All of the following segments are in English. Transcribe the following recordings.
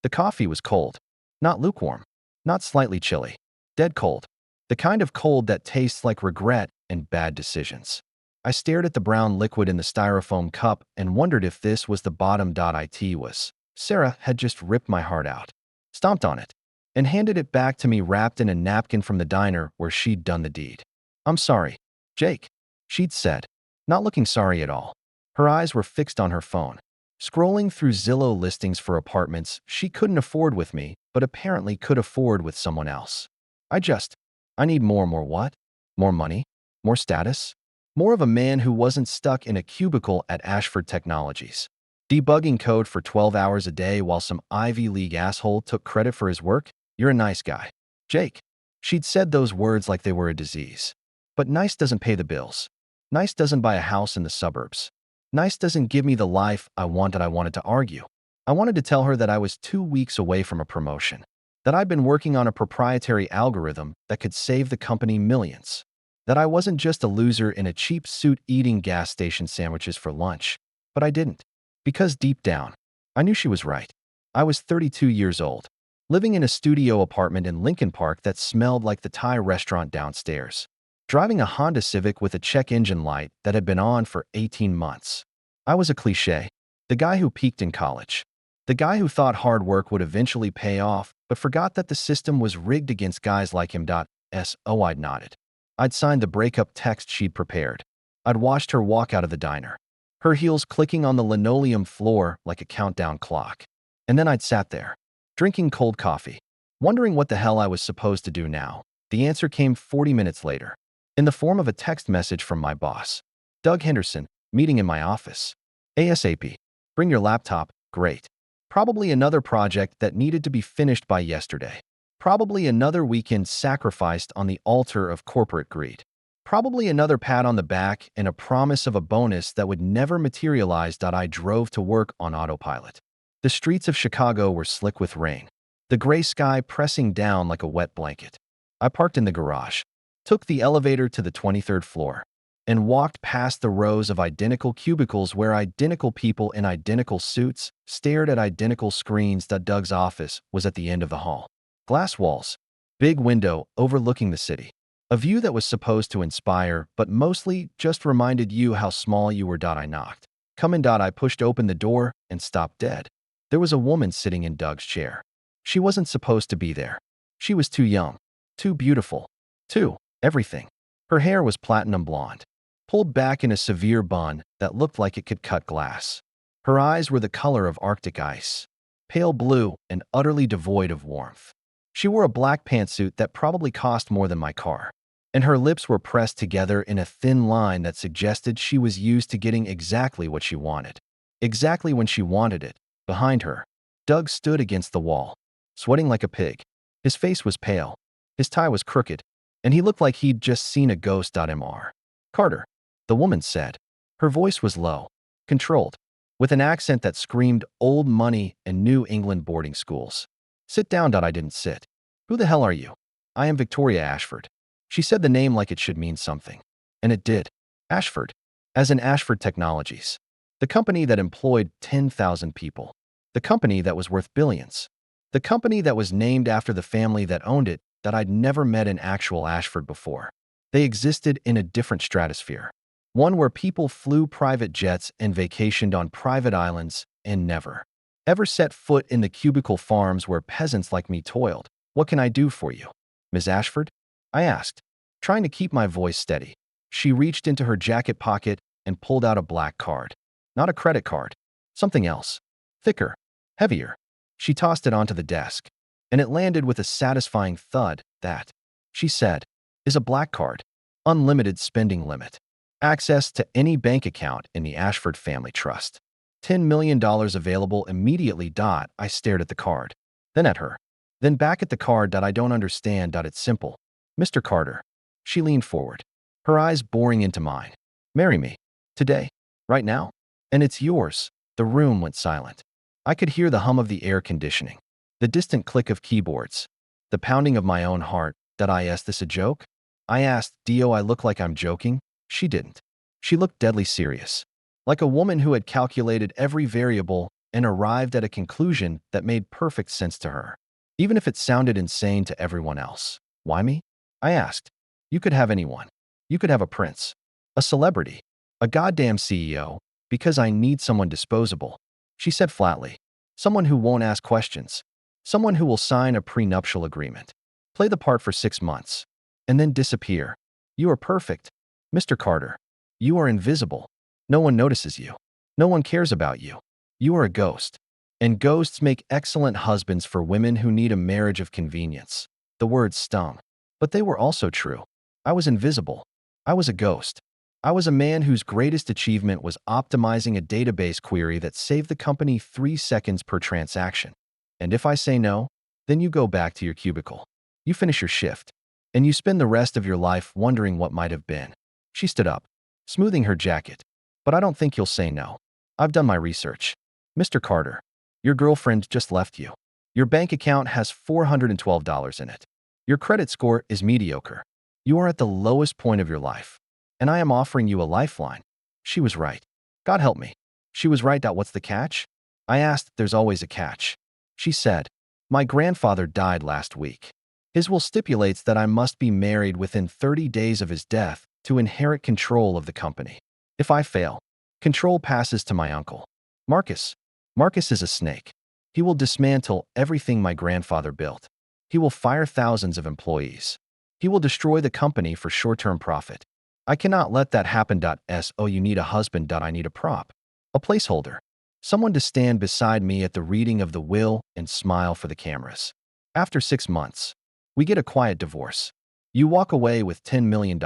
The coffee was cold. Not lukewarm. Not slightly chilly. Dead cold. The kind of cold that tastes like regret and bad decisions. I stared at the brown liquid in the styrofoam cup and wondered if this was the bottom. It was. Sarah had just ripped my heart out, stomped on it, and handed it back to me wrapped in a napkin from the diner where she'd done the deed. "I'm sorry, Jake," she'd said, not looking sorry at all. Her eyes were fixed on her phone, scrolling through Zillow listings for apartments she couldn't afford with me, but apparently could afford with someone else. I need more what? More money? More status? More of a man who wasn't stuck in a cubicle at Ashford Technologies, debugging code for 12 hours a day while some Ivy League asshole took credit for his work. "You're a nice guy, Jake." She'd said those words like they were a disease. But nice doesn't pay the bills. Nice doesn't buy a house in the suburbs. Nice doesn't give me the life I wanted. I wanted to argue. I wanted to tell her that I was 2 weeks away from a promotion, that I'd been working on a proprietary algorithm that could save the company millions, that I wasn't just a loser in a cheap suit eating gas station sandwiches for lunch. But I didn't. Because deep down, I knew she was right. I was 32 years old, living in a studio apartment in Lincoln Park that smelled like the Thai restaurant downstairs, driving a Honda Civic with a check engine light that had been on for 18 months. I was a cliché, the guy who peaked in college, the guy who thought hard work would eventually pay off, but forgot that the system was rigged against guys like him. I'd nodded. I'd signed the breakup text she'd prepared. I'd watched her walk out of the diner, her heels clicking on the linoleum floor like a countdown clock. And then I'd sat there, drinking cold coffee, wondering what the hell I was supposed to do now. The answer came 40 minutes later, in the form of a text message from my boss. "Doug Henderson, meeting in my office. ASAP. Bring your laptop." Great. Probably another project that needed to be finished by yesterday. Probably another weekend sacrificed on the altar of corporate greed. Probably another pat on the back and a promise of a bonus that would never materialize. I drove to work on autopilot. The streets of Chicago were slick with rain, the gray sky pressing down like a wet blanket. I parked in the garage, took the elevator to the 23rd floor, and walked past the rows of identical cubicles where identical people in identical suits stared at identical screens. Doug's office was at the end of the hall. Glass walls, big window overlooking the city. A view that was supposed to inspire, but mostly just reminded you how small you were. I knocked. "Come in." I pushed open the door and stopped dead. There was a woman sitting in Doug's chair. She wasn't supposed to be there. She was too young, too beautiful, too everything. Her hair was platinum blonde, pulled back in a severe bun that looked like it could cut glass. Her eyes were the color of Arctic ice, pale blue and utterly devoid of warmth. She wore a black pantsuit that probably cost more than my car, and her lips were pressed together in a thin line that suggested she was used to getting exactly what she wanted, exactly when she wanted it. Behind her, Doug stood against the wall, sweating like a pig. His face was pale, his tie was crooked, and he looked like he'd just seen a ghost. Mr. Carter, the woman said. Her voice was low, controlled, with an accent that screamed old money and New England boarding schools. "Sit down." I didn't sit. "Who the hell are you?" "I am Victoria Ashford." She said the name like it should mean something. And it did. Ashford. As in Ashford Technologies. The company that employed 10,000 people. The company that was worth billions. The company that was named after the family that owned it. That I'd never met an actual Ashford before. They existed in a different stratosphere. One where people flew private jets and vacationed on private islands and never, ever set foot in the cubicle farms where peasants like me toiled. "What can I do for you, Ms. Ashford?" I asked, trying to keep my voice steady. She reached into her jacket pocket and pulled out a black card. Not a credit card. Something else. Thicker. Heavier. She tossed it onto the desk, and it landed with a satisfying thud. "That," she said, "is a black card. Unlimited spending limit. Access to any bank account in the Ashford Family Trust. $10 million available immediately." I stared at the card, then at her, then back at the card. "I don't understand." "It's simple, Mr. Carter." She leaned forward, her eyes boring into mine. "Marry me. Today. Right now. And it's yours." The room went silent. I could hear the hum of the air conditioning, the distant click of keyboards, the pounding of my own heart. Is this a joke?" I asked. "Do I look like I'm joking?" She didn't. She looked deadly serious, like a woman who had calculated every variable and arrived at a conclusion that made perfect sense to her, even if it sounded insane to everyone else. Why me? I asked. You could have anyone. You could have a prince, a celebrity, a goddamn CEO, because I need someone disposable, she said flatly. Someone who won't ask questions. Someone who will sign a prenuptial agreement, play the part for 6 months, and then disappear. You are perfect, Mr. Carter. You are invisible. No one notices you. No one cares about you. You are a ghost. And ghosts make excellent husbands for women who need a marriage of convenience. The words stung. But they were also true. I was invisible. I was a ghost. I was a man whose greatest achievement was optimizing a database query that saved the company 3 seconds per transaction. And if I say no, then you go back to your cubicle. You finish your shift. And you spend the rest of your life wondering what might have been. She stood up, smoothing her jacket. But I don't think you'll say no. I've done my research. Mr. Carter, your girlfriend just left you. Your bank account has $412 in it. Your credit score is mediocre. You are at the lowest point of your life. And I am offering you a lifeline. She was right. God help me. She was right. What's the catch? I asked. There's always a catch. She said, my grandfather died last week. His will stipulates that I must be married within 30 days of his death to inherit control of the company. If I fail, control passes to my uncle, Marcus. Marcus is a snake. He will dismantle everything my grandfather built. He will fire thousands of employees. He will destroy the company for short-term profit. I cannot let that happen. So you need a husband. I need a prop, a placeholder, someone to stand beside me at the reading of the will and smile for the cameras. After 6 months, we get a quiet divorce. You walk away with $10 million,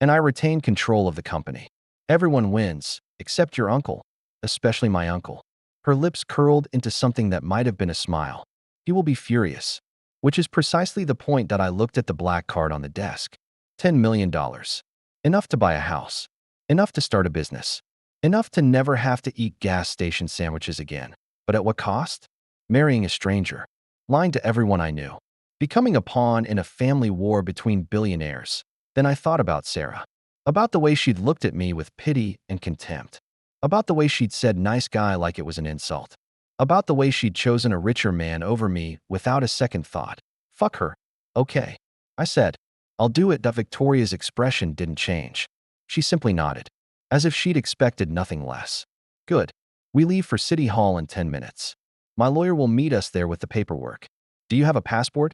and I retain control of the company. Everyone wins, except your uncle, especially my uncle. Her lips curled into something that might have been a smile. He will be furious, which is precisely the point. I looked at the black card on the desk. $10 million. Enough to buy a house. Enough to start a business. Enough to never have to eat gas station sandwiches again. But at what cost? Marrying a stranger. Lying to everyone I knew. Becoming a pawn in a family war between billionaires. Then I thought about Sarah. About the way she'd looked at me with pity and contempt. About the way she'd said nice guy like it was an insult. About the way she'd chosen a richer man over me without a second thought. Fuck her. Okay. I said. I'll do it. Victoria's expression didn't change. She simply nodded, as if she'd expected nothing less. Good. We leave for City Hall in 10 minutes. My lawyer will meet us there with the paperwork. Do you have a passport?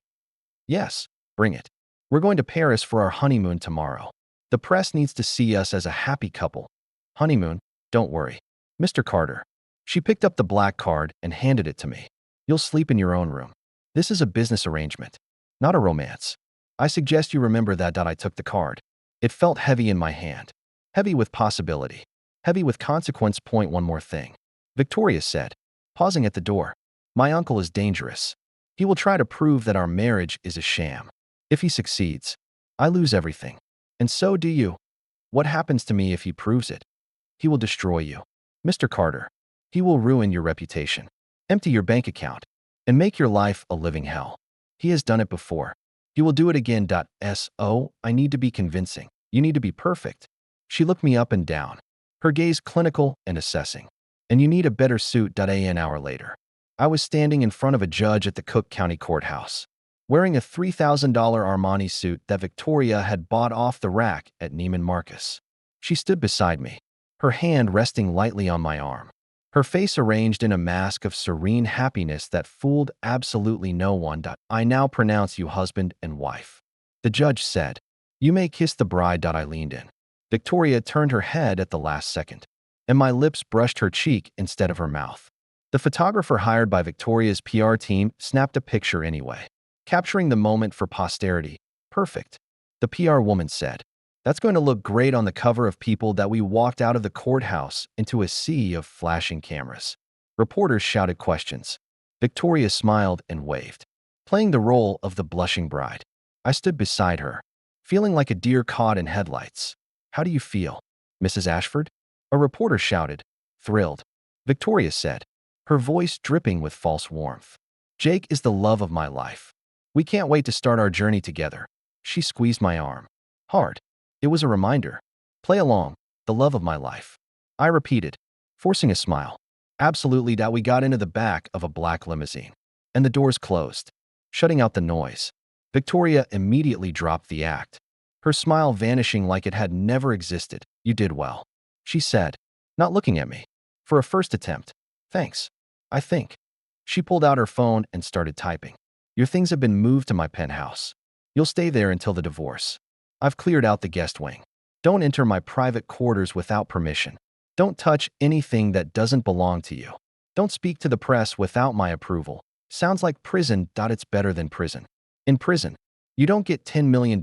Yes. Bring it. We're going to Paris for our honeymoon tomorrow. The press needs to see us as a happy couple. Honeymoon? Don't worry. Mr. Carter. She picked up the black card and handed it to me. You'll sleep in your own room. This is a business arrangement, not a romance. I suggest you remember that. I took the card. It felt heavy in my hand. Heavy with possibility. Heavy with consequence. One more thing. Victoria said, pausing at the door. My uncle is dangerous. He will try to prove that our marriage is a sham. If he succeeds, I lose everything. And so do you. What happens to me if he proves it? He will destroy you. Mr. Carter. He will ruin your reputation, empty your bank account, and make your life a living hell. He has done it before. He will do it again. I need to be convincing. You need to be perfect. She looked me up and down, her gaze clinical and assessing. And you need a better suit. An hour later, I was standing in front of a judge at the Cook County Courthouse, wearing a $3,000 Armani suit that Victoria had bought off the rack at Neiman Marcus. She stood beside me, her hand resting lightly on my arm, her face arranged in a mask of serene happiness that fooled absolutely no one. I now pronounce you husband and wife. The judge said, you may kiss the bride. I leaned in. Victoria turned her head at the last second, and my lips brushed her cheek instead of her mouth. The photographer hired by Victoria's PR team snapped a picture anyway, capturing the moment for posterity. Perfect. The PR woman said, that's going to look great on the cover of People. We walked out of the courthouse into a sea of flashing cameras. Reporters shouted questions. Victoria smiled and waved, playing the role of the blushing bride. I stood beside her, feeling like a deer caught in headlights. How do you feel, Mrs. Ashford? A reporter shouted, thrilled. Victoria said, her voice dripping with false warmth. Jake is the love of my life. We can't wait to start our journey together. She squeezed my arm. Hard. It was a reminder. Play along, the love of my life. I repeated, forcing a smile. Absolutely that we got into the back of a black limousine. And the doors closed, shutting out the noise. Victoria immediately dropped the act, her smile vanishing like it had never existed. You did well, she said, not looking at me. For a first attempt. Thanks. I think. She pulled out her phone and started typing. Your things have been moved to my penthouse. You'll stay there until the divorce. I've cleared out the guest wing. Don't enter my private quarters without permission. Don't touch anything that doesn't belong to you. Don't speak to the press without my approval. Sounds like prison. It's better than prison. In prison, you don't get $10 million.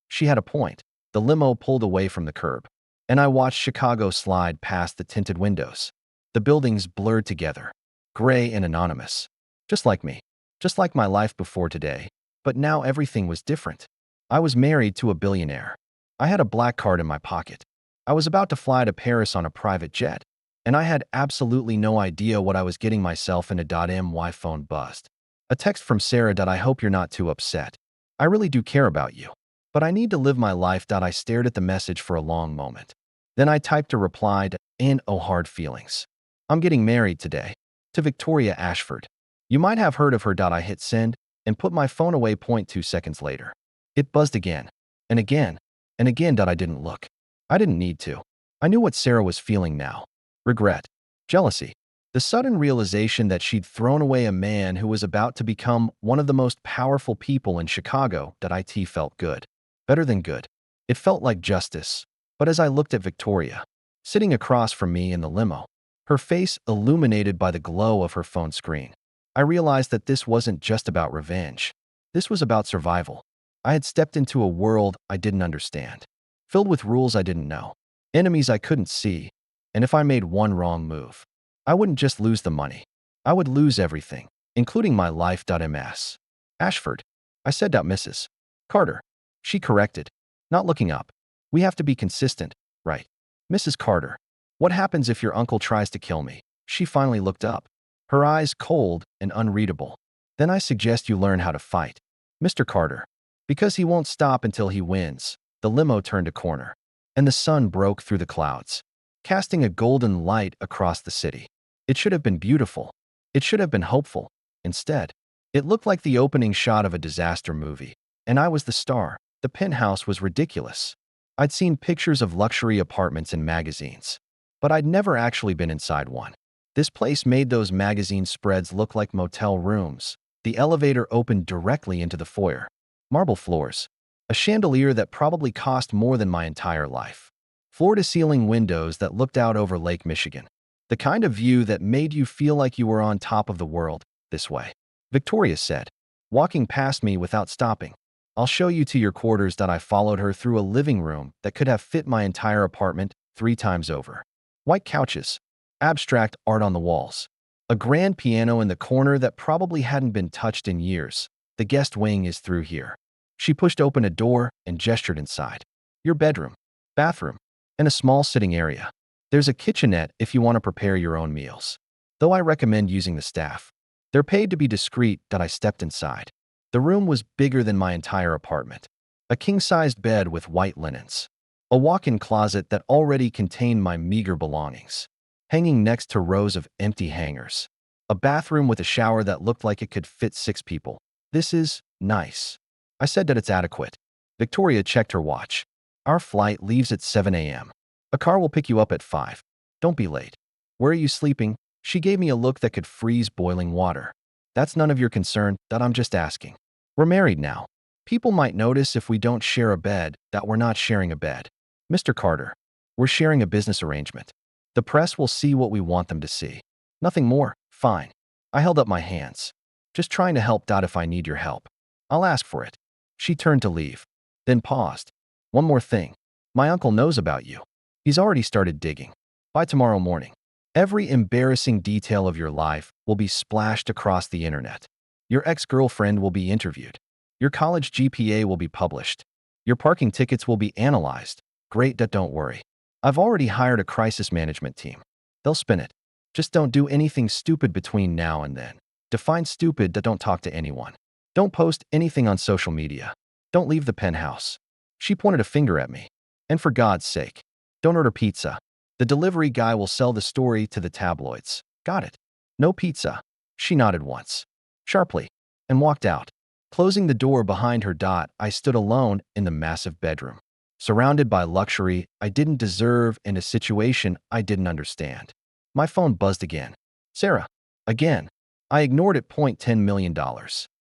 She had a point. The limo pulled away from the curb, and I watched Chicago slide past the tinted windows. The buildings blurred together, gray and anonymous. Just like me. Just like my life before today. But now everything was different. I was married to a billionaire. I had a black card in my pocket. I was about to fly to Paris on a private jet, and I had absolutely no idea what I was getting myself into. My phone buzzed. A text from Sarah. I hope you're not too upset. I really do care about you, but I need to live my life. I stared at the message for a long moment. Then I typed a reply and oh, hard feelings. I'm getting married today. To Victoria Ashford. You might have heard of her. I hit send and put my phone away. 2 seconds later, it buzzed again and again and again. I didn't look. I didn't need to. I knew what Sarah was feeling now. Regret. Jealousy. The sudden realization that she'd thrown away a man who was about to become one of the most powerful people in Chicago. It felt good. Better than good. It felt like justice. But as I looked at Victoria, sitting across from me in the limo, her face illuminated by the glow of her phone screen, I realized that this wasn't just about revenge. This was about survival. I had stepped into a world I didn't understand, filled with rules I didn't know, enemies I couldn't see, and if I made one wrong move, I wouldn't just lose the money. I would lose everything, including my life. Ms. Ashford. I said. Mrs. Carter. She corrected, not looking up. We have to be consistent, right? Mrs. Carter. What happens if your uncle tries to kill me? She finally looked up, her eyes cold and unreadable. Then I suggest you learn how to fight. Mr. Carter. Because he won't stop until he wins. The limo turned a corner, and the sun broke through the clouds, casting a golden light across the city. It should have been beautiful. It should have been hopeful. Instead, it looked like the opening shot of a disaster movie, and I was the star. The penthouse was ridiculous. I'd seen pictures of luxury apartments in magazines, but I'd never actually been inside one. This place made those magazine spreads look like motel rooms. The elevator opened directly into the foyer. Marble floors. A chandelier that probably cost more than my entire life. Floor-to-ceiling windows that looked out over Lake Michigan. The kind of view that made you feel like you were on top of the world. This way, Victoria said, walking past me without stopping. I'll show you to your quarters. I followed her through a living room that could have fit my entire apartment 3 times over. White couches, abstract art on the walls, a grand piano in the corner that probably hadn't been touched in years. The guest wing is through here. She pushed open a door and gestured inside. Your bedroom, bathroom, and a small sitting area. There's a kitchenette if you want to prepare your own meals, though I recommend using the staff. They're paid to be discreet. I stepped inside. The room was bigger than my entire apartment. A king-sized bed with white linens. A walk-in closet that already contained my meager belongings, hanging next to rows of empty hangers. A bathroom with a shower that looked like it could fit 6 people. This is nice. I said. It's adequate. Victoria checked her watch. Our flight leaves at 7 a.m. A car will pick you up at 5. Don't be late. Where are you sleeping? She gave me a look that could freeze boiling water. That's none of your concern. I'm just asking. We're married now. People might notice if we don't share a bed that we're not sharing a bed. Mr. Carter, we're sharing a business arrangement. The press will see what we want them to see. Nothing more. Fine. I held up my hands. Just trying to help. If I need your help, I'll ask for it. She turned to leave, then paused. One more thing. My uncle knows about you. He's already started digging. By tomorrow morning, every embarrassing detail of your life will be splashed across the internet. Your ex-girlfriend will be interviewed. Your college GPA will be published. Your parking tickets will be analyzed. Great. Don't worry. I've already hired a crisis management team. They'll spin it. Just don't do anything stupid between now and then. Define stupid. Don't talk to anyone. Don't post anything on social media. Don't leave the penthouse. She pointed a finger at me. And for God's sake, don't order pizza. The delivery guy will sell the story to the tabloids. Got it. No pizza. She nodded once, sharply, and walked out. Closing the door behind her. I stood alone in the massive bedroom, surrounded by luxury I didn't deserve in a situation I didn't understand. My phone buzzed again. Sarah. Again. I ignored it. $10 million.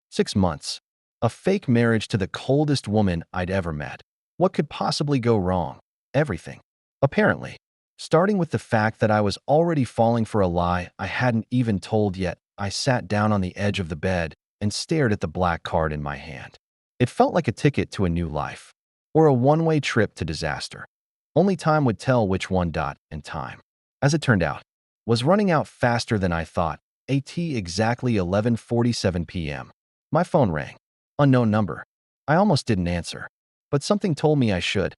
6 months. A fake marriage to the coldest woman I'd ever met. What could possibly go wrong? Everything. Apparently. Starting with the fact that I was already falling for a lie I hadn't even told yet, I sat down on the edge of the bed and stared at the black card in my hand. It felt like a ticket to a new life, or a one-way trip to disaster. Only time would tell which one. And time, as it turned out, was running out faster than I thought. At exactly 11:47 p.m. My phone rang. Unknown number. I almost didn't answer, but something told me I should.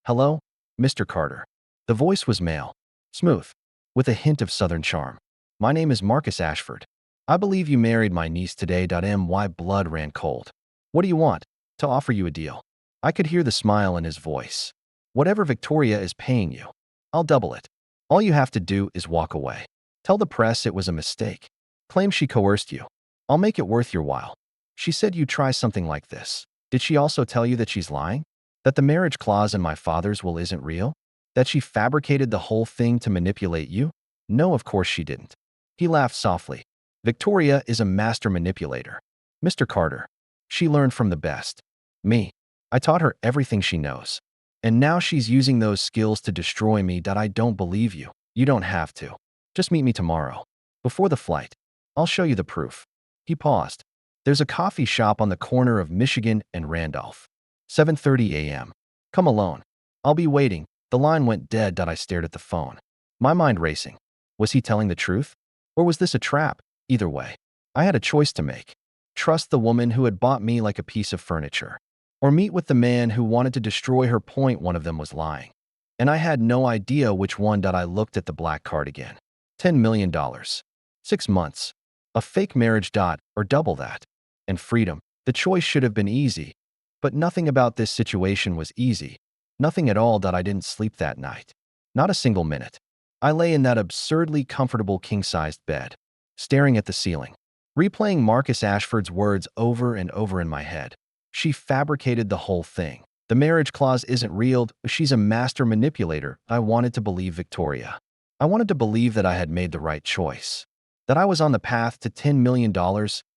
Hello, Mr. Carter. The voice was male, smooth, with a hint of southern charm. My name is Marcus Ashford. I believe you married my niece today. My blood ran cold. What do you want? To offer you a deal. I could hear the smile in his voice. Whatever Victoria is paying you, I'll double it. All you have to do is walk away. Tell the press it was a mistake. Claim she coerced you. I'll make it worth your while. She said you'd try something like this. Did she also tell you that she's lying? That the marriage clause in my father's will isn't real? That she fabricated the whole thing to manipulate you? No, of course she didn't. He laughed softly. Victoria is a master manipulator. Mr. Carter. She learned from the best. Me. I taught her everything she knows. And now she's using those skills to destroy me. I don't believe you. You don't have to. Just meet me tomorrow. Before the flight. I'll show you the proof. He paused. There's a coffee shop on the corner of Michigan and Randolph. 7:30 a.m. Come alone. I'll be waiting. The line went dead. I stared at the phone, my mind racing. Was he telling the truth? Or was this a trap? Either way, I had a choice to make. Trust the woman who had bought me like a piece of furniture, or meet with the man who wanted to destroy her. One of them was lying, and I had no idea which one. I looked at the black card again. $10 million. 6 months. A fake marriage. Or double that. And freedom. The choice should have been easy. But nothing about this situation was easy. Nothing at all. I didn't sleep that night. Not a single minute. I lay in that absurdly comfortable king-sized bed, staring at the ceiling, replaying Marcus Ashford's words over and over in my head. She fabricated the whole thing. The marriage clause isn't real. She's a master manipulator. I wanted to believe Victoria. I wanted to believe that I had made the right choice, that I was on the path to $10 million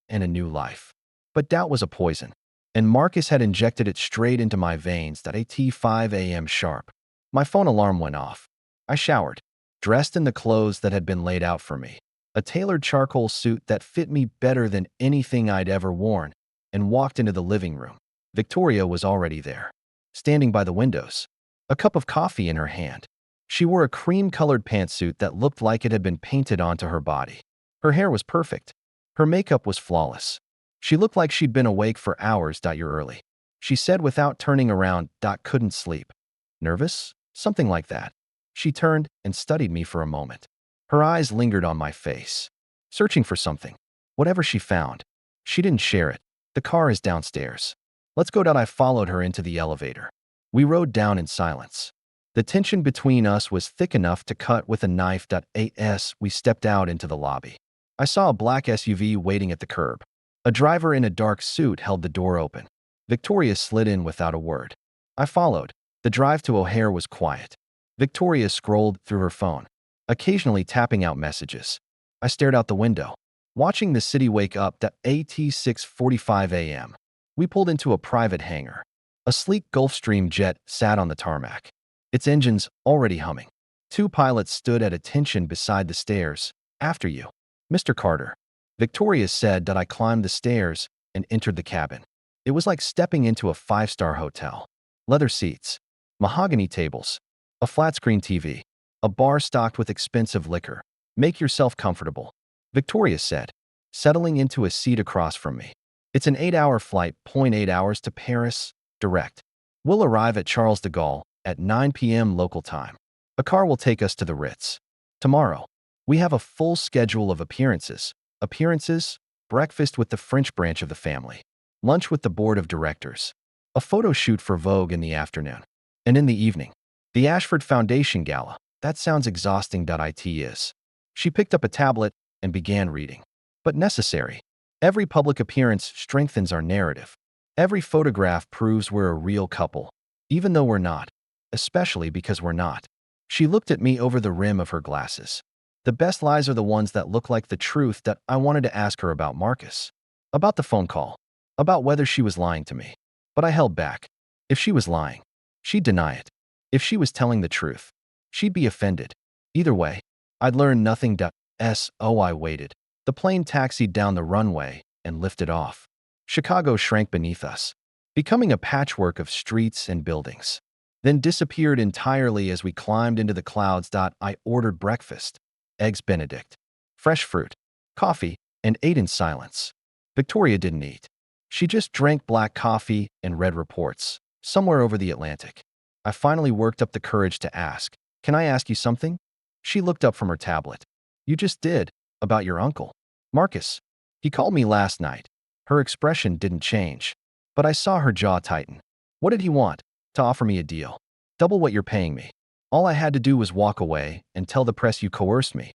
and a new life. But doubt was a poison, and Marcus had injected it straight into my veins. At 5 a.m. sharp, my phone alarm went off. I showered, dressed in the clothes that had been laid out for me, a tailored charcoal suit that fit me better than anything I'd ever worn, and walked into the living room. Victoria was already there, standing by the windows, a cup of coffee in her hand. She wore a cream-colored pantsuit that looked like it had been painted onto her body. Her hair was perfect. Her makeup was flawless. She looked like she'd been awake for hours. You're early, she said without turning around. Couldn't sleep. Nervous? Something like that. She turned and studied me for a moment. Her eyes lingered on my face, searching for something. Whatever she found, she didn't share it. The car is downstairs. Let's go. I followed her into the elevator. We rode down in silence. The tension between us was thick enough to cut with a knife. As we stepped out into the lobby, I saw a black SUV waiting at the curb. A driver in a dark suit held the door open. Victoria slid in without a word. I followed. The drive to O'Hare was quiet. Victoria scrolled through her phone, occasionally tapping out messages. I stared out the window, watching the city wake up. At 6:45 a.m. We pulled into a private hangar. A sleek Gulfstream jet sat on the tarmac, its engines already humming. 2 pilots stood at attention beside the stairs. After you, Mr. Carter, Victoria said. I climbed the stairs and entered the cabin. It was like stepping into a 5-star hotel. Leather seats, mahogany tables, a flat-screen TV, a bar stocked with expensive liquor. Make yourself comfortable, Victoria said, settling into a seat across from me. It's an 8-hour flight. 8 hours to Paris, direct. We'll arrive at Charles de Gaulle at 9 p.m. local time. A car will take us to the Ritz. Tomorrow, we have a full schedule of appearances, breakfast with the French branch of the family, lunch with the board of directors, a photo shoot for Vogue in the afternoon, and in the evening, the Ashford Foundation Gala. That sounds exhausting. It is. She picked up a tablet and began reading. But necessary. Every public appearance strengthens our narrative. Every photograph proves we're a real couple, even though we're not, especially because we're not. She looked at me over the rim of her glasses. The best lies are the ones that look like the truth that I wanted to ask her about Marcus. About the phone call. About whether she was lying to me. But I held back. If she was lying, she'd deny it. If she was telling the truth, she'd be offended. Either way, I'd learn nothing. So I waited. The plane taxied down the runway and lifted off. Chicago shrank beneath us, becoming a patchwork of streets and buildings, then disappeared entirely as we climbed into the clouds. I ordered breakfast, eggs Benedict, fresh fruit, coffee, and ate in silence. Victoria didn't eat. She just drank black coffee and read reports, somewhere over the Atlantic. I finally worked up the courage to ask, "Can I ask you something?" She looked up from her tablet. "You just did, about your uncle. Marcus. He called me last night." Her expression didn't change, but I saw her jaw tighten. "What did he want?" "To offer me a deal. Double what you're paying me." All I had to do was walk away and tell the press you coerced me.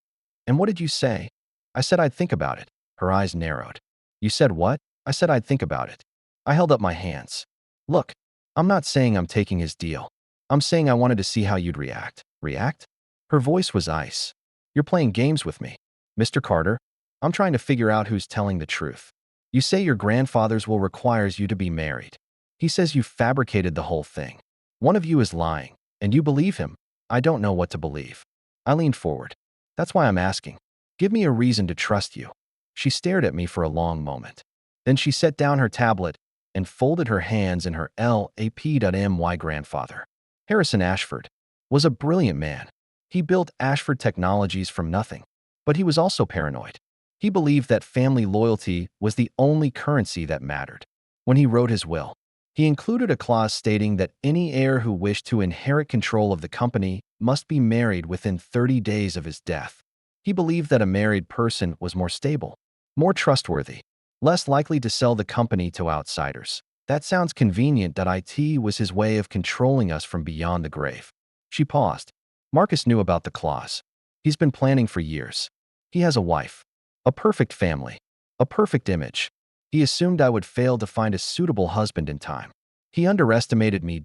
"And what did you say?" "I said I'd think about it." Her eyes narrowed. "You said what?" "I said I'd think about it." I held up my hands. "Look, I'm not saying I'm taking his deal. I'm saying I wanted to see how you'd react." "React?" Her voice was ice. "You're playing games with me. Mr. Carter, I'm trying to figure out who's telling the truth. You say your grandfather's will requires you to be married. He says you fabricated the whole thing. One of you is lying, and you believe him. I don't know what to believe." I leaned forward. "That's why I'm asking. Give me a reason to trust you." She stared at me for a long moment. Then she set down her tablet and folded her hands in her lap. My grandfather, Harrison Ashford, was a brilliant man. He built Ashford Technologies from nothing. But he was also paranoid. He believed that family loyalty was the only currency that mattered. When he wrote his will, he included a clause stating that any heir who wished to inherit control of the company must be married within 30 days of his death. He believed that a married person was more stable, more trustworthy, less likely to sell the company to outsiders. That sounds convenient. It was his way of controlling us from beyond the grave. She paused. Marcus knew about the clause. He's been planning for years. He has a wife, a perfect family, a perfect image. He assumed I would fail to find a suitable husband in time. He underestimated me.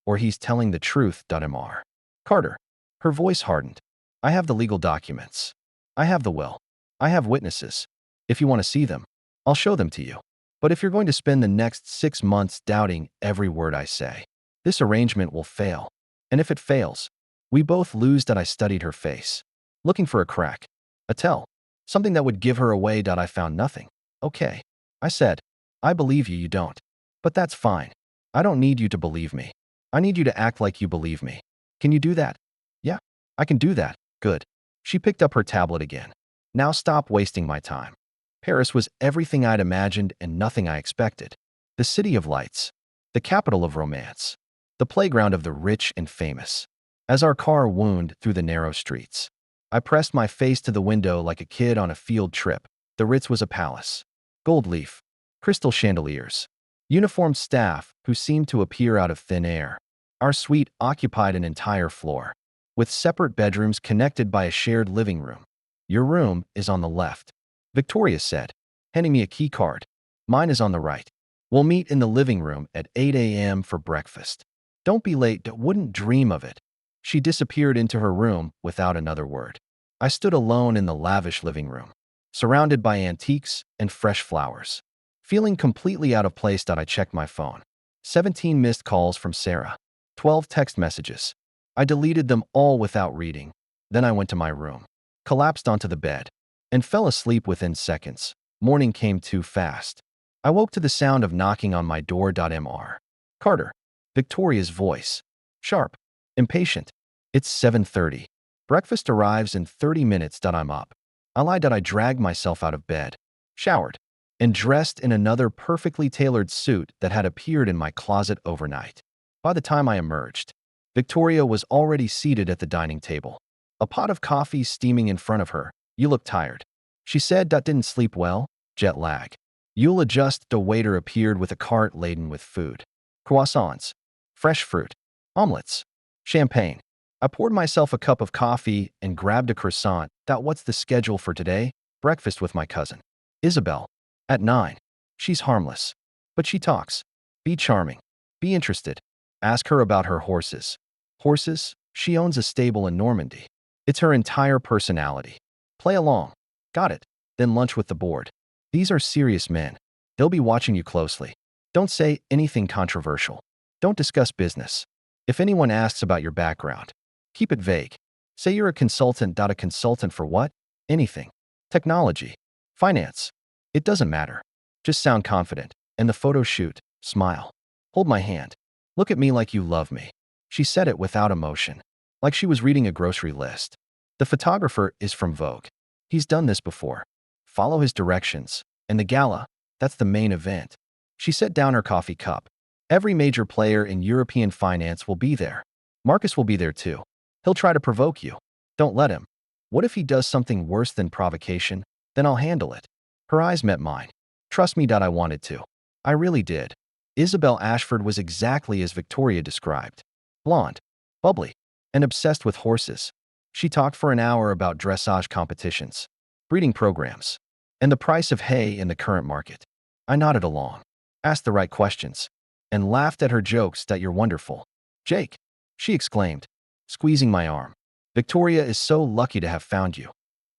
Or he's telling the truth. Mr. Carter. Her voice hardened. I have the legal documents. I have the will. I have witnesses. If you want to see them, I'll show them to you. But if you're going to spend the next 6 months doubting every word I say, this arrangement will fail. And if it fails, we both lose. I studied her face, looking for a crack, a tell, something that would give her away. I found nothing. "Okay," I said. "I believe you don't. But that's fine. I don't need you to believe me. I need you to act like you believe me. Can you do that?" "Yeah, I can do that." "Good." She picked up her tablet again. "Now stop wasting my time." Paris was everything I'd imagined and nothing I expected. The city of lights, the capital of romance, the playground of the rich and famous. As our car wound through the narrow streets, I pressed my face to the window like a kid on a field trip. The Ritz was a palace. Gold leaf, crystal chandeliers, uniformed staff who seemed to appear out of thin air. Our suite occupied an entire floor, with separate bedrooms connected by a shared living room. "Your room is on the left," Victoria said, handing me a key card. "Mine is on the right. We'll meet in the living room at 8 a.m. for breakfast. Don't be late. Wouldn't dream of it." She disappeared into her room without another word. I stood alone in the lavish living room, surrounded by antiques and fresh flowers. Feeling completely out of place. I checked my phone. 17 missed calls from Sarah. 12 text messages. I deleted them all without reading. Then I went to my room, collapsed onto the bed, and fell asleep within seconds. Morning came too fast. I woke to the sound of knocking on my door. Mr. Carter. Victoria's voice. Sharp. Impatient. "It's 7:30. Breakfast arrives in 30 minutes. I'm up." I lied. I dragged myself out of bed, showered, and dressed in another perfectly tailored suit that had appeared in my closet overnight. By the time I emerged, Victoria was already seated at the dining table, a pot of coffee steaming in front of her. "You look tired," she said. "Didn't sleep well?" "Jet lag." "You'll adjust." The waiter appeared with a cart laden with food. Croissants, fresh fruit, omelets, champagne. I poured myself a cup of coffee and grabbed a croissant. What's the schedule for today? Breakfast with my cousin. Isabel. At 9. She's harmless. But she talks. Be charming. Be interested. Ask her about her horses. Horses? She owns a stable in Normandy. It's her entire personality. Play along. Got it. Then lunch with the board. These are serious men. They'll be watching you closely. Don't say anything controversial. Don't discuss business. If anyone asks about your background, keep it vague. Say you're a consultant. A consultant for what? Anything. Technology. Finance. It doesn't matter. Just sound confident. And the photo shoot, smile. Hold my hand. Look at me like you love me. She said it without emotion, like she was reading a grocery list. The photographer is from Vogue. He's done this before. Follow his directions. And the gala, that's the main event. She set down her coffee cup. Every major player in European finance will be there. Marcus will be there too. He'll try to provoke you. Don't let him. What if he does something worse than provocation? Then I'll handle it. Her eyes met mine. Trust me. I wanted to. I really did. Isabel Ashford was exactly as Victoria described. Blonde, bubbly, and obsessed with horses. She talked for an hour about dressage competitions, breeding programs, and the price of hay in the current market. I nodded along, asked the right questions, and laughed at her jokes. You're wonderful. Jake, she exclaimed, squeezing my arm. Victoria is so lucky to have found you.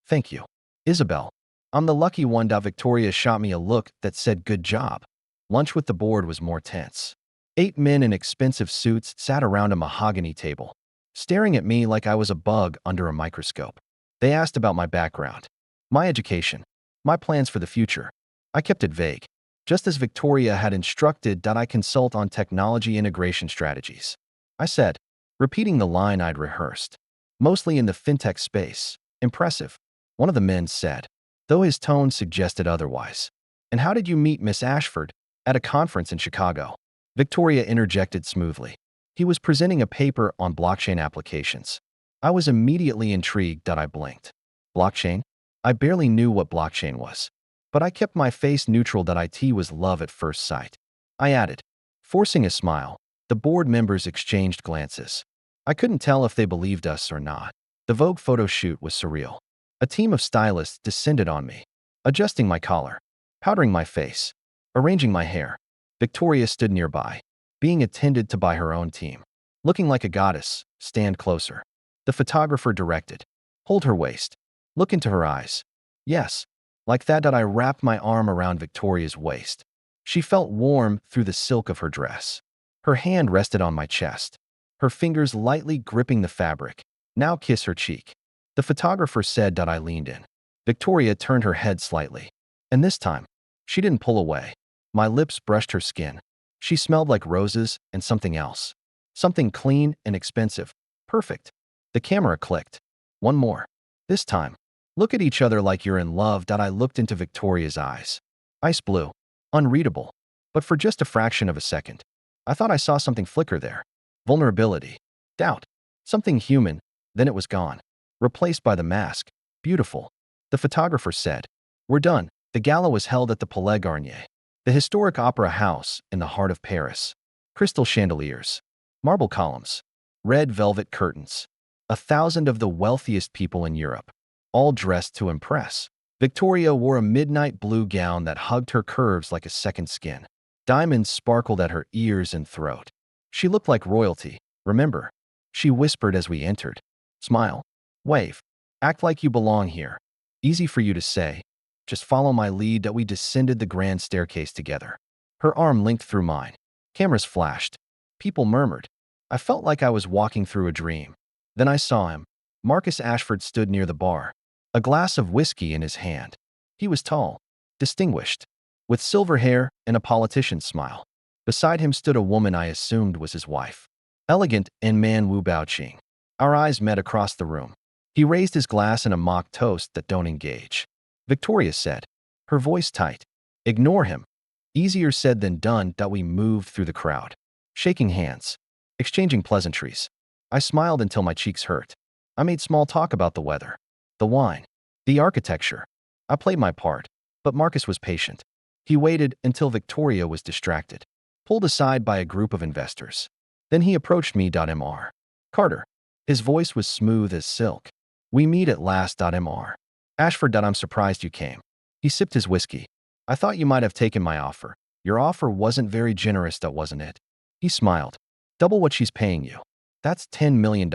Thank you. Isabel, I'm the lucky one. Victoria shot me a look that said good job. Lunch with the board was more tense. 8 men in expensive suits sat around a mahogany table, staring at me like I was a bug under a microscope. They asked about my background, my education, my plans for the future. I kept it vague, just as Victoria had instructed. I consult on technology integration strategies, I said, repeating the line I'd rehearsed. Mostly in the fintech space. Impressive, one of the men said, though his tone suggested otherwise. And how did you meet Miss Ashford? At a conference in Chicago. Victoria interjected smoothly. He was presenting a paper on blockchain applications. I was immediately intrigued. I blinked. Blockchain? I barely knew what blockchain was. But I kept my face neutral. IT was love at first sight. I added, forcing a smile. The board members exchanged glances. I couldn't tell if they believed us or not. The Vogue photo shoot was surreal. A team of stylists descended on me, adjusting my collar, powdering my face, arranging my hair. Victoria stood nearby, being attended to by her own team. Looking like a goddess, stand closer. The photographer directed. Hold her waist. Look into her eyes. Yes. Like that. I wrapped my arm around Victoria's waist. She felt warm through the silk of her dress. Her hand rested on my chest, her fingers lightly gripping the fabric. Now kiss her cheek. The photographer said. I leaned in. Victoria turned her head slightly. And this time, she didn't pull away. My lips brushed her skin. She smelled like roses and something else. Something clean and expensive. Perfect. The camera clicked. One more. This time, look at each other like you're in love. I looked into Victoria's eyes. Ice blue. Unreadable. But for just a fraction of a second, I thought I saw something flicker there. Vulnerability. Doubt. Something human. Then it was gone. Replaced by the mask. Beautiful. The photographer said. We're done. The gala was held at the Palais Garnier, the historic opera house in the heart of Paris. Crystal chandeliers, marble columns, red velvet curtains. 1,000 of the wealthiest people in Europe, all dressed to impress. Victoria wore a midnight blue gown that hugged her curves like a second skin. Diamonds sparkled at her ears and throat. She looked like royalty, remember? She whispered as we entered. Smile. Wave. Act like you belong here. Easy for you to say. Just follow my lead. We descended the grand staircase together. Her arm linked through mine. Cameras flashed. People murmured. I felt like I was walking through a dream. Then I saw him. Marcus Ashford stood near the bar, a glass of whiskey in his hand. He was tall, distinguished, with silver hair and a politician's smile. Beside him stood a woman I assumed was his wife. Elegant and Man Wu Baoqing. Our eyes met across the room. He raised his glass in a mock toast. Don't engage. Victoria said, her voice tight. Ignore him. Easier said than done. We moved through the crowd, shaking hands, exchanging pleasantries. I smiled until my cheeks hurt. I made small talk about the weather, the wine, the architecture. I played my part, but Marcus was patient. He waited until Victoria was distracted, pulled aside by a group of investors. Then he approached me. Mr. Carter. His voice was smooth as silk. We meet at last. Mr. Ashford. I'm surprised you came. He sipped his whiskey. I thought you might have taken my offer. Your offer wasn't very generous, wasn't it? He smiled. Double what she's paying you. That's $10 million,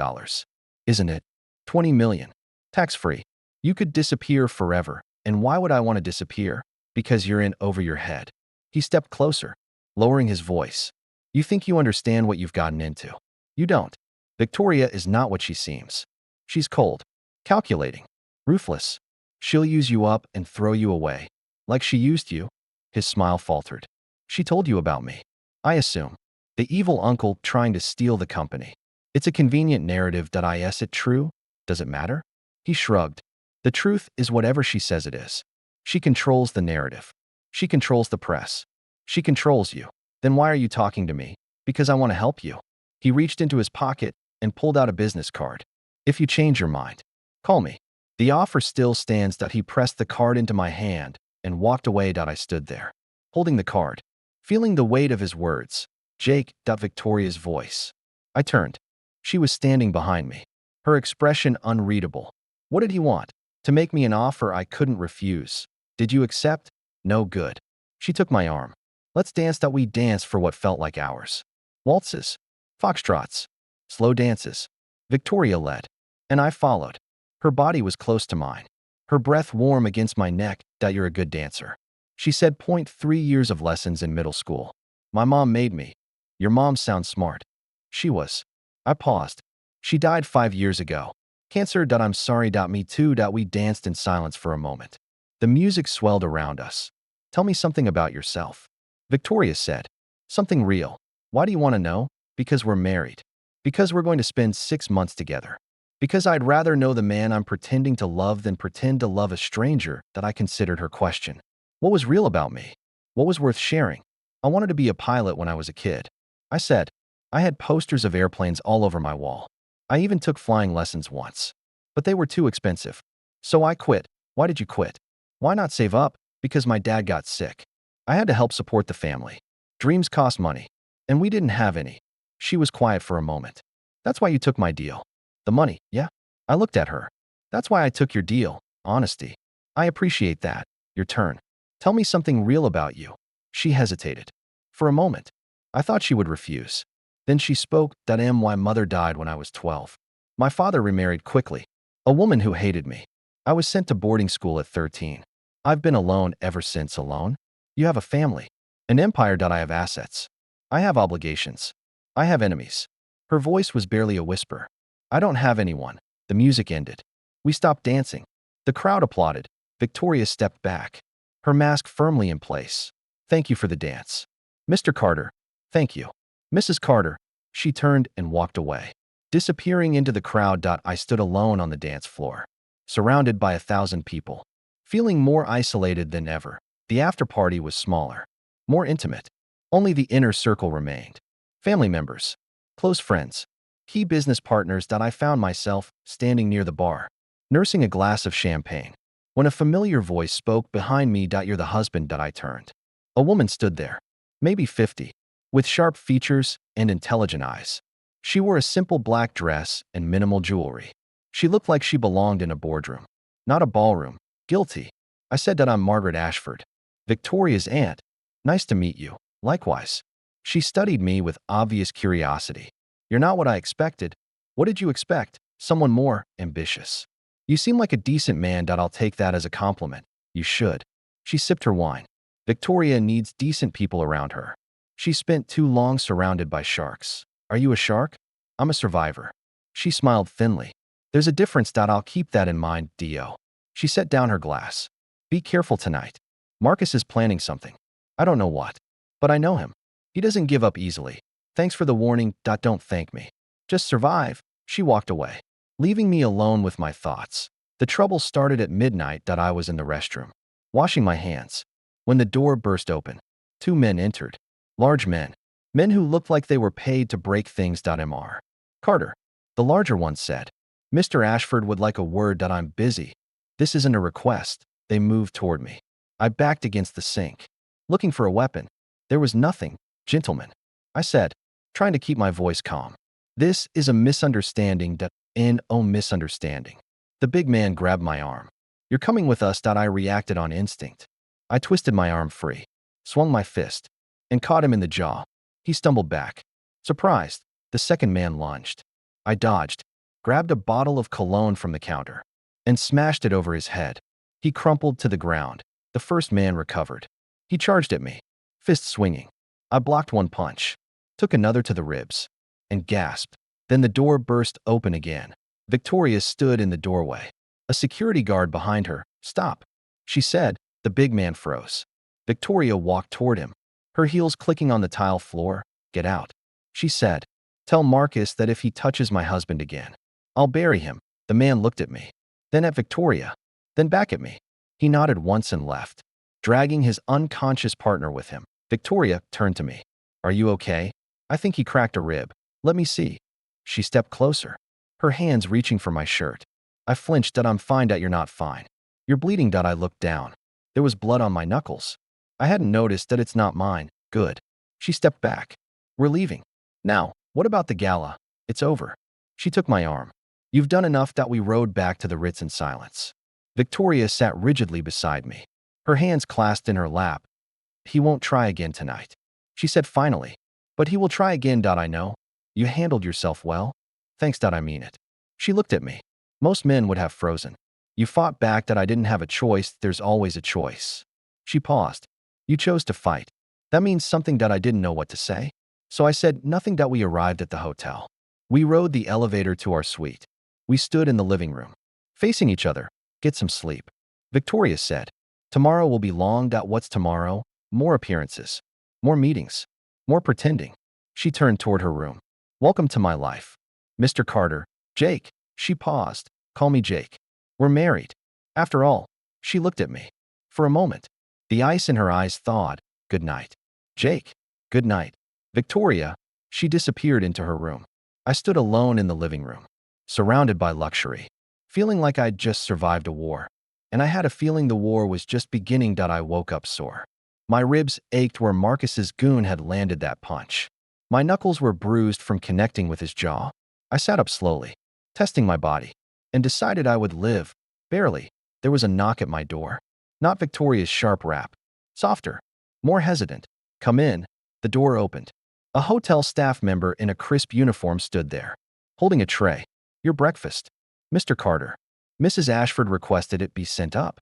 isn't it? 20 million. Tax-free. You could disappear forever. And why would I want to disappear? Because you're in over your head. He stepped closer, lowering his voice. You think you understand what you've gotten into. You don't. Victoria is not what she seems. She's cold, calculating, ruthless. She'll use you up and throw you away. Like she used you. His smile faltered. She told you about me. I assume. The evil uncle trying to steal the company. It's a convenient narrative. Is it true? Does it matter? He shrugged. The truth is whatever she says it is. She controls the narrative. She controls the press. She controls you. Then why are you talking to me? Because I want to help you. He reached into his pocket and pulled out a business card. If you change your mind, call me. The offer still stands. He pressed the card into my hand and walked away. I stood there, holding the card, feeling the weight of his words. Jake. Victoria's voice. I turned. She was standing behind me, her expression unreadable. What did he want? To make me an offer I couldn't refuse. Did you accept? No good. She took my arm. Let's dance. We danced for what felt like hours. Waltzes, foxtrots, slow dances. Victoria led, and I followed. Her body was close to mine, her breath warm against my neck. You're a good dancer. She said. 3 years of lessons in middle school. My mom made me. Your mom sounds smart. She was. I paused. She died 5 years ago. Cancer. I'm sorry. Me too. We danced in silence for a moment. The music swelled around us. Tell me something about yourself. Victoria said. Something real. Why do you want to know? Because we're married. Because we're going to spend 6 months together. Because I'd rather know the man I'm pretending to love than pretend to love a stranger. I considered her question. What was real about me? What was worth sharing? I wanted to be a pilot when I was a kid. I said. I had posters of airplanes all over my wall. I even took flying lessons once. But they were too expensive. So I quit. Why did you quit? Why not save up? Because my dad got sick. I had to help support the family. Dreams cost money. And we didn't have any. She was quiet for a moment. That's why you took my deal. The money, yeah? I looked at her. That's why I took your deal. Honesty. I appreciate that. Your turn. Tell me something real about you. She hesitated. For a moment. I thought she would refuse. Then she spoke. My mother died when I was 12. My father remarried quickly. A woman who hated me. I was sent to boarding school at 13. I've been alone ever since. Alone? You have a family. An empire. I have assets. I have obligations. I have enemies. Her voice was barely a whisper. I don't have anyone. The music ended. We stopped dancing. The crowd applauded. Victoria stepped back, her mask firmly in place. Thank you for the dance. Mr. Carter. Thank you. Mrs. Carter. She turned and walked away, disappearing into the crowd. I stood alone on the dance floor, surrounded by 1,000 people, feeling more isolated than ever. The after-party was smaller, more intimate. Only the inner circle remained. Family members, close friends, key business partners. I found myself standing near the bar, nursing a glass of champagne, when a familiar voice spoke behind me. You're the husband. I turned. A woman stood there, maybe 50, with sharp features and intelligent eyes. She wore a simple black dress and minimal jewelry. She looked like she belonged in a boardroom, not a ballroom. Guilty. I said. I'm Margaret Ashford, Victoria's aunt. Nice to meet you. Likewise. She studied me with obvious curiosity. You're not what I expected. What did you expect? Someone more ambitious. You seem like a decent man. I'll take that as a compliment. You should. She sipped her wine. Victoria needs decent people around her. She spent too long surrounded by sharks. Are you a shark? I'm a survivor. She smiled thinly. There's a difference. I'll keep that in mind, Dio. She set down her glass. Be careful tonight. Marcus is planning something. I don't know what, but I know him. He doesn't give up easily. Thanks for the warning. Don't thank me. Just survive. She walked away, leaving me alone with my thoughts. The trouble started at midnight. I was in the restroom, washing my hands, when the door burst open. 2 men entered. Large men. Men who looked like they were paid to break things. Mr. Carter. The larger one said. Mr. Ashford would like a word. I'm busy. This isn't a request. They moved toward me. I backed against the sink, looking for a weapon. There was nothing. Gentlemen, I said, trying to keep my voice calm. This is a misunderstanding. Misunderstanding. The big man grabbed my arm. You're coming with us. I reacted on instinct. I twisted my arm free, swung my fist, and caught him in the jaw. He stumbled back. Surprised, the second man lunged. I dodged, grabbed a bottle of cologne from the counter, and smashed it over his head. He crumpled to the ground. The first man recovered. He charged at me, fist swinging. I blocked one punch, took another to the ribs, and gasped. Then the door burst open again. Victoria stood in the doorway. A security guard behind her. Stop, she said. The big man froze. Victoria walked toward him, her heels clicking on the tile floor. Get out, she said. Tell Marcus that if he touches my husband again, I'll bury him. The man looked at me, then at Victoria, then back at me. He nodded once and left, dragging his unconscious partner with him. Victoria turned to me. Are you okay? I think he cracked a rib. Let me see. She stepped closer, her hands reaching for my shirt. I flinched. I'm fine. You're not fine. You're bleeding. I looked down. There was blood on my knuckles. I hadn't noticed that. It's not mine. Good. She stepped back. We're leaving. Now, what about the gala? It's over. She took my arm. You've done enough. We rode back to the Ritz in silence. Victoria sat rigidly beside me, her hands clasped in her lap. He won't try again tonight, she said finally. But he will try again. I know. You handled yourself well. Thanks. I mean it. She looked at me. Most men would have frozen. You fought back. I didn't have a choice. There's always a choice. She paused. You chose to fight. That means something. I didn't know what to say. So I said nothing. We arrived at the hotel. We rode the elevator to our suite. We stood in the living room, facing each other. Get some sleep, Victoria said. Tomorrow will be long. What's tomorrow? More appearances, more meetings, more pretending. She turned toward her room. Welcome to my life, Mr. Carter. Jake. She paused. Call me Jake. We're married. After all. She looked at me. For a moment, the ice in her eyes thawed. Good night, Jake. Good night, Victoria. She disappeared into her room. I stood alone in the living room, surrounded by luxury, feeling like I'd just survived a war. And I had a feeling the war was just beginning. I woke up sore. My ribs ached where Marcus's goon had landed that punch. My knuckles were bruised from connecting with his jaw. I sat up slowly, testing my body, and decided I would live. Barely. There was a knock at my door. Not Victoria's sharp rap. Softer. More hesitant. Come in. The door opened. A hotel staff member in a crisp uniform stood there, holding a tray. Your breakfast, Mr. Carter. Mrs. Ashford requested it be sent up.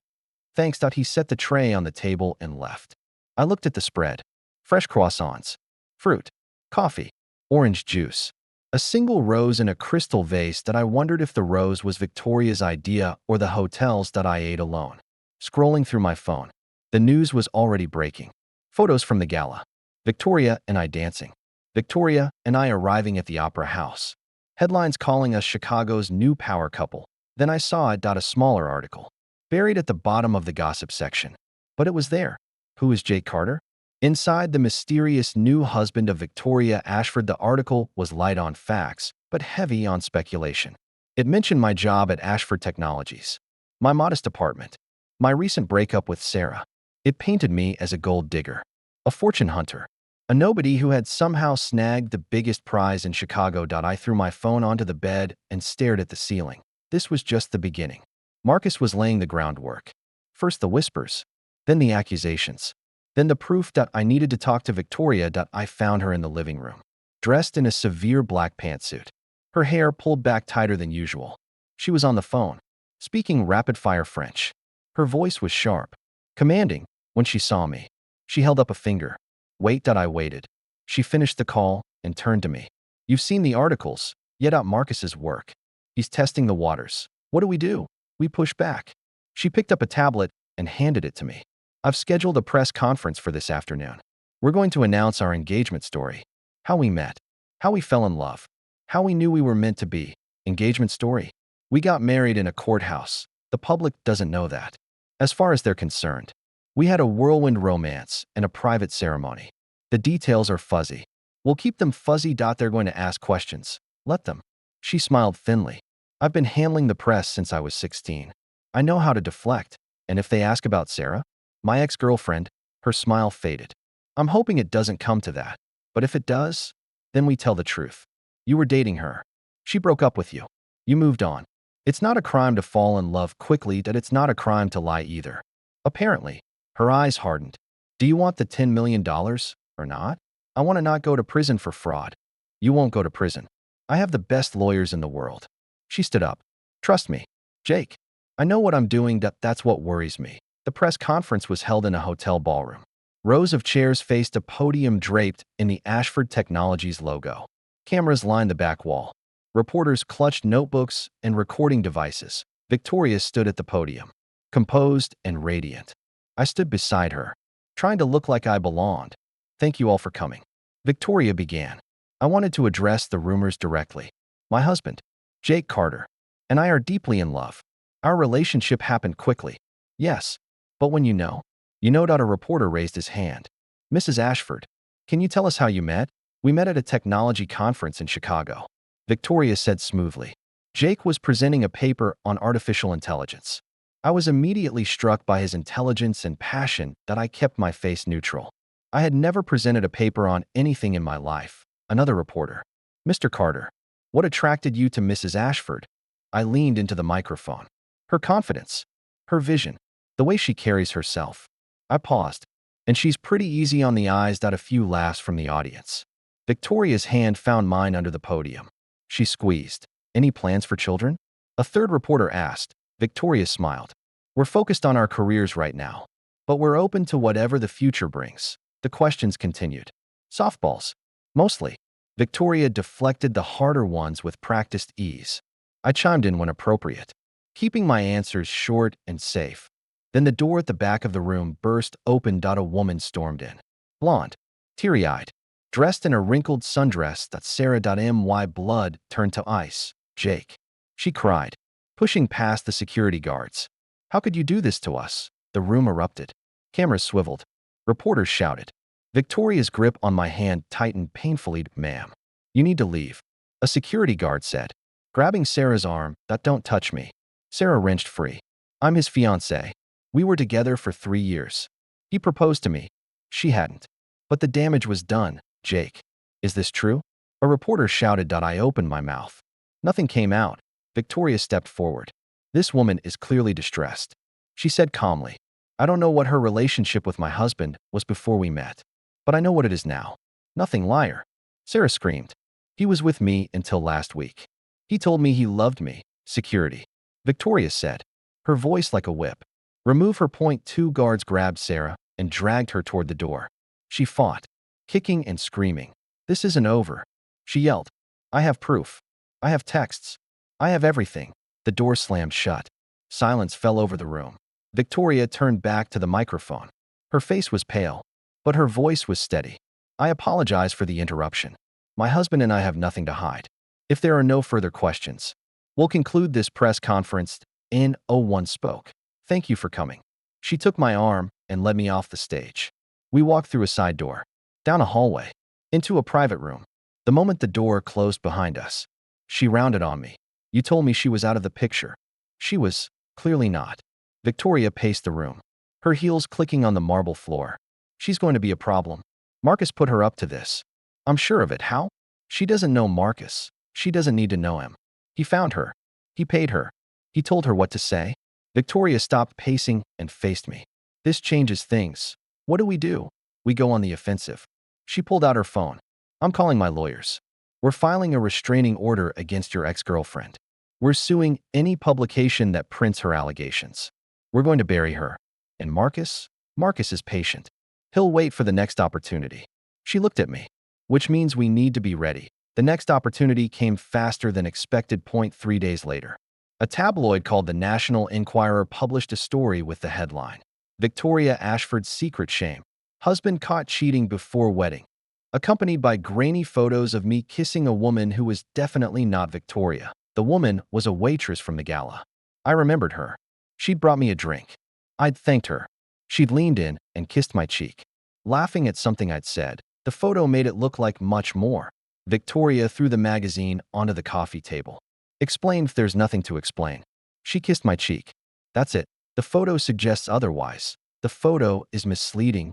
Thanks. He set the tray on the table and left. I looked at the spread. Fresh croissants, fruit, coffee, orange juice. A single rose in a crystal vase. I wondered if the rose was Victoria's idea or the hotel's. I ate alone. Scrolling through my phone, the news was already breaking. Photos from the gala. Victoria and I dancing. Victoria and I arriving at the Opera House. Headlines calling us Chicago's new power couple. Then I saw it. A smaller article, buried at the bottom of the gossip section. But it was there. Who is Jake Carter? Inside, the mysterious new husband of Victoria Ashford. The article was light on facts, but heavy on speculation. It mentioned my job at Ashford Technologies, my modest apartment, my recent breakup with Sarah. It painted me as a gold digger, a fortune hunter, a nobody who had somehow snagged the biggest prize in Chicago. I threw my phone onto the bed and stared at the ceiling. This was just the beginning. Marcus was laying the groundwork. First the whispers, then the accusations, then the proof. I needed to talk to Victoria. I found her in the living room, dressed in a severe black pantsuit, her hair pulled back tighter than usual. She was on the phone, speaking rapid-fire French. Her voice was sharp, commanding. When she saw me, she held up a finger. Wait. I waited. She finished the call and turned to me. You've seen the articles, yet out Marcus's work. He's testing the waters. What do we do? We push back. She picked up a tablet and handed it to me. I've scheduled a press conference for this afternoon. We're going to announce our engagement story. How we met. How we fell in love. How we knew we were meant to be. Engagement story. We got married in a courthouse. The public doesn't know that. As far as they're concerned, we had a whirlwind romance and a private ceremony. The details are fuzzy. We'll keep them fuzzy. They're going to ask questions. Let them. She smiled thinly. I've been handling the press since I was 16. I know how to deflect. And if they ask about Sarah, my ex-girlfriend, her smile faded. I'm hoping it doesn't come to that. But if it does, then we tell the truth. You were dating her. She broke up with you. You moved on. It's not a crime to fall in love quickly, that it's not a crime to lie either. Apparently, her eyes hardened. Do you want the $10 million or not? I want to not go to prison for fraud. You won't go to prison. I have the best lawyers in the world. She stood up. Trust me, Jake. I know what I'm doing, that's what worries me. The press conference was held in a hotel ballroom. Rows of chairs faced a podium draped in the Ashford Technologies logo. Cameras lined the back wall. Reporters clutched notebooks and recording devices. Victoria stood at the podium, composed and radiant. I stood beside her, trying to look like I belonged. Thank you all for coming. Victoria began. I wanted to address the rumors directly. My husband, Jake Carter, and I are deeply in love. Our relationship happened quickly. Yes, but when you know. A reporter raised his hand. Mrs. Ashford, can you tell us how you met? We met at a technology conference in Chicago. Victoria said smoothly. Jake was presenting a paper on artificial intelligence. I was immediately struck by his intelligence and passion that I kept my face neutral. I had never presented a paper on anything in my life. Another reporter. Mr. Carter, what attracted you to Mrs. Ashford? I leaned into the microphone. Her confidence, her vision, the way she carries herself. I paused, and she's pretty easy on the eyes. A few laughs from the audience. Victoria's hand found mine under the podium. She squeezed. Any plans for children? A third reporter asked. Victoria smiled. We're focused on our careers right now, but we're open to whatever the future brings. The questions continued. Softballs. Mostly. Victoria deflected the harder ones with practiced ease. I chimed in when appropriate, keeping my answers short and safe. Then the door at the back of the room burst open. A woman stormed in. Blonde, teary-eyed, dressed in a wrinkled sundress. Sarah. My blood turned to ice. Jake. She cried, pushing past the security guards. How could you do this to us? The room erupted. Cameras swiveled. Reporters shouted. Victoria's grip on my hand tightened painfully. Ma'am, you need to leave. A security guard said, grabbing Sarah's arm. Don't touch me. Sarah wrenched free. I'm his fiancée. We were together for 3 years. He proposed to me. She hadn't. But the damage was done. Jake. Is this true? A reporter shouted. I opened my mouth. Nothing came out. Victoria stepped forward. This woman is clearly distressed. She said calmly, I don't know what her relationship with my husband was before we met, but I know what it is now. Nothing, liar. Sarah screamed. He was with me until last week. He told me he loved me. Security. Victoria said, her voice like a whip. Remove her. Point. 2 guards grabbed Sarah and dragged her toward the door. She fought, kicking and screaming. This isn't over. She yelled. I have proof. I have texts. I have everything. The door slammed shut. Silence fell over the room. Victoria turned back to the microphone. Her face was pale, but her voice was steady. I apologize for the interruption. My husband and I have nothing to hide. If there are no further questions, we'll conclude this press conference. N01 spoke. Thank you for coming. She took my arm and led me off the stage. We walked through a side door, down a hallway, into a private room. The moment the door closed behind us, she rounded on me. You told me she was out of the picture. She was, clearly not. Victoria paced the room, her heels clicking on the marble floor. She's going to be a problem. Marcus put her up to this. I'm sure of it. How? She doesn't know Marcus. She doesn't need to know him. He found her. He paid her. He told her what to say. Victoria stopped pacing and faced me. This changes things. What do? We go on the offensive. She pulled out her phone. I'm calling my lawyers. We're filing a restraining order against your ex-girlfriend. We're suing any publication that prints her allegations. We're going to bury her. And Marcus? Marcus is patient. He'll wait for the next opportunity. She looked at me. Which means we need to be ready. The next opportunity came faster than expected. 3 days later, a tabloid called the National Enquirer published a story with the headline, Victoria Ashford's secret shame. Husband caught cheating before wedding. Accompanied by grainy photos of me kissing a woman who was definitely not Victoria. The woman was a waitress from the gala. I remembered her. She'd brought me a drink. I'd thanked her. She'd leaned in and kissed my cheek. Laughing at something I'd said, the photo made it look like much more. Victoria threw the magazine onto the coffee table. Explain if there's nothing to explain. She kissed my cheek. That's it. The photo suggests otherwise. The photo is misleading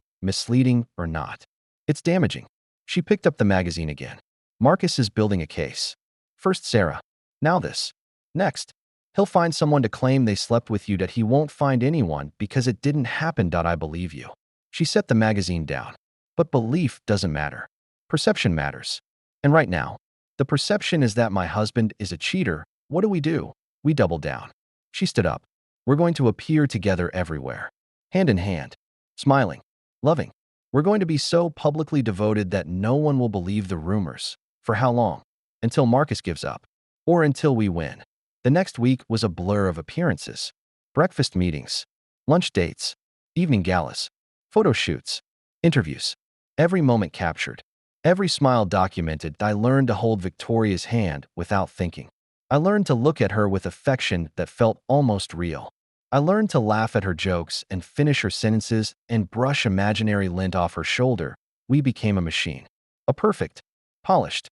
or not. It's damaging. She picked up the magazine again. Marcus is building a case. First Sarah. Now this. Next, he'll find someone to claim they slept with you that he won't find anyone because it didn't happen. I believe you. She set the magazine down. But belief doesn't matter. Perception matters. And right now, the perception is that my husband is a cheater. What do? We doubled down. She stood up. We're going to appear together everywhere. Hand in hand. Smiling. Loving. We're going to be so publicly devoted that no one will believe the rumors. For how long? Until Marcus gives up. Or until we win. The next week was a blur of appearances. Breakfast meetings. Lunch dates. Evening galas. Photo shoots. Interviews. Every moment captured. Every smile documented. I learned to hold Victoria's hand without thinking. I learned to look at her with affection that felt almost real. I learned to laugh at her jokes and finish her sentences and brush imaginary lint off her shoulder. We became a machine. A perfect, polished,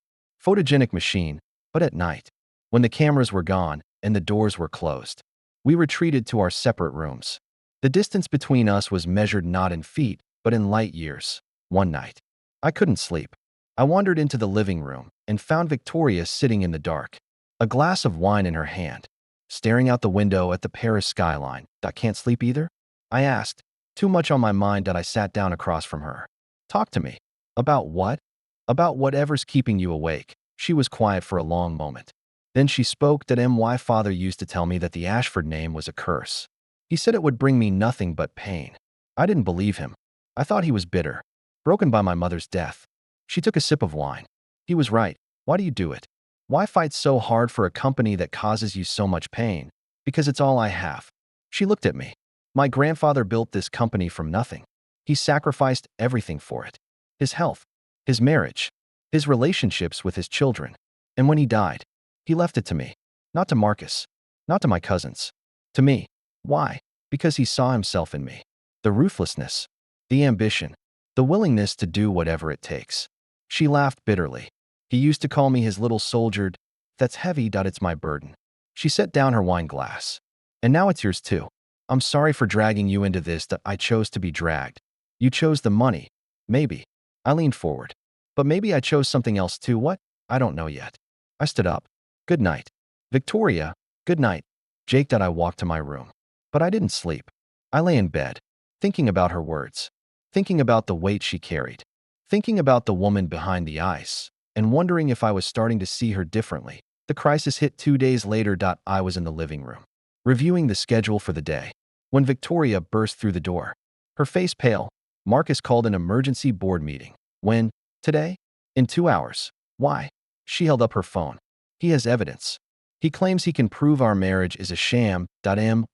photogenic machine, but at night, when the cameras were gone and the doors were closed, we retreated to our separate rooms. The distance between us was measured not in feet, but in light years. One night, I couldn't sleep. I wandered into the living room and found Victoria sitting in the dark, a glass of wine in her hand, staring out the window at the Paris skyline. Can't sleep either? I asked, too much on my mind that I sat down across from her. Talk to me. About what? About whatever's keeping you awake. She was quiet for a long moment. Then she spoke that my father used to tell me that the Ashford name was a curse. He said it would bring me nothing but pain. I didn't believe him. I thought he was bitter, broken by my mother's death. She took a sip of wine. He was right. Why do you do it? Why fight so hard for a company that causes you so much pain? Because it's all I have. She looked at me. My grandfather built this company from nothing. He sacrificed everything for it. His health, his marriage, his relationships with his children. And when he died, he left it to me. Not to Marcus. Not to my cousins. To me. Why? Because he saw himself in me. The ruthlessness, the ambition, the willingness to do whatever it takes. She laughed bitterly. He used to call me his little soldier. That's heavy. It's my burden. She set down her wine glass. And now it's yours too. I'm sorry for dragging you into this. That I chose to be dragged. You chose the money. Maybe. I leaned forward. But maybe I chose something else too. What? I don't know yet. I stood up. Good night. Victoria, good night. Jake. I walked to my room. But I didn't sleep. I lay in bed, thinking about her words, thinking about the weight she carried, thinking about the woman behind the ice, and wondering if I was starting to see her differently. The crisis hit 2 days later. I was in the living room, reviewing the schedule for the day, when Victoria burst through the door. Her face pale. Marcus called an emergency board meeting. When? Today? In 2 hours. Why? She held up her phone. He has evidence. He claims he can prove our marriage is a sham.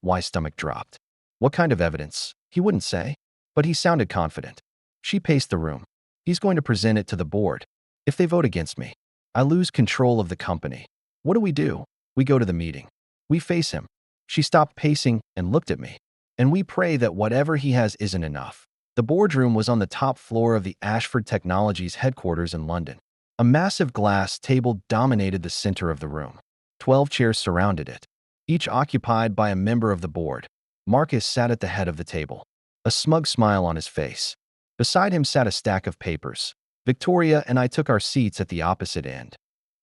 My stomach dropped. What kind of evidence? He wouldn't say. But he sounded confident. She paced the room. He's going to present it to the board. If they vote against me, I lose control of the company. What do? We go to the meeting. We face him. She stopped pacing and looked at me. And we pray that whatever he has isn't enough. The boardroom was on the top floor of the Ashford Technologies headquarters in London. A massive glass table dominated the center of the room. 12 chairs surrounded it, each occupied by a member of the board. Marcus sat at the head of the table, a smug smile on his face. Beside him sat a stack of papers. Victoria and I took our seats at the opposite end.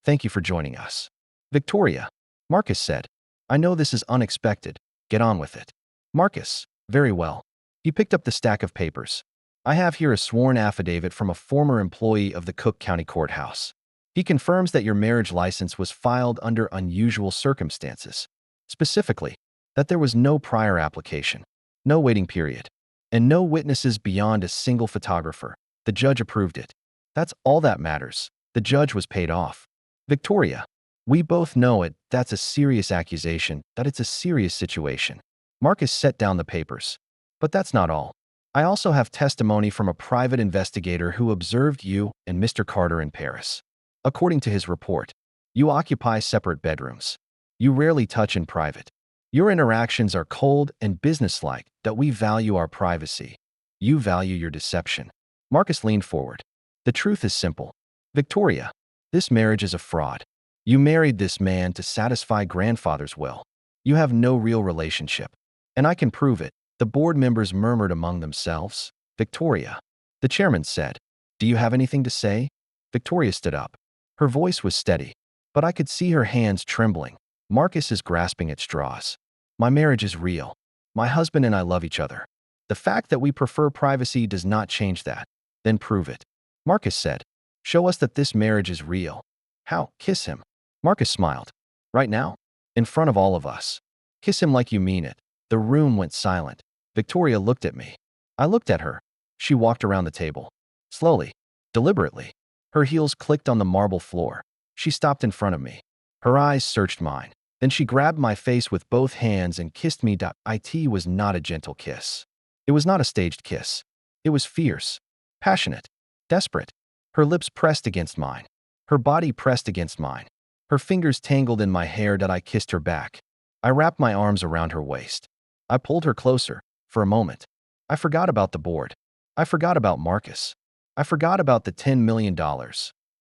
Thank you for joining us. Victoria, Marcus said. I know this is unexpected. Get on with it. Marcus, very well. He picked up the stack of papers. I have here a sworn affidavit from a former employee of the Cook County Courthouse. He confirms that your marriage license was filed under unusual circumstances. Specifically, that there was no prior application, no waiting period, and no witnesses beyond a single photographer. The judge approved it. That's all that matters. The judge was paid off. Victoria, we both know it. That's a serious accusation, that it's a serious situation. Marcus set down the papers. But that's not all. I also have testimony from a private investigator who observed you and Mr. Carter in Paris. According to his report, you occupy separate bedrooms. You rarely touch in private. Your interactions are cold and businesslike. That we value our privacy. You value your deception. Marcus leaned forward. The truth is simple. Victoria, this marriage is a fraud. You married this man to satisfy grandfather's will. You have no real relationship. And I can prove it. The board members murmured among themselves. Victoria. The chairman said, do you have anything to say? Victoria stood up. Her voice was steady, but I could see her hands trembling. Marcus is grasping at straws. My marriage is real. My husband and I love each other. The fact that we prefer privacy does not change that. Then prove it. Marcus said. Show us that this marriage is real. How? Kiss him. Marcus smiled. Right now? In front of all of us. Kiss him like you mean it. The room went silent. Victoria looked at me. I looked at her. She walked around the table. Slowly. Deliberately. Her heels clicked on the marble floor. She stopped in front of me. Her eyes searched mine. Then she grabbed my face with both hands and kissed me. It was not a gentle kiss. It was not a staged kiss. It was fierce, passionate, desperate. Her lips pressed against mine. Her body pressed against mine. Her fingers tangled in my hair. I kissed her back. I wrapped my arms around her waist. I pulled her closer. For a moment, I forgot about the board. I forgot about Marcus. I forgot about the $10 million.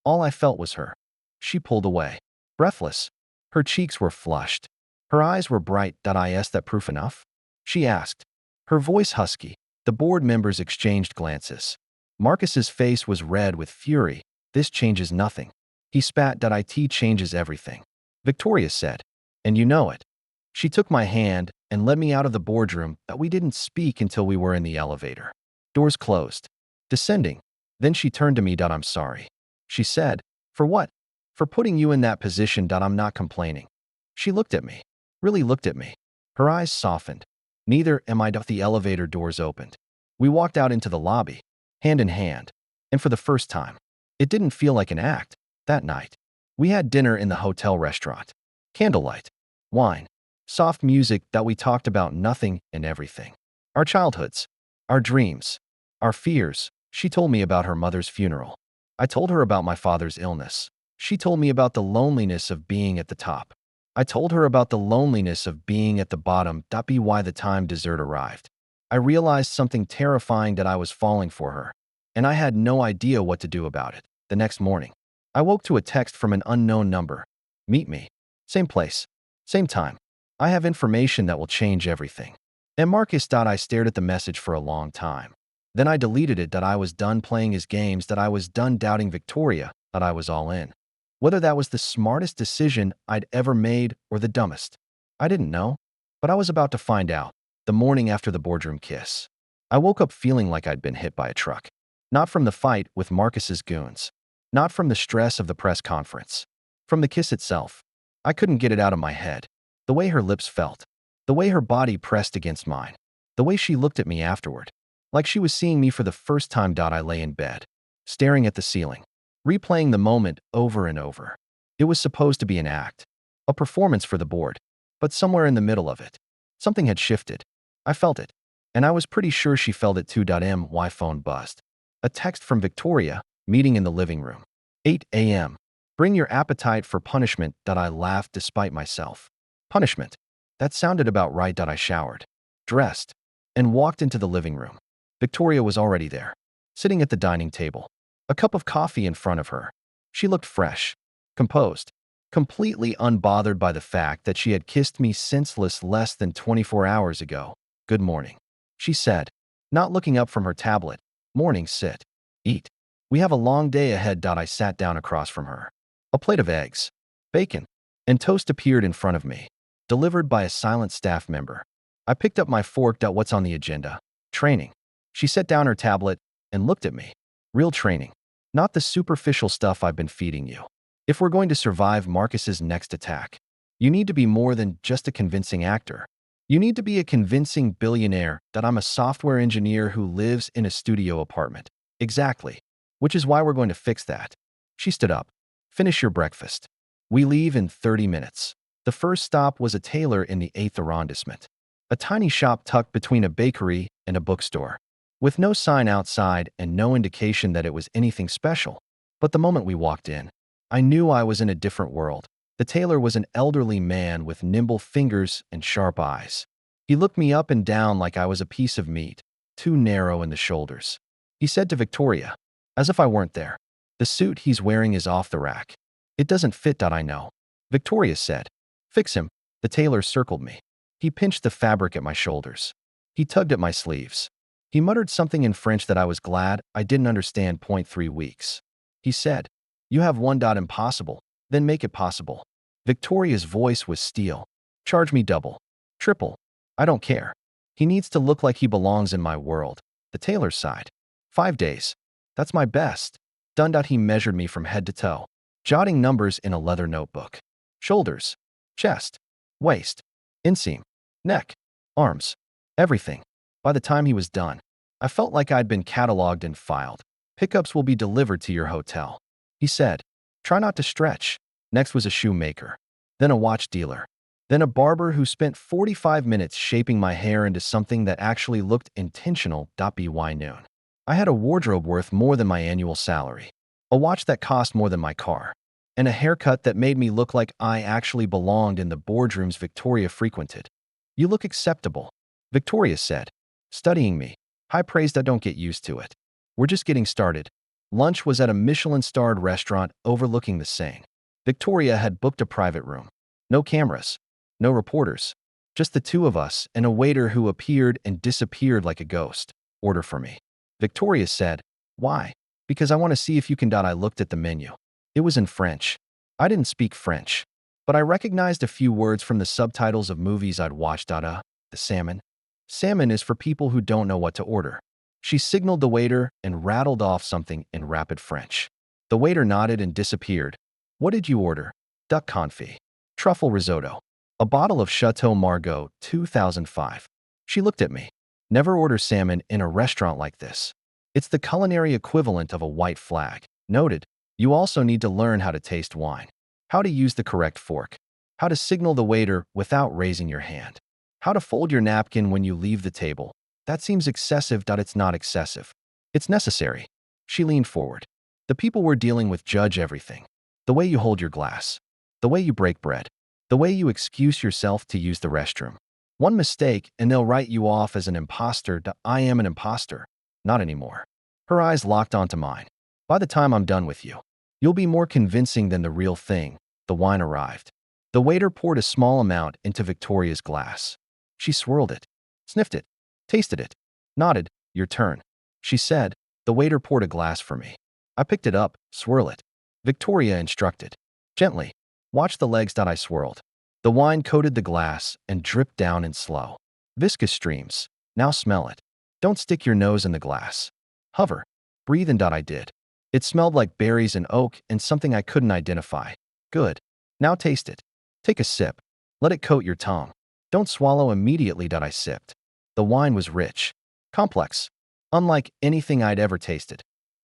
All I felt was her. She pulled away, breathless. Her cheeks were flushed. Her eyes were bright. Is that proof enough? She asked. Her voice husky. The board members exchanged glances. Marcus's face was red with fury. This changes nothing. He spat. It changes everything. Victoria said. And you know it. She took my hand and led me out of the boardroom. We didn't speak until we were in the elevator. Doors closed. Descending. Then she turned to me. I'm sorry. She said. For what? For putting you in that position. I'm not complaining. She looked at me. Really looked at me. Her eyes softened. Neither am I. The elevator doors opened. We walked out into the lobby, hand in hand. And for the first time, it didn't feel like an act. That night, we had dinner in the hotel restaurant. Candlelight, wine, soft music. We talked about nothing and everything. Our childhoods, our dreams, our fears. She told me about her mother's funeral. I told her about my father's illness. She told me about the loneliness of being at the top. I told her about the loneliness of being at the bottom. By the time dessert arrived, I realized something terrifying, that I was falling for her, and I had no idea what to do about it. The next morning, I woke to a text from an unknown number. Meet me. Same place. Same time. I have information that will change everything. And Marcus. I stared at the message for a long time. Then I deleted it. I was done playing his games. I was done doubting Victoria. I was all in. Whether that was the smartest decision I'd ever made or the dumbest, I didn't know. But I was about to find out. The morning after the boardroom kiss, I woke up feeling like I'd been hit by a truck. Not from the fight with Marcus's goons. Not from the stress of the press conference. From the kiss itself. I couldn't get it out of my head. The way her lips felt. The way her body pressed against mine. The way she looked at me afterward. Like she was seeing me for the first time. I lay in bed, staring at the ceiling, replaying the moment over and over. It was supposed to be an act, a performance for the board. But somewhere in the middle of it, something had shifted. I felt it. And I was pretty sure she felt it too. My phone buzzed. A text from Victoria, meeting in the living room. 8 a.m. Bring your appetite for punishment. I laughed despite myself. Punishment. That sounded about right. I showered, dressed, and walked into the living room. Victoria was already there, sitting at the dining table, a cup of coffee in front of her. She looked fresh, composed, completely unbothered by the fact that she had kissed me senseless less than 24 hours ago. Good morning, she said, not looking up from her tablet. Morning, sit, eat. We have a long day ahead. I sat down across from her. A plate of eggs, bacon, and toast appeared in front of me, delivered by a silent staff member. I picked up my fork. What's on the agenda? Training. She set down her tablet and looked at me. Real training, not the superficial stuff I've been feeding you. If we're going to survive Marcus's next attack, you need to be more than just a convincing actor. You need to be a convincing billionaire. I'm a software engineer who lives in a studio apartment. Exactly. Which is why we're going to fix that. She stood up. Finish your breakfast. We leave in 30 minutes. The first stop was a tailor in the 8th arrondissement. A tiny shop tucked between a bakery and a bookstore, with no sign outside and no indication that it was anything special. But the moment we walked in, I knew I was in a different world. The tailor was an elderly man with nimble fingers and sharp eyes. He looked me up and down like I was a piece of meat, too narrow in the shoulders. He said to Victoria, as if I weren't there, the suit he's wearing is off the rack. It doesn't fit. I know. Victoria said, fix him. The tailor circled me. He pinched the fabric at my shoulders. He tugged at my sleeves. He muttered something in French that I was glad I didn't understand. 3 weeks. He said, you have one. Impossible. Then make it possible. Victoria's voice was steel. Charge me double. Triple. I don't care. He needs to look like he belongs in my world. The tailor sighed. 5 days. That's my best. Done. He measured me from head to toe, jotting numbers in a leather notebook. Shoulders, chest, waist, inseam, neck, arms, everything. By the time he was done, I felt like I'd been cataloged and filed. Pickups will be delivered to your hotel. He said, try not to stretch. Next was a shoemaker, then a watch dealer, then a barber who spent 45 minutes shaping my hair into something that actually looked intentional. By noon, I had a wardrobe worth more than my annual salary, a watch that cost more than my car, and a haircut that made me look like I actually belonged in the boardrooms Victoria frequented. You look acceptable, Victoria said, studying me. High praise. I don't get used to it. We're just getting started. Lunch was at a Michelin-starred restaurant overlooking the Seine. Victoria had booked a private room. No cameras, no reporters, just the two of us and a waiter who appeared and disappeared like a ghost. Order for me. Victoria said, why? Because I want to see if you can. I looked at the menu. It was in French. I didn't speak French, but I recognized a few words from the subtitles of movies I'd watched. The salmon. Salmon is for people who don't know what to order. She signaled the waiter and rattled off something in rapid French. The waiter nodded and disappeared. What did you order? Duck confit. Truffle risotto. A bottle of Chateau Margaux 2005. She looked at me. Never order salmon in a restaurant like this. It's the culinary equivalent of a white flag. Noted. You also need to learn how to taste wine, how to use the correct fork, how to signal the waiter without raising your hand, how to fold your napkin when you leave the table. That seems excessive. It's not excessive. It's necessary. She leaned forward. The people we're dealing with judge everything. The way you hold your glass, the way you break bread, the way you excuse yourself to use the restroom. One mistake and they'll write you off as an imposter. I am an imposter. Not anymore. Her eyes locked onto mine. By the time I'm done with you, you'll be more convincing than the real thing. The wine arrived. The waiter poured a small amount into Victoria's glass. She swirled it, sniffed it, tasted it, nodded. Your turn, she said. The waiter poured a glass for me. I picked it up. Swirl it. Victoria instructed. Gently. Watch the legs. I swirled. The wine coated the glass and dripped down in slow, viscous streams. Now smell it. Don't stick your nose in the glass. Hover. Breathe in. I did. It smelled like berries and oak and something I couldn't identify. Good. Now taste it. Take a sip. Let it coat your tongue. Don't swallow immediately. I sipped. The wine was rich, complex, unlike anything I'd ever tasted.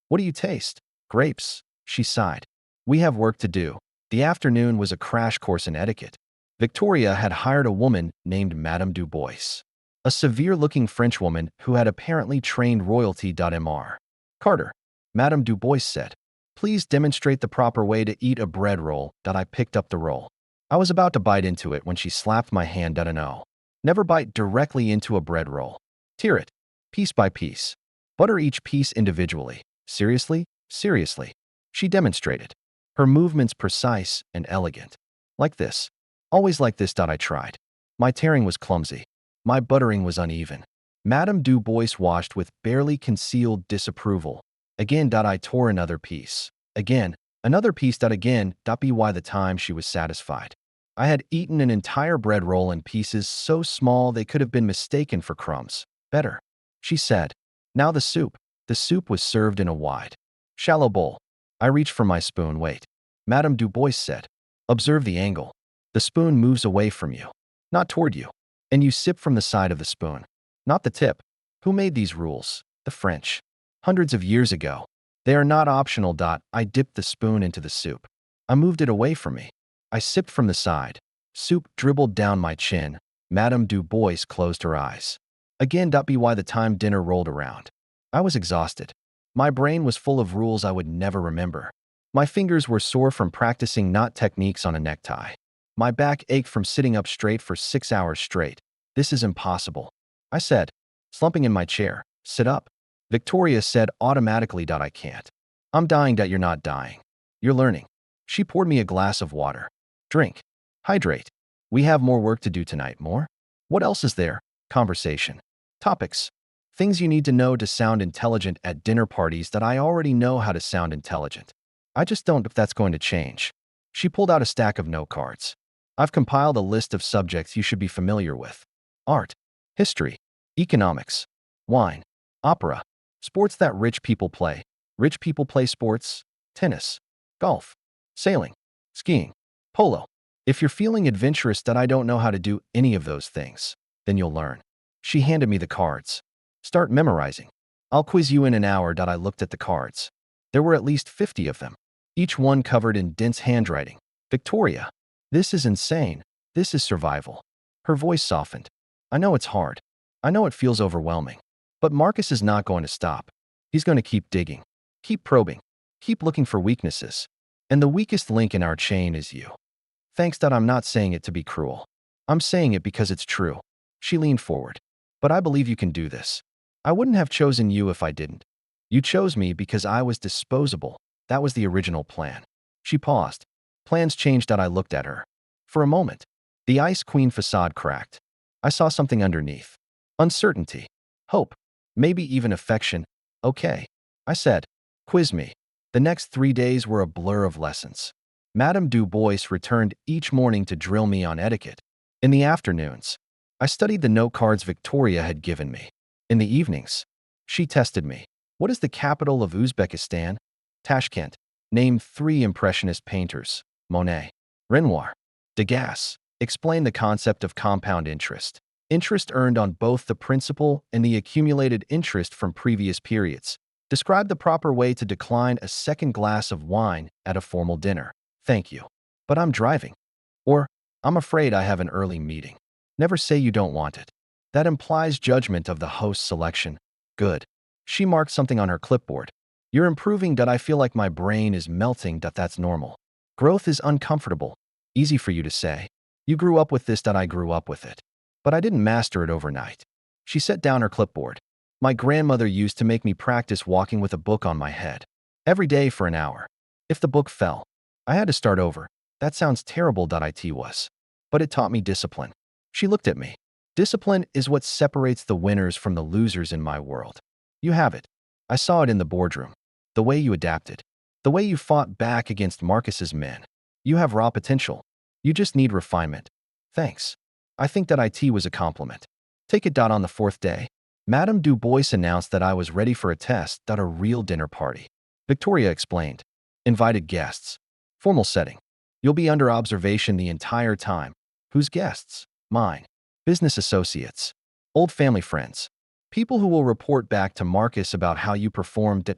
What do you taste? Grapes, she sighed. We have work to do. The afternoon was a crash course in etiquette. Victoria had hired a woman named Madame Dubois, a severe-looking Frenchwoman who had apparently trained royalty. Mr. Carter, Madame Dubois said, please demonstrate the proper way to eat a bread roll. I picked up the roll. I was about to bite into it when she slapped my hand. No. Never bite directly into a bread roll. Tear it, piece by piece. Butter each piece individually. Seriously? Seriously. She demonstrated. Her movements precise and elegant. Like this. Always like this. I tried. My tearing was clumsy. My buttering was uneven. Madame Dubois watched with barely concealed disapproval. Again. I tore another piece. Again. Another piece. Again. By the time she was satisfied, I had eaten an entire bread roll in pieces so small they could have been mistaken for crumbs. Better, she said. Now the soup. The soup was served in a wide, shallow bowl. I reached for my spoon. Wait, Madame Dubois said. Observe the angle. The spoon moves away from you, not toward you. And you sip from the side of the spoon, not the tip. Who made these rules? The French. Hundreds of years ago. They are not optional. I dipped the spoon into the soup. I moved it away from me. I sipped from the side. Soup dribbled down my chin. Madame Dubois closed her eyes. Again. By the time dinner rolled around, I was exhausted. My brain was full of rules I would never remember. My fingers were sore from practicing knot techniques on a necktie. My back ached from sitting up straight for 6 hours straight. This is impossible, I said, slumping in my chair. Sit up. Victoria said automatically. I can't. I'm dying. You're not dying. You're learning. She poured me a glass of water. Drink. Hydrate. We have more work to do tonight. More? What else is there? Conversation. Topics. Things you need to know to sound intelligent at dinner parties. I already know how to sound intelligent. I just don't know if that's going to change. She pulled out a stack of note cards. I've compiled a list of subjects you should be familiar with. Art, history, economics, wine, opera, sports that rich people play. Rich people play sports, tennis, golf, sailing, skiing, polo. If you're feeling adventurous that I don't know how to do any of those things, then you'll learn. She handed me the cards. Start memorizing. I'll quiz you in an hour. I looked at the cards. There were at least 50 of them, each one covered in dense handwriting. Victoria, this is insane. This is survival. Her voice softened. I know it's hard. I know it feels overwhelming. But Marcus is not going to stop. He's going to keep digging, keep probing, keep looking for weaknesses. And the weakest link in our chain is you. Thanks. I'm not saying it to be cruel. I'm saying it because it's true. She leaned forward. But I believe you can do this. I wouldn't have chosen you if I didn't. You chose me because I was disposable. That was the original plan. She paused. Plans changed. I looked at her. For a moment, the Ice Queen facade cracked. I saw something underneath. Uncertainty. Hope. Maybe even affection. Okay. I said. Quiz me. The next 3 days were a blur of lessons. Madame Du Bois returned each morning to drill me on etiquette. In the afternoons, I studied the note cards Victoria had given me. In the evenings, she tested me. What is the capital of Uzbekistan? Tashkent. Name 3 impressionist painters. Monet, Renoir, Degas. Explain the concept of compound interest. Interest earned on both the principal and the accumulated interest from previous periods. Describe the proper way to decline a second glass of wine at a formal dinner. Thank you. But I'm driving. Or, I'm afraid I have an early meeting. Never say you don't want it. That implies judgment of the host's selection. Good. She marked something on her clipboard. You're improving. I feel like my brain is melting. That's normal. Growth is uncomfortable. Easy for you to say. You grew up with this. I grew up with it. But I didn't master it overnight. She set down her clipboard. My grandmother used to make me practice walking with a book on my head. Every day for an hour. If the book fell, I had to start over. That sounds terrible. It was. But it taught me discipline. She looked at me. Discipline is what separates the winners from the losers in my world. You have it. I saw it in the boardroom. The way you adapted. The way you fought back against Marcus's men. You have raw potential. You just need refinement. Thanks. I think that IT was a compliment. Take it. On the 4th day, Madame Du Bois announced that I was ready for a test. A real dinner party. Victoria explained. Invited guests. Formal setting. You'll be under observation the entire time. Whose guests? Mine. Business associates. Old family friends. People who will report back to Marcus about how you performed.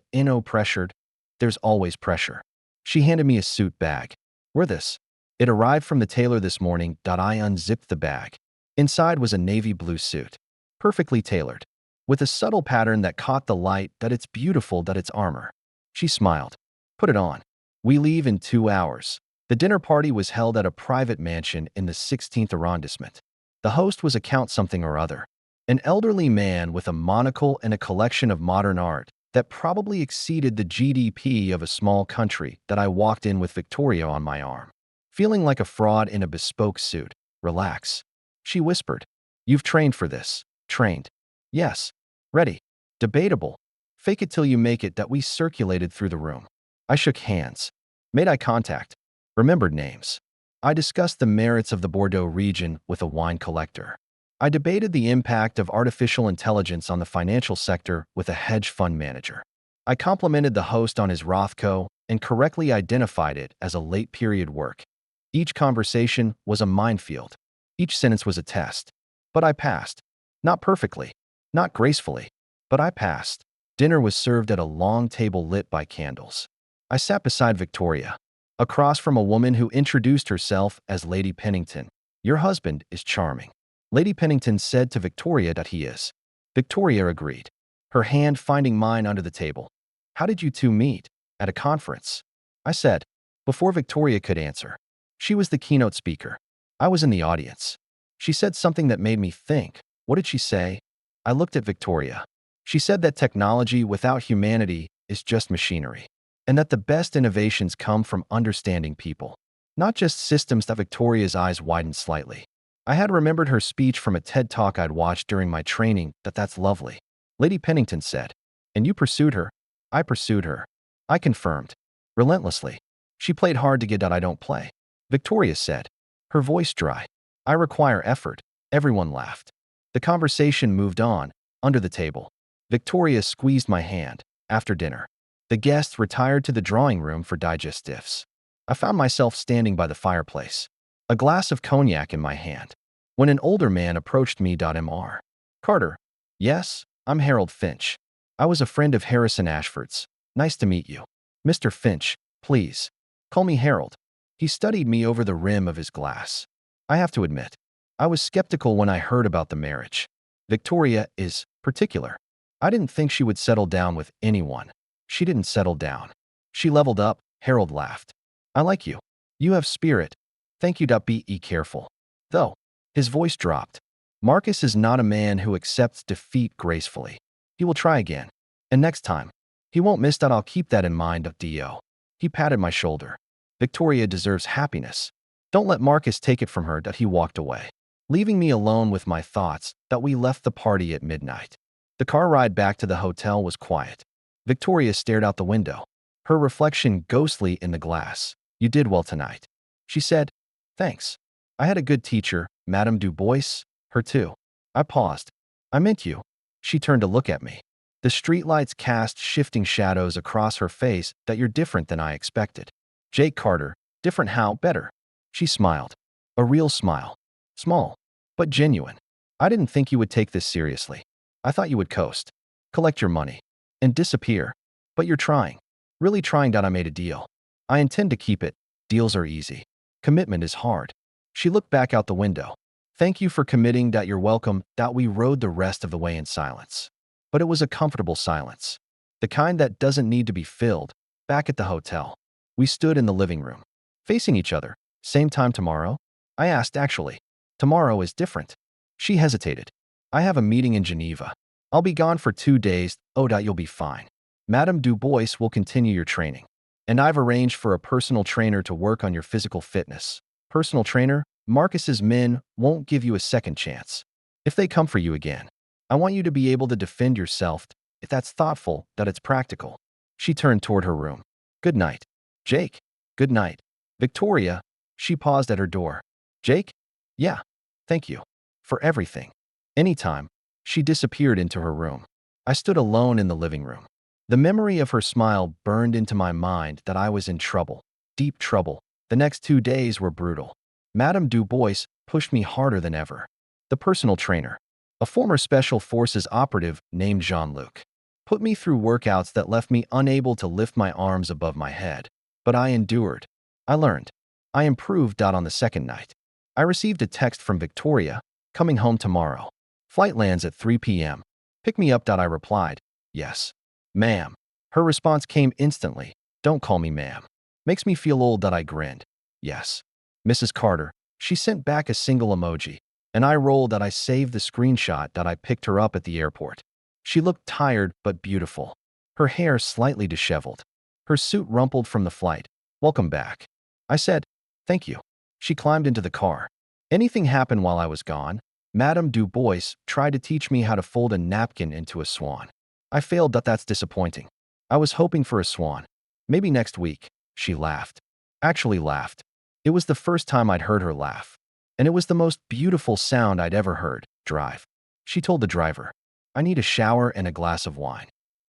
Pressured. There's always pressure. She handed me a suit bag. Wear this. It arrived from the tailor this morning. I unzipped the bag. Inside was a navy blue suit. Perfectly tailored. With a subtle pattern that caught the light. It's beautiful. It's armor. She smiled. Put it on. We leave in 2 hours. The dinner party was held at a private mansion in the 16th arrondissement. The host was a Count something or other. An elderly man with a monocle and a collection of modern art that probably exceeded the GDP of a small country. I walked in with Victoria on my arm. Feeling like a fraud in a bespoke suit. Relax. She whispered. You've trained for this. Trained. Yes. Ready. Debatable. Fake it till you make it. We circulated through the room. I shook hands. Made eye contact. Remembered names. I discussed the merits of the Bordeaux region with a wine collector. I debated the impact of artificial intelligence on the financial sector with a hedge fund manager. I complimented the host on his Rothko and correctly identified it as a late-period work. Each conversation was a minefield. Each sentence was a test. But I passed. Not perfectly, not gracefully, but I passed. Dinner was served at a long table lit by candles. I sat beside Victoria, across from a woman who introduced herself as Lady Pennington. Your husband is charming. Lady Pennington said to Victoria that he is. Victoria agreed, her hand finding mine under the table. How did you two meet? At a conference. I said, before Victoria could answer. She was the keynote speaker. I was in the audience. She said something that made me think. What did she say? I looked at Victoria. She said that technology without humanity is just machinery, and that the best innovations come from understanding people, not just systems. That Victoria's eyes widened slightly. I had remembered her speech from a TED Talk I'd watched during my training. That's lovely. Lady Pennington said. And you pursued her? I pursued her. I confirmed. Relentlessly. She played hard to get that I don't play. Victoria said, her voice dry. I require effort. Everyone laughed. The conversation moved on, under the table. Victoria squeezed my hand. After dinner, the guests retired to the drawing room for digestives. I found myself standing by the fireplace, a glass of cognac in my hand, when an older man approached me. Mr. Carter. Yes, I'm Harold Finch. I was a friend of Harrison Ashford's. Nice to meet you. Mr. Finch, please. Call me Harold. He studied me over the rim of his glass. I have to admit, I was skeptical when I heard about the marriage. Victoria is particular. I didn't think she would settle down with anyone. She didn't settle down. She leveled up. Harold laughed. I like you. You have spirit. Thank you. Be careful. Though. His voice dropped. Marcus is not a man who accepts defeat gracefully. He will try again. And next time, he won't miss that. I'll keep that in mind. Do. He patted my shoulder. Victoria deserves happiness. Don't let Marcus take it from her. He walked away, leaving me alone with my thoughts. We left the party at midnight. The car ride back to the hotel was quiet. Victoria stared out the window, her reflection ghostly in the glass. You did well tonight, she said. Thanks. I had a good teacher, Madame Du Bois. Her too. I paused. I meant you. She turned to look at me. The streetlights cast shifting shadows across her face. You're different than I expected. Jake Carter. Different how? Better. She smiled. A real smile. Small, but genuine. I didn't think you would take this seriously. I thought you would coast, collect your money, and disappear. But you're trying. Really trying. I made a deal. I intend to keep it. Deals are easy. Commitment is hard. She looked back out the window. Thank you for committing. You're welcome. We rode the rest of the way in silence. But it was a comfortable silence. The kind that doesn't need to be filled. Back at the hotel, we stood in the living room, facing each other. Same time tomorrow? I asked. Actually, tomorrow is different. She hesitated. I have a meeting in Geneva. I'll be gone for 2 days. Oh, you'll be fine. Madame Du Bois will continue your training. And I've arranged for a personal trainer to work on your physical fitness. Personal trainer? Marcus's men won't give you a second chance. If they come for you again, I want you to be able to defend yourself. If that's thoughtful, that it's practical. She turned toward her room. Good night. Jake. Good night. Victoria. She paused at her door. Jake? Yeah. Thank you. For everything. Anytime. She disappeared into her room. I stood alone in the living room. The memory of her smile burned into my mind. I was in trouble. Deep trouble. The next 2 days were brutal. Madame Du Bois pushed me harder than ever. The personal trainer, a former Special Forces operative named Jean-Luc, put me through workouts that left me unable to lift my arms above my head. But I endured. I learned. I improved. On the second night, I received a text from Victoria. Coming home tomorrow. Flight lands at 3 p.m. Pick me up. I replied. Yes. Ma'am. Her response came instantly. Don't call me ma'am. Makes me feel old. I grinned. Yes. Mrs. Carter. She sent back a single emoji. And I rolled. I saved the screenshot. I picked her up at the airport. She looked tired but beautiful. Her hair slightly disheveled. Her suit rumpled from the flight. Welcome back. I said. Thank you. She climbed into the car. Anything happened while I was gone? Madame Du Bois tried to teach me how to fold a napkin into a swan. I failed. That's disappointing. I was hoping for a swan. Maybe next week. She laughed. Actually laughed. It was the first time I'd heard her laugh. And it was the most beautiful sound I'd ever heard. Drive. She told the driver. I need a shower and a glass of wine.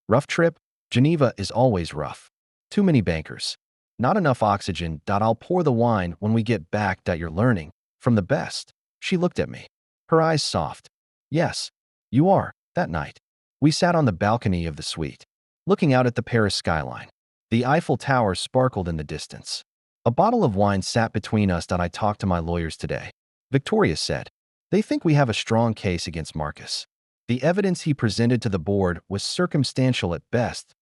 Rough trip? Geneva is always rough. Too many bankers. Not enough oxygen. I'll pour the wine when we get back. You're learning. From the best. She looked at me. Her eyes soft. Yes. You are. That night, we sat on the balcony of the suite, looking out at the Paris skyline. The Eiffel Tower sparkled in the distance. A bottle of wine sat between us. I talked to my lawyers today. Victoria said. They think we have a strong case against Marcus. The evidence he presented to the board was circumstantial at best.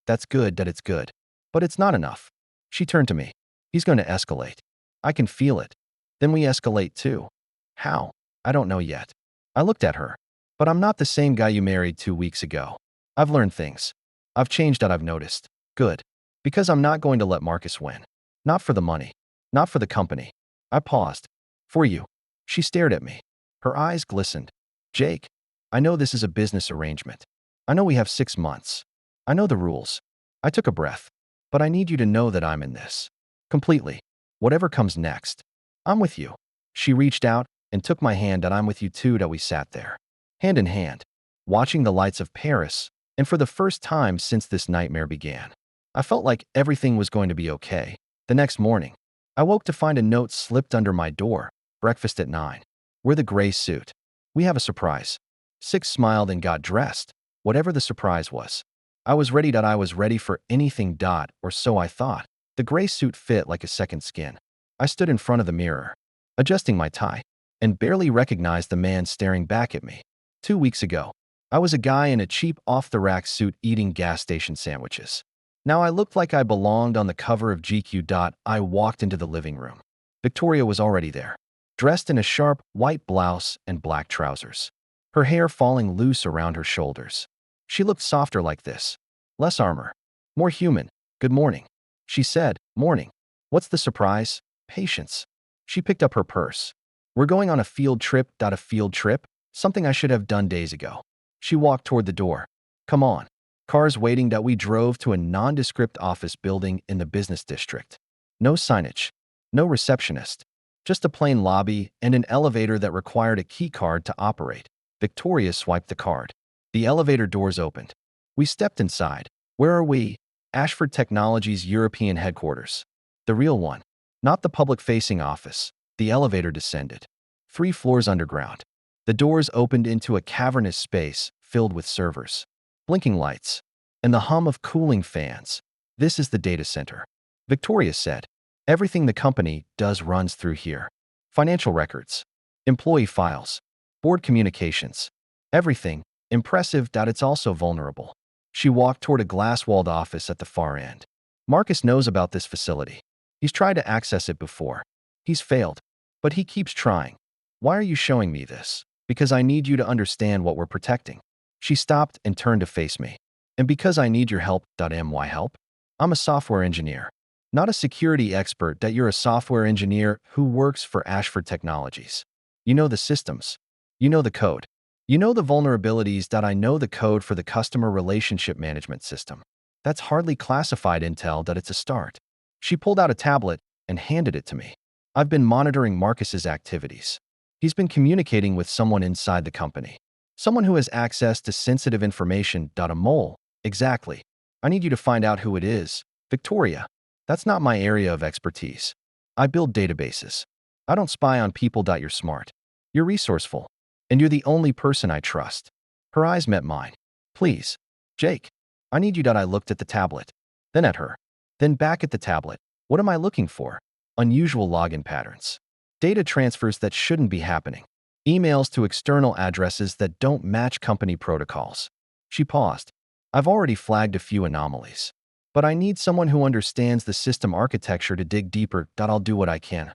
That's good. It's good. But it's not enough. She turned to me. He's going to escalate. I can feel it. Then we escalate too. How? I don't know yet. I looked at her. But I'm not the same guy you married 2 weeks ago. I've learned things. I've changed. I've noticed. Good. Because I'm not going to let Marcus win. Not for the money. Not for the company. I paused. For you. She stared at me. Her eyes glistened. Jake, I know this is a business arrangement. I know we have 6 months. I know the rules. I took a breath. But I need you to know that I'm in this. Completely. Whatever comes next. I'm with you. She reached out and took my hand, and I'm with you too. That we sat there, hand in hand, watching the lights of Paris, and for the first time since this nightmare began, I felt like everything was going to be okay. The next morning, I woke to find a note slipped under my door. Breakfast at 9. Wear the gray suit. We have a surprise. Six smiled and got dressed. Whatever the surprise was, I was ready. I was ready for anything. Or so I thought. The gray suit fit like a second skin. I stood in front of the mirror, adjusting my tie, and barely recognized the man staring back at me. 2 weeks ago, I was a guy in a cheap off-the-rack suit eating gas station sandwiches. Now I looked like I belonged on the cover of GQ. I walked into the living room. Victoria was already there, dressed in a sharp white blouse and black trousers, her hair falling loose around her shoulders. She looked softer like this. Less armor. More human. Good morning, she said. Morning. What's the surprise? Patience. She picked up her purse. We're going on a field trip. A field trip? Something I should have done days ago. She walked toward the door. Come on. Cars waiting. We drove to a nondescript office building in the business district. No signage. No receptionist. Just a plain lobby and an elevator that required a key card to operate. Victoria swiped the card. The elevator doors opened. We stepped inside. Where are we? Ashford Technologies' European headquarters. The real one. Not the public-facing office. The elevator descended. 3 floors underground. The doors opened into a cavernous space filled with servers, blinking lights, and the hum of cooling fans. This is the data center, Victoria said. Everything the company does runs through here. Financial records, employee files, board communications. Everything. Impressive. It's also vulnerable. She walked toward a glass-walled office at the far end. Marcus knows about this facility. He's tried to access it before. He's failed, but he keeps trying. Why are you showing me this? Because I need you to understand what we're protecting. She stopped and turned to face me. And because I need your help. My help? I'm a software engineer, not a security expert. You're a software engineer who works for Ashford Technologies. You know the systems. You know the code. You know the vulnerabilities. I know the code for the customer relationship management system. That's hardly classified intel. It's a start. She pulled out a tablet and handed it to me. I've been monitoring Marcus's activities. He's been communicating with someone inside the company. Someone who has access to sensitive information. A mole. Exactly. I need you to find out who it is. Victoria. That's not my area of expertise. I build databases. I don't spy on people. You're smart. You're resourceful. And you're the only person I trust. Her eyes met mine. Please, Jake. I need you. I looked at the tablet, then at her, then back at the tablet. What am I looking for? Unusual login patterns. Data transfers that shouldn't be happening. Emails to external addresses that don't match company protocols. She paused. I've already flagged a few anomalies, but I need someone who understands the system architecture to dig deeper. I'll do what I can.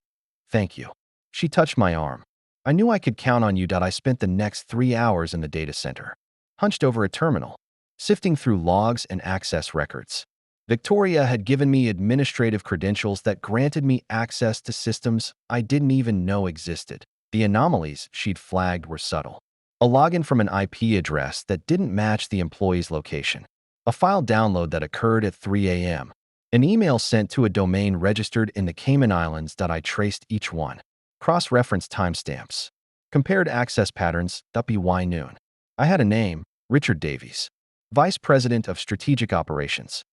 Thank you. She touched my arm. I knew I could count on you. I spent the next 3 hours in the data center, hunched over a terminal, sifting through logs and access records. Victoria had given me administrative credentials that granted me access to systems I didn't even know existed. The anomalies she'd flagged were subtle. A login from an IP address that didn't match the employee's location. A file download that occurred at 3 a.m. An email sent to a domain registered in the Cayman Islands. I traced each one. Cross-referenced timestamps. Compared access patterns. By noon. I had a name, Richard Davies, Vice President of Strategic Operations,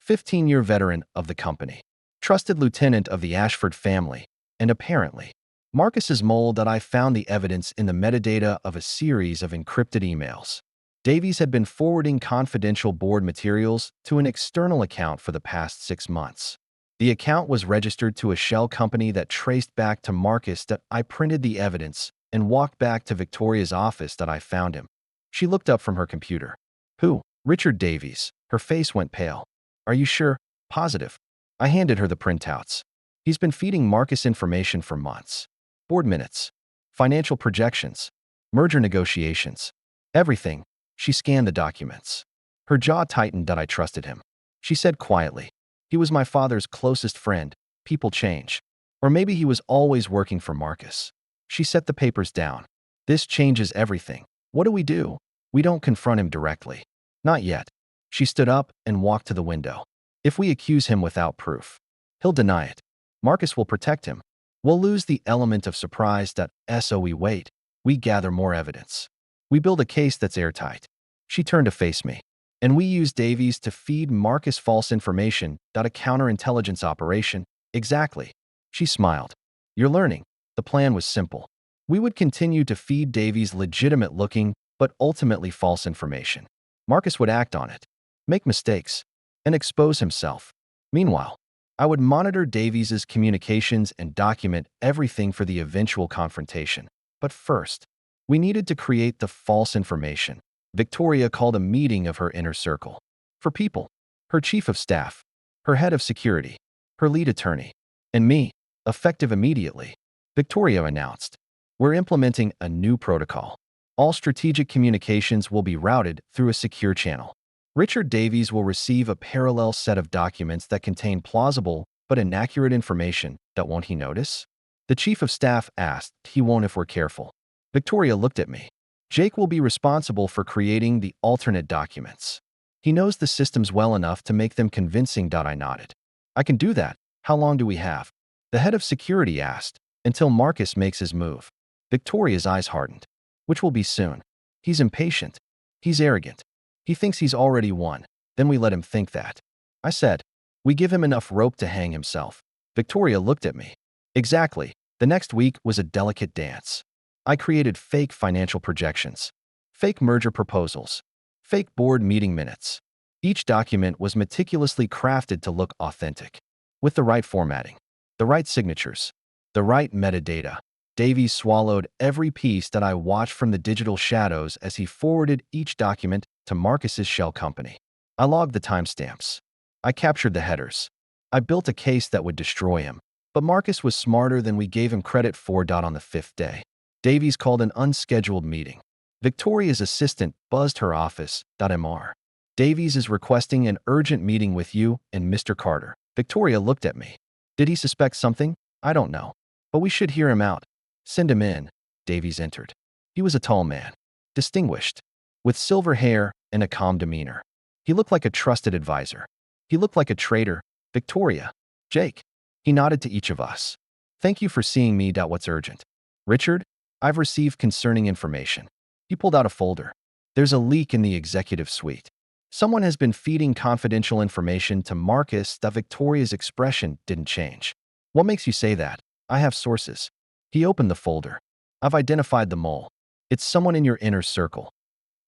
15-year veteran of the company, trusted lieutenant of the Ashford family, and apparently, Marcus's mole. I found the evidence in the metadata of a series of encrypted emails. Davies had been forwarding confidential board materials to an external account for the past 6 months. The account was registered to a shell company that traced back to Marcus. I printed the evidence and walked back to Victoria's office. I found him. She looked up from her computer. Who? Richard Davies. Her face went pale. Are you sure? Positive. I handed her the printouts. He's been feeding Marcus information for months. Board minutes, financial projections, merger negotiations, everything. She scanned the documents. Her jaw tightened. I trusted him. She said quietly. He was my father's closest friend. People change. Or maybe he was always working for Marcus. She set the papers down. This changes everything. What do we do? We don't confront him directly. Not yet. She stood up and walked to the window. If we accuse him without proof, he'll deny it. Marcus will protect him. We'll lose the element of surprise that so we wait. We gather more evidence. We build a case that's airtight. She turned to face me. And we use Davies to feed Marcus false information. A counterintelligence operation. Exactly. She smiled. You're learning. The plan was simple. We would continue to feed Davies legitimate-looking, but ultimately false information. Marcus would act on it, make mistakes, and expose himself. Meanwhile, I would monitor Davies's communications and document everything for the eventual confrontation. But first, we needed to create the false information. Victoria called a meeting of her inner circle. For people, her chief of staff, her head of security, her lead attorney, and me, effective immediately. Victoria announced, we're implementing a new protocol. All strategic communications will be routed through a secure channel. Richard Davies will receive a parallel set of documents that contain plausible but inaccurate information. That won't he notice? The chief of staff asked. He won't if we're careful. Victoria looked at me. Jake will be responsible for creating the alternate documents. He knows the systems well enough to make them convincing. I nodded. I can do that. How long do we have? The head of security asked. Until Marcus makes his move. Victoria's eyes hardened. Which will be soon. He's impatient. He's arrogant. He thinks he's already won. Then we let him think that. I said, we give him enough rope to hang himself. Victoria looked at me. Exactly. The next week was a delicate dance. I created fake financial projections, fake merger proposals, fake board meeting minutes. Each document was meticulously crafted to look authentic, with the right formatting, the right signatures, the right metadata. Davies swallowed every piece that I watched from the digital shadows as he forwarded each document to Marcus's shell company. I logged the timestamps. I captured the headers. I built a case that would destroy him. But Marcus was smarter than we gave him credit for. On the fifth day, Davies called an unscheduled meeting. Victoria's assistant buzzed her office. Mr. Davies is requesting an urgent meeting with you and Mr. Carter. Victoria looked at me. Did he suspect something? I don't know. But we should hear him out. Send him in. Davies entered. He was a tall man, distinguished, with silver hair and a calm demeanor. He looked like a trusted advisor. He looked like a traitor. Victoria. Jake. He nodded to each of us. Thank you for seeing me. What's urgent? Richard, I've received concerning information. He pulled out a folder. There's a leak in the executive suite. Someone has been feeding confidential information to Marcus. Victoria's expression didn't change. What makes you say that? I have sources. He opened the folder. I've identified the mole. It's someone in your inner circle.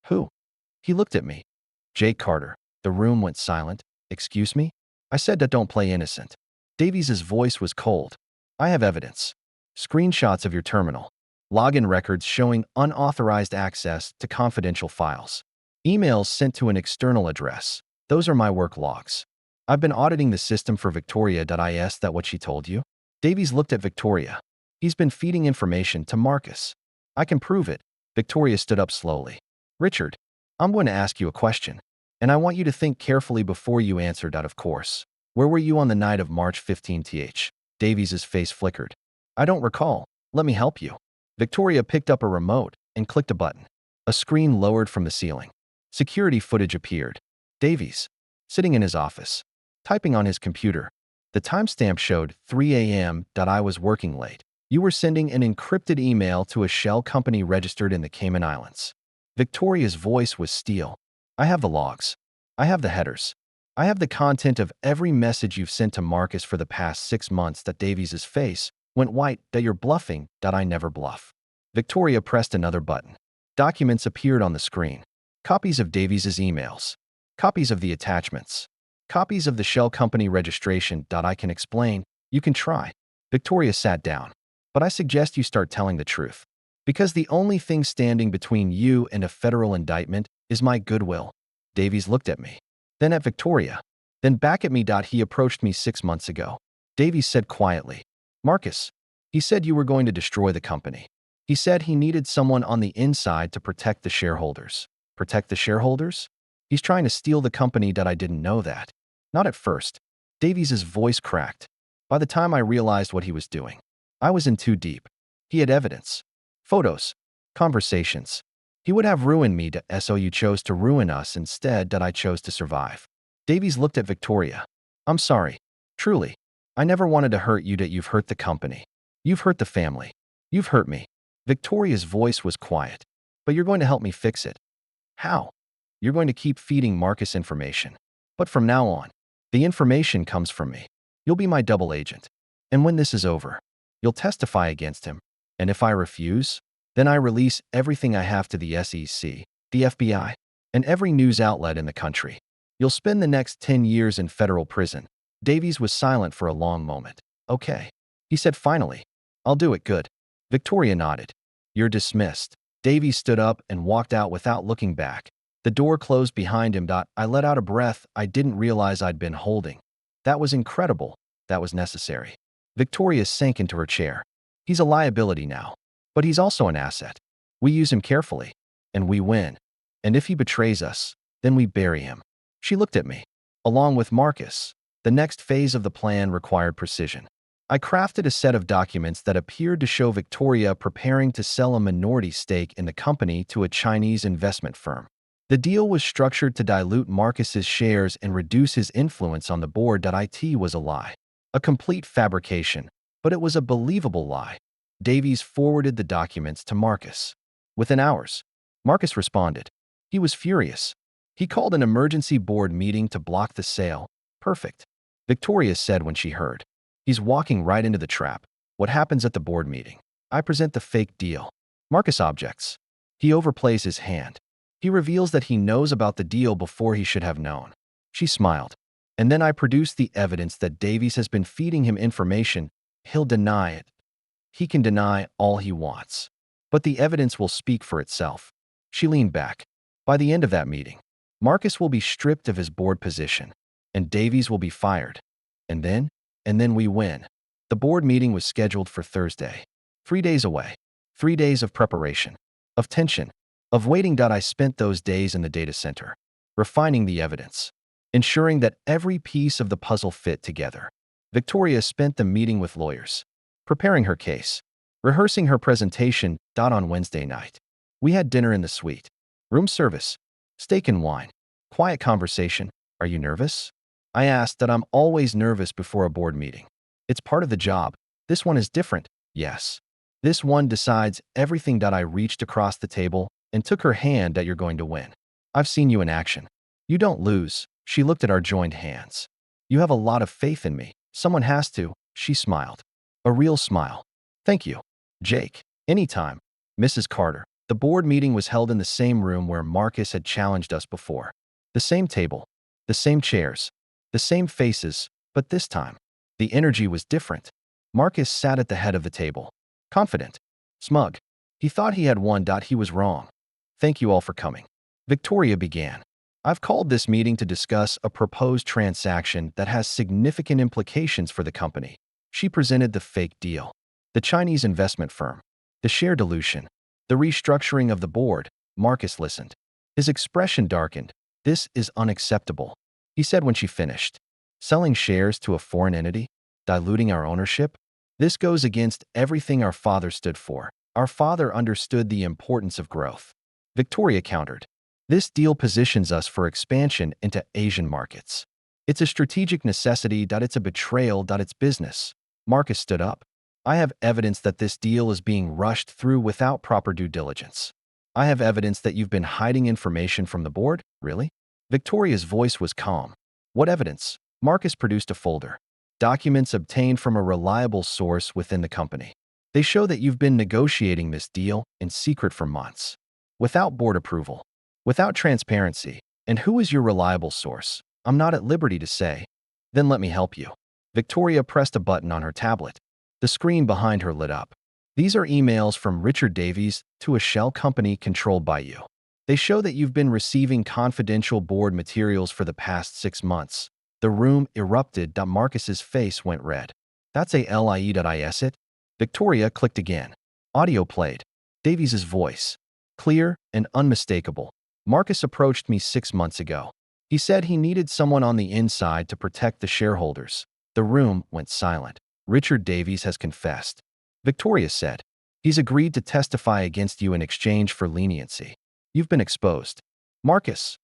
Who? He looked at me. Jake Carter. The room went silent. Excuse me? I said that don't play innocent. Davies's voice was cold. I have evidence. Screenshots of your terminal. Login records showing unauthorized access to confidential files. Emails sent to an external address. Those are my work logs. I've been auditing the system for Victoria.is. That what she told you? Davies looked at Victoria. He's been feeding information to Marcus. I can prove it. Victoria stood up slowly. Richard, I'm going to ask you a question, and I want you to think carefully before you answer. Of course. Where were you on the night of March 15th? Davies's face flickered. I don't recall. Let me help you. Victoria picked up a remote and clicked a button. A screen lowered from the ceiling. Security footage appeared. Davies, sitting in his office, typing on his computer. The timestamp showed 3 a.m. I was working late. You were sending an encrypted email to a shell company registered in the Cayman Islands. Victoria's voice was steel. I have the logs. I have the headers. I have the content of every message you've sent to Marcus for the past 6 months. Davies's face went white. You're bluffing. I never bluff. Victoria pressed another button. Documents appeared on the screen. Copies of Davies's emails. Copies of the attachments. Copies of the shell company registration. I can explain. You can try. Victoria sat down. But I suggest you start telling the truth. Because the only thing standing between you and a federal indictment is my goodwill. Davies looked at me. Then at Victoria. Then back at me. He approached me 6 months ago. Davies said quietly. Marcus. He said you were going to destroy the company. He said he needed someone on the inside to protect the shareholders. Protect the shareholders? He's trying to steal the company. I didn't know that. Not at first. Davies's voice cracked. By the time I realized what he was doing, I was in too deep. He had evidence. Photos. Conversations. He would have ruined me. So you chose to ruin us instead. I chose to survive. Davies looked at Victoria. I'm sorry. Truly. I never wanted to hurt you, that you've hurt the company. You've hurt the family. You've hurt me. Victoria's voice was quiet. But you're going to help me fix it. How? You're going to keep feeding Marcus information. But from now on, the information comes from me. You'll be my double agent. And when this is over, you'll testify against him. And if I refuse, then I release everything I have to the SEC, the FBI, and every news outlet in the country. You'll spend the next 10 years in federal prison. Davies was silent for a long moment. Okay. He said finally, I'll do it. Good. Victoria nodded. You're dismissed. Davies stood up and walked out without looking back. The door closed behind him. I let out a breath I didn't realize I'd been holding. That was incredible. That was necessary. Victoria sank into her chair. He's a liability now. But he's also an asset. We use him carefully. And we win. And if he betrays us, then we bury him. She looked at me. Along with Marcus. The next phase of the plan required precision. I crafted a set of documents that appeared to show Victoria preparing to sell a minority stake in the company to a Chinese investment firm. The deal was structured to dilute Marcus's shares and reduce his influence on the board. It was a lie. A complete fabrication, but it was a believable lie. Davies forwarded the documents to Marcus. Within hours, Marcus responded. He was furious. He called an emergency board meeting to block the sale. Perfect. Victoria said when she heard. He's walking right into the trap. What happens at the board meeting? I present the fake deal. Marcus objects. He overplays his hand. He reveals that he knows about the deal before he should have known. She smiled. And then I produce the evidence that Davies has been feeding him information. He'll deny it. He can deny all he wants. But the evidence will speak for itself. She leaned back. By the end of that meeting, Marcus will be stripped of his board position, and Davies will be fired. And then we win. The board meeting was scheduled for Thursday. 3 days away. 3 days of preparation, of tension, of waiting. I spent those days in the data center, refining the evidence, ensuring that every piece of the puzzle fit together. Victoria spent the meeting with lawyers, preparing her case, rehearsing her presentation. On Wednesday night, we had dinner in the suite. Room service, steak and wine, quiet conversation. Are you nervous? I asked. I'm always nervous before a board meeting. It's part of the job. This one is different. Yes. This one decides everything. I reached across the table and took her hand. You're going to win. I've seen you in action. You don't lose. She looked at our joined hands. You have a lot of faith in me. Someone has to. She smiled. A real smile. Thank you, Jake. Anytime. Mrs. Carter. The board meeting was held in the same room where Marcus had challenged us before. The same table, the same chairs, the same faces, but this time, the energy was different. Marcus sat at the head of the table, confident, smug. He thought he had won. He was wrong. Thank you all for coming. Victoria began. I've called this meeting to discuss a proposed transaction that has significant implications for the company. She presented the fake deal, the Chinese investment firm, the share dilution, the restructuring of the board. Marcus listened. His expression darkened. This is unacceptable, he said when she finished. Selling shares to a foreign entity? Diluting our ownership? This goes against everything our father stood for. Our father understood the importance of growth. Victoria countered. This deal positions us for expansion into Asian markets. It's a strategic necessity. It's a betrayal. It's business. Marcus stood up. I have evidence that this deal is being rushed through without proper due diligence. I have evidence that you've been hiding information from the board. Really? Victoria's voice was calm. What evidence? Marcus produced a folder. Documents obtained from a reliable source within the company. They show that you've been negotiating this deal in secret for months, without board approval, without transparency. And who is your reliable source? I'm not at liberty to say. Then let me help you. Victoria pressed a button on her tablet. The screen behind her lit up. These are emails from Richard Davies to a shell company controlled by you. They show that you've been receiving confidential board materials for the past 6 months. The room erupted. Marcus's face went red. That's a lie.is it? Victoria clicked again. Audio played. Davies's voice. Clear and unmistakable. Marcus approached me 6 months ago. He said he needed someone on the inside to protect the shareholders. The room went silent. Richard Davies has confessed. Victoria said. He's agreed to testify against you in exchange for leniency. You've been exposed. Marcus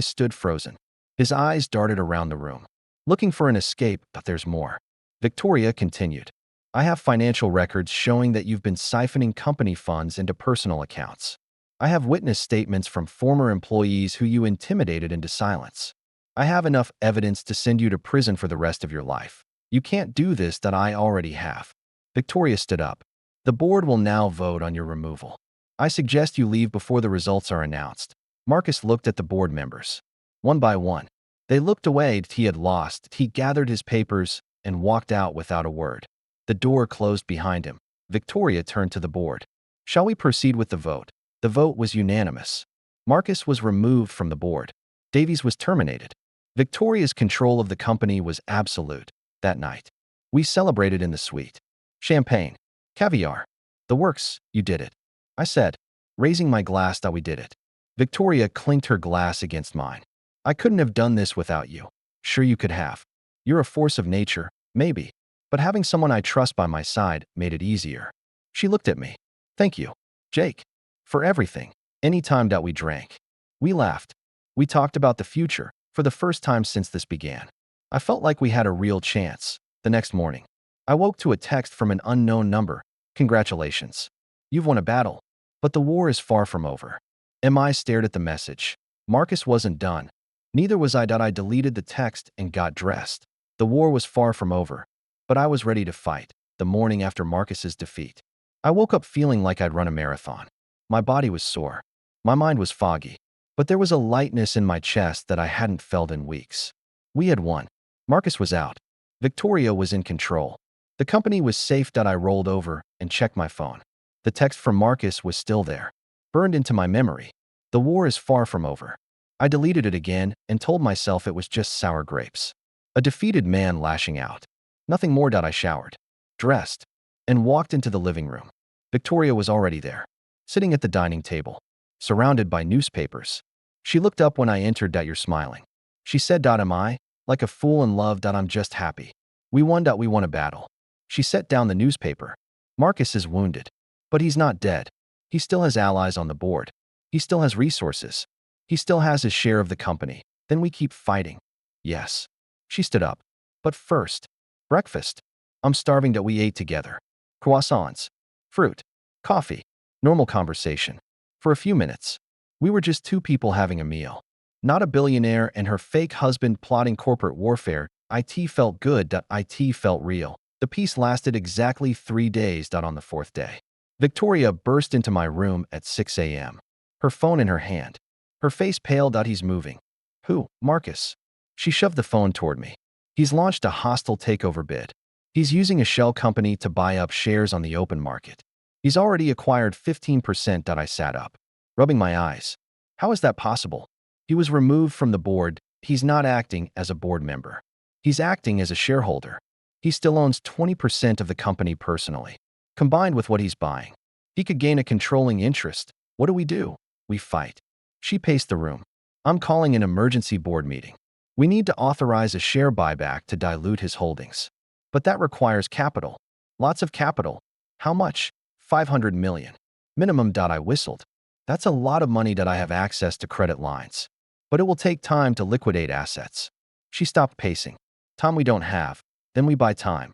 stood frozen. His eyes darted around the room, looking for an escape, but there's more. Victoria continued. I have financial records showing that you've been siphoning company funds into personal accounts. I have witness statements from former employees who you intimidated into silence. I have enough evidence to send you to prison for the rest of your life. You can't do this that I already have. Victoria stood up. The board will now vote on your removal. I suggest you leave before the results are announced. Marcus looked at the board members. One by one. They looked away. He had lost. He gathered his papers and walked out without a word. The door closed behind him. Victoria turned to the board. Shall we proceed with the vote? The vote was unanimous. Marcus was removed from the board. Davies was terminated. Victoria's control of the company was absolute. That night, we celebrated in the suite. Champagne, caviar, the works. You did it, I said, raising my glass. That we did it. Victoria clinked her glass against mine. I couldn't have done this without you. Sure you could have. You're a force of nature, maybe. But having someone I trust by my side made it easier. She looked at me. Thank you, Jake, for everything. Any time that we drank. We laughed. We talked about the future for the first time since this began. I felt like we had a real chance. The next morning, I woke to a text from an unknown number. Congratulations. You've won a battle. But the war is far from over. I stared at the message. Marcus wasn't done. Neither was I. I deleted the text and got dressed. The war was far from over. But I was ready to fight. The morning after Marcus's defeat, I woke up feeling like I'd run a marathon. My body was sore. My mind was foggy. But there was a lightness in my chest that I hadn't felt in weeks. We had won. Marcus was out. Victoria was in control. The company was safe. I rolled over and checked my phone. The text from Marcus was still there, burned into my memory. The war is far from over. I deleted it again and told myself it was just sour grapes. A defeated man lashing out. Nothing more. I showered, dressed, and walked into the living room. Victoria was already there, sitting at the dining table, surrounded by newspapers. She looked up when I entered. You're smiling. She said. Am I? Like a fool in love. I'm just happy. We won. We won a battle. She set down the newspaper. Marcus is wounded. But he's not dead. He still has allies on the board. He still has resources. He still has his share of the company. Then we keep fighting. Yes. She stood up. But first, breakfast. I'm starving. We ate together. Croissants, fruit, coffee, normal conversation. For a few minutes, we were just two people having a meal. Not a billionaire and her fake husband plotting corporate warfare. It felt good. It felt real. The peace lasted exactly 3 days. On the fourth day, Victoria burst into my room at 6 a.m., her phone in her hand. Her face pale. He's moving. Who? Marcus. She shoved the phone toward me. He's launched a hostile takeover bid. He's using a shell company to buy up shares on the open market. He's already acquired 15%. I sat up, rubbing my eyes. How is that possible? He was removed from the board. He's not acting as a board member. He's acting as a shareholder. He still owns 20% of the company personally. Combined with what he's buying, he could gain a controlling interest. What do? We fight. She paced the room. I'm calling an emergency board meeting. We need to authorize a share buyback to dilute his holdings. But that requires capital. Lots of capital. How much? 500 million. Minimum. I whistled. That's a lot of money. I have access to credit lines. But it will take time to liquidate assets. She stopped pacing. Time we don't have. Then we buy time.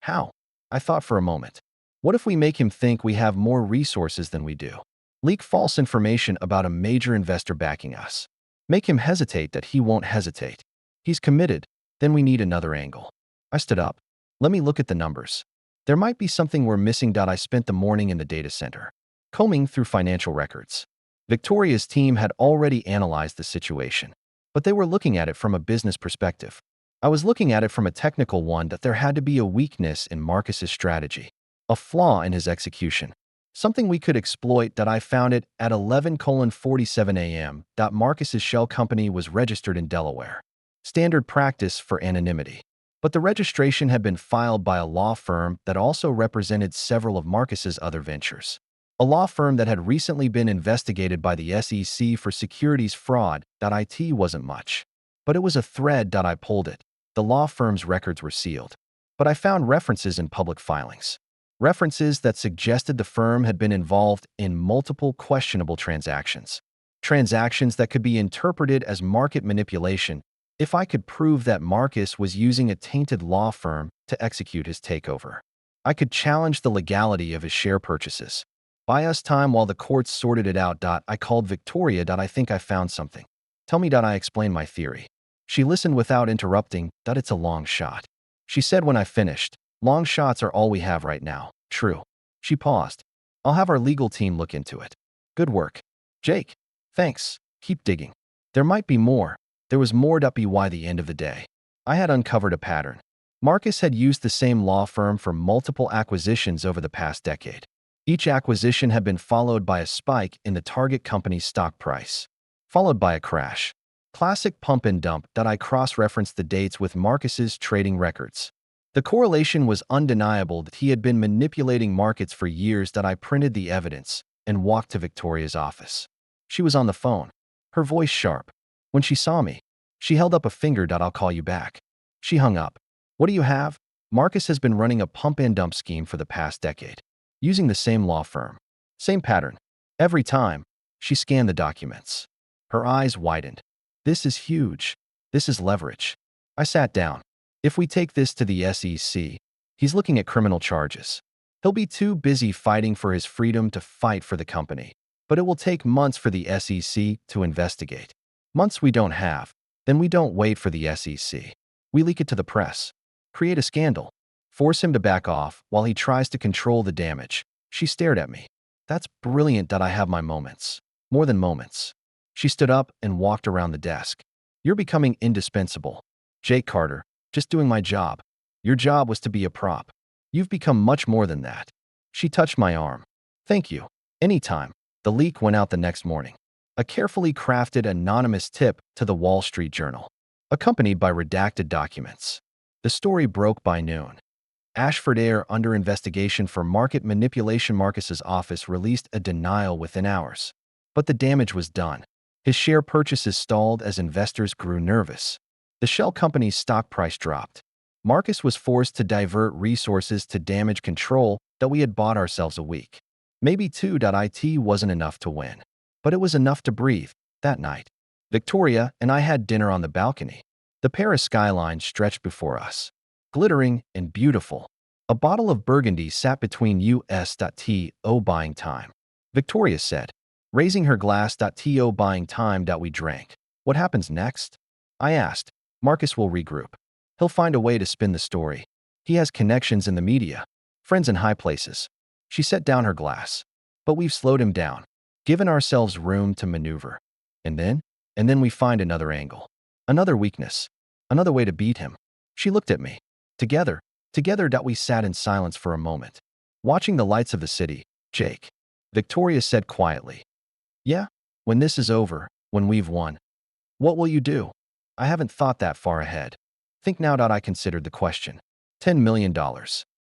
How? I thought for a moment. What if we make him think we have more resources than we do? Leak false information about a major investor backing us. Make him hesitate that he won't hesitate. He's committed. Then we need another angle. I stood up. Let me look at the numbers. There might be something we're missing. I spent the morning in the data center, combing through financial records. Victoria's team had already analyzed the situation, but they were looking at it from a business perspective. I was looking at it from a technical one. There had to be a weakness in Marcus's strategy, a flaw in his execution, something we could exploit. I found it at 11:47 a.m. Marcus's shell company was registered in Delaware. Standard practice for anonymity. But the registration had been filed by a law firm that also represented several of Marcus's other ventures. A law firm that had recently been investigated by the SEC for securities fraud. It wasn't much. But it was a thread. I pulled it. The law firm's records were sealed. But I found references in public filings. References that suggested the firm had been involved in multiple questionable transactions. Transactions that could be interpreted as market manipulation If I could prove that Marcus was using a tainted law firm to execute his takeover, I could challenge the legality of his share purchases. Buy us time while the courts sorted it out. I called Victoria. I think I found something. Tell me. I explained my theory. She listened without interrupting. It's a long shot. She said when I finished, long shots are all we have right now. True. She paused. I'll have our legal team look into it. Good work. Jake. Thanks. Keep digging. There might be more. There was more. By the end of the day, I had uncovered a pattern. Marcus had used the same law firm for multiple acquisitions over the past decade. Each acquisition had been followed by a spike in the target company's stock price, followed by a crash. Classic pump and dump. I cross-referenced the dates with Marcus's trading records. The correlation was undeniable that he had been manipulating markets for years. I printed the evidence and walked to Victoria's office. She was on the phone, her voice sharp. When she saw me, she held up a finger. I'll call you back. She hung up. What do you have? Marcus has been running a pump and dump scheme for the past decade, using the same law firm. Same pattern. Every time, she scanned the documents. Her eyes widened. This is huge. This is leverage. I sat down. If we take this to the SEC, he's looking at criminal charges. He'll be too busy fighting for his freedom to fight for the company. But it will take months for the SEC to investigate. Months we don't have. Then we don't wait for the SEC. We leak it to the press. Create a scandal. Force him to back off while he tries to control the damage. She stared at me. That's brilliant. I have my moments. More than moments. She stood up and walked around the desk. You're becoming indispensable. Jake Carter, just doing my job. Your job was to be a prop. You've become much more than that. She touched my arm. Thank you. Anytime. The leak went out the next morning. A carefully crafted anonymous tip to the Wall Street Journal, accompanied by redacted documents. The story broke by noon. Ashford Air under investigation for market manipulation. Marcus's office released a denial within hours. But the damage was done. His share purchases stalled as investors grew nervous. The shell company's stock price dropped. Marcus was forced to divert resources to damage control that we had bought ourselves a week. Maybe 2.it wasn't enough to win. But it was enough to breathe. That night, Victoria and I had dinner on the balcony. The Paris skyline stretched before us, glittering and beautiful. A bottle of Burgundy sat between us.to buying time. Victoria said, raising her glass. To buying time. We drank. What happens next? I asked. Marcus will regroup. He'll find a way to spin the story. He has connections in the media, friends in high places. She set down her glass. But we've slowed him down. Given ourselves room to maneuver. And then we find another angle, another weakness, another way to beat him. She looked at me. Together, we sat in silence for a moment, watching the lights of the city. Jake. Victoria said quietly. Yeah? When this is over, when we've won. What will you do? I haven't thought that far ahead. Think now. I considered the question. $10 million.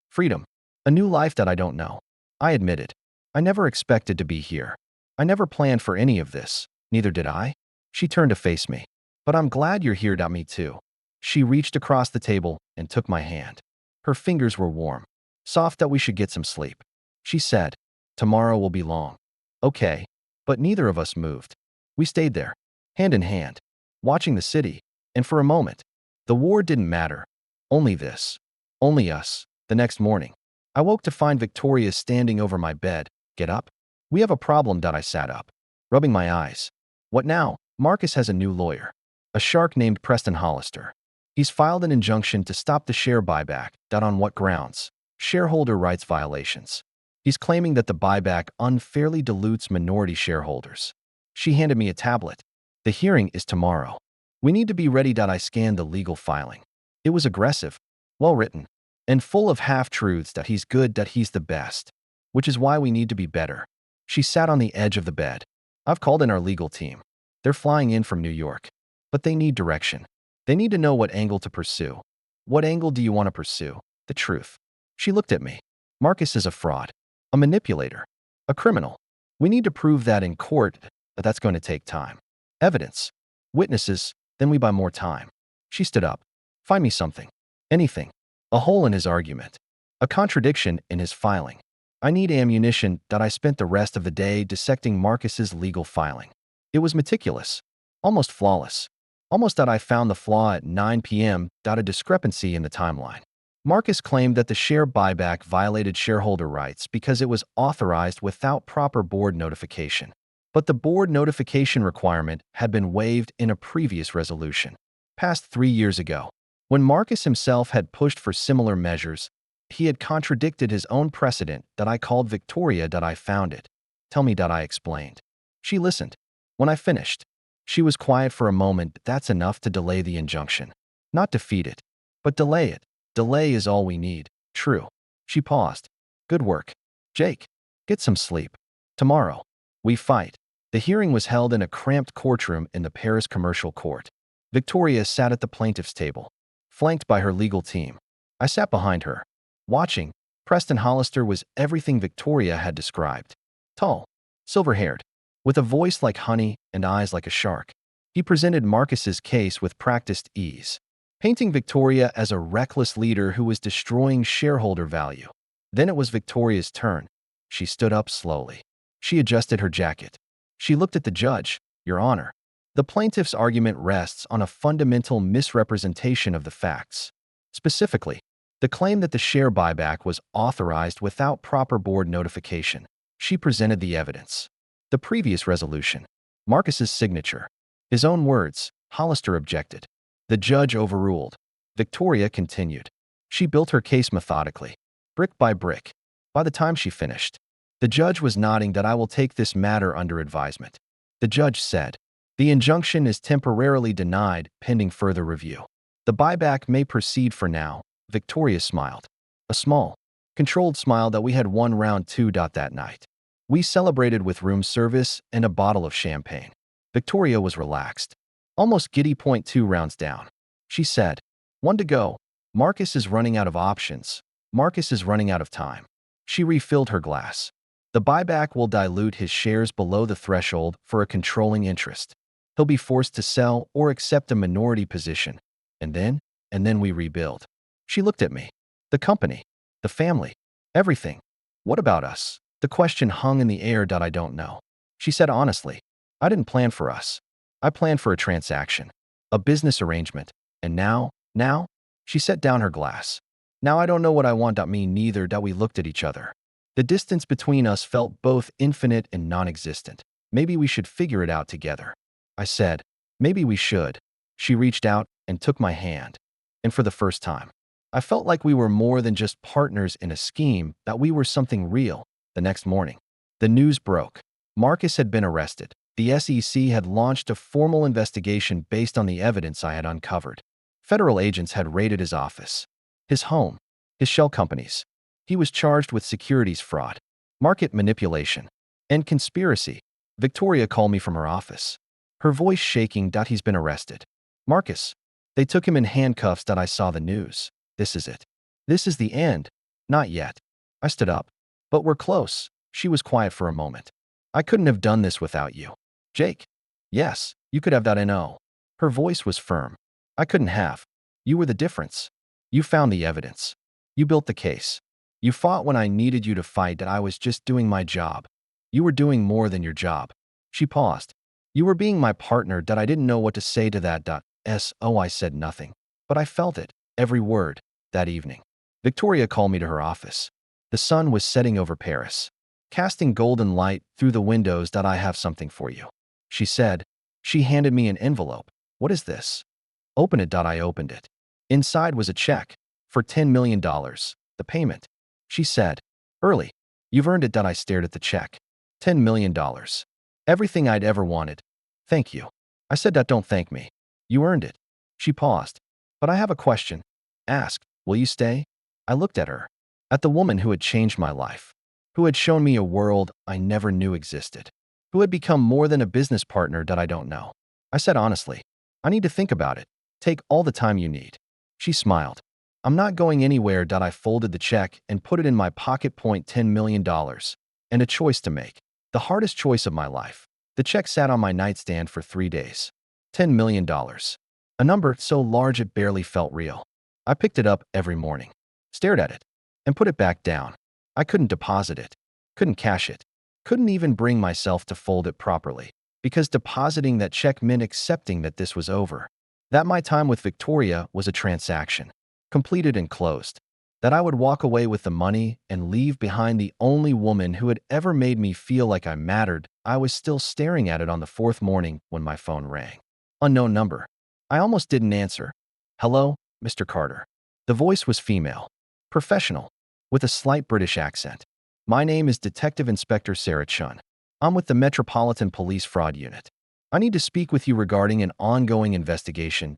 Freedom. A new life. I don't know. I admitted. I never expected to be here. I never planned for any of this. Neither did I. She turned to face me. But I'm glad you're here. Me too. She reached across the table and took my hand. Her fingers were warm, soft. We should get some sleep. She said, tomorrow will be long. Okay. But neither of us moved. We stayed there, hand in hand, watching the city. And for a moment, the war didn't matter. Only this. Only us. The next morning, I woke to find Victoria standing over my bed. Get up. We have a problem. I sat up, rubbing my eyes. What now? Marcus has a new lawyer, a shark named Preston Hollister. He's filed an injunction to stop the share buyback. On what grounds? Shareholder rights violations. He's claiming that the buyback unfairly dilutes minority shareholders. She handed me a tablet. The hearing is tomorrow. We need to be ready. I scanned the legal filing. It was aggressive, well-written, and full of half-truths. He's good, he's the best, which is why we need to be better. She sat on the edge of the bed. I've called in our legal team. They're flying in from New York. But they need direction. They need to know what angle to pursue. What angle do you want to pursue? The truth. She looked at me. Marcus is a fraud, a manipulator, a criminal. We need to prove that in court, but that's going to take time. Evidence, witnesses, then we buy more time. She stood up. Find me something. Anything. A hole in his argument. A contradiction in his filing. I need ammunition. I spent the rest of the day dissecting Marcus's legal filing. It was meticulous, almost flawless. Almost that I found the flaw at 9 p.m. A discrepancy in the timeline. Marcus claimed that the share buyback violated shareholder rights because it was authorized without proper board notification. But the board notification requirement had been waived in a previous resolution, passed 3 years ago. When Marcus himself had pushed for similar measures, he had contradicted his own precedent that I called Victoria. I found it. Tell me. I explained. She listened. When I finished, she was quiet for a moment. That's enough to delay the injunction. Not defeat it, but delay it. Delay is all we need. True. She paused. Good work. Jake, get some sleep. Tomorrow, we fight. The hearing was held in a cramped courtroom in the Paris Commercial Court. Victoria sat at the plaintiff's table, flanked by her legal team. I sat behind her, watching. Preston Hollister was everything Victoria had described. Tall, silver-haired, with a voice like honey and eyes like a shark. He presented Marcus's case with practiced ease, painting Victoria as a reckless leader who was destroying shareholder value. Then it was Victoria's turn. She stood up slowly. She adjusted her jacket. She looked at the judge. Your Honor, the plaintiff's argument rests on a fundamental misrepresentation of the facts. Specifically, the claim that the share buyback was authorized without proper board notification. She presented the evidence. The previous resolution, Marcus's signature. His own words. Hollister objected. The judge overruled. Victoria continued. She built her case methodically, brick by brick. By the time she finished, the judge was nodding. I will take this matter under advisement. The judge said, the injunction is temporarily denied pending further review. The buyback may proceed for now. Victoria smiled. A small, controlled smile that we had won round 2. That night, we celebrated with room service and a bottle of champagne. Victoria was relaxed, almost giddy. 2 rounds down, she said, 1 to go. Marcus is running out of options. Marcus is running out of time. She refilled her glass. The buyback will dilute his shares below the threshold for a controlling interest. He'll be forced to sell or accept a minority position. And then we rebuild. She looked at me. The company, the family, everything. What about us? The question hung in the air. I don't know. She said honestly, I didn't plan for us. I planned for a transaction, a business arrangement. And now, she set down her glass. Now I don't know what I want. Me neither. We looked at each other. The distance between us felt both infinite and non-existent. Maybe we should figure it out together. I said, maybe we should. She reached out and took my hand. And for the first time, I felt like we were more than just partners in a scheme, that we were something real. The next morning, the news broke. Marcus had been arrested. The SEC had launched a formal investigation based on the evidence I had uncovered. Federal agents had raided his office, his home, his shell companies. He was charged with securities fraud, market manipulation, and conspiracy. Victoria called me from her office, her voice shaking. He's been arrested. Marcus, they took him in handcuffs. I saw the news. This is it. This is the end. Not yet. I stood up. But we're close. She was quiet for a moment. I couldn't have done this without you. Jake. Yes, you could have. No. Her voice was firm. I couldn't have. You were the difference. You found the evidence. You built the case. You fought when I needed you to fight. I was just doing my job. You were doing more than your job. She paused. You were being my partner. I didn't know what to say to that. I said nothing. But I felt it, every word. That evening, Victoria called me to her office. The sun was setting over Paris, casting golden light through the windows. I have something for you, she said. She handed me an envelope. What is this? Open it. I opened it. Inside was a check for $10 million. The payment, she said. Early. You've earned it. I stared at the check. $10 million. Everything I'd ever wanted. Thank you. I said. Don't thank me. You earned it. She paused. But I have a question. Asked. Will you stay? I looked at her. At the woman who had changed my life. Who had shown me a world I never knew existed. Who had become more than a business partner. I don't know. I said honestly. I need to think about it. Take all the time you need. She smiled. I'm not going anywhere. I folded the check and put it in my pocket. $10 million. And a choice to make. The hardest choice of my life. The check sat on my nightstand for 3 days. $10 million. A number so large it barely felt real. I picked it up every morning, stared at it, and put it back down. I couldn't deposit it, couldn't cash it, couldn't even bring myself to fold it properly, because depositing that check meant accepting that this was over. That my time with Victoria was a transaction, completed and closed. That I would walk away with the money and leave behind the only woman who had ever made me feel like I mattered. I was still staring at it on the fourth morning when my phone rang. Unknown number. I almost didn't answer. Hello, Mr. Carter. The voice was female, professional, with a slight British accent. My name is Detective Inspector Sarah Chun. I'm with the Metropolitan Police Fraud Unit. I need to speak with you regarding an ongoing investigation.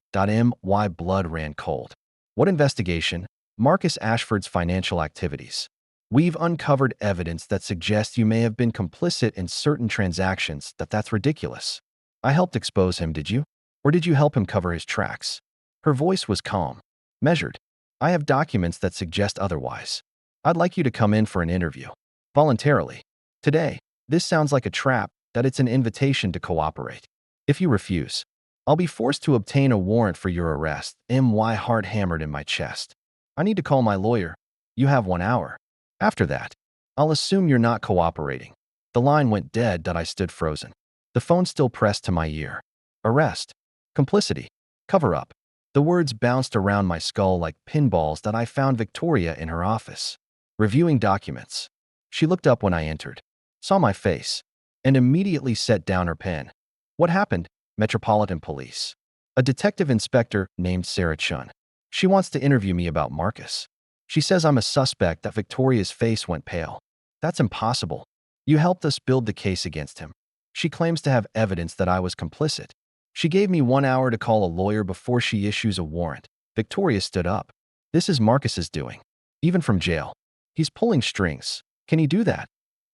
My blood ran cold. What investigation? Marcus Ashford's financial activities. We've uncovered evidence that suggests you may have been complicit in certain transactions. That's ridiculous. I helped expose him, did you? Or did you help him cover his tracks? Her voice was calm, measured. I have documents that suggest otherwise. I'd like you to come in for an interview. Voluntarily. Today. This sounds like a trap, that it's an invitation to cooperate. If you refuse, I'll be forced to obtain a warrant for your arrest. My heart hammered in my chest. I need to call my lawyer. You have 1 hour. After that, I'll assume you're not cooperating. The line went dead. I stood frozen. The phone still pressed to my ear. Arrest. Complicity. Cover up. The words bounced around my skull like pinballs. I found Victoria in her office, reviewing documents. She looked up when I entered, saw my face, and immediately set down her pen. What happened? Metropolitan Police. A detective inspector named Sarah Chun. She wants to interview me about Marcus. She says I'm a suspect. Victoria's face went pale. That's impossible. You helped us build the case against him. She claims to have evidence that I was complicit. She gave me 1 hour to call a lawyer before she issues a warrant. Victoria stood up. This is Marcus's doing. Even from jail. He's pulling strings. Can he do that?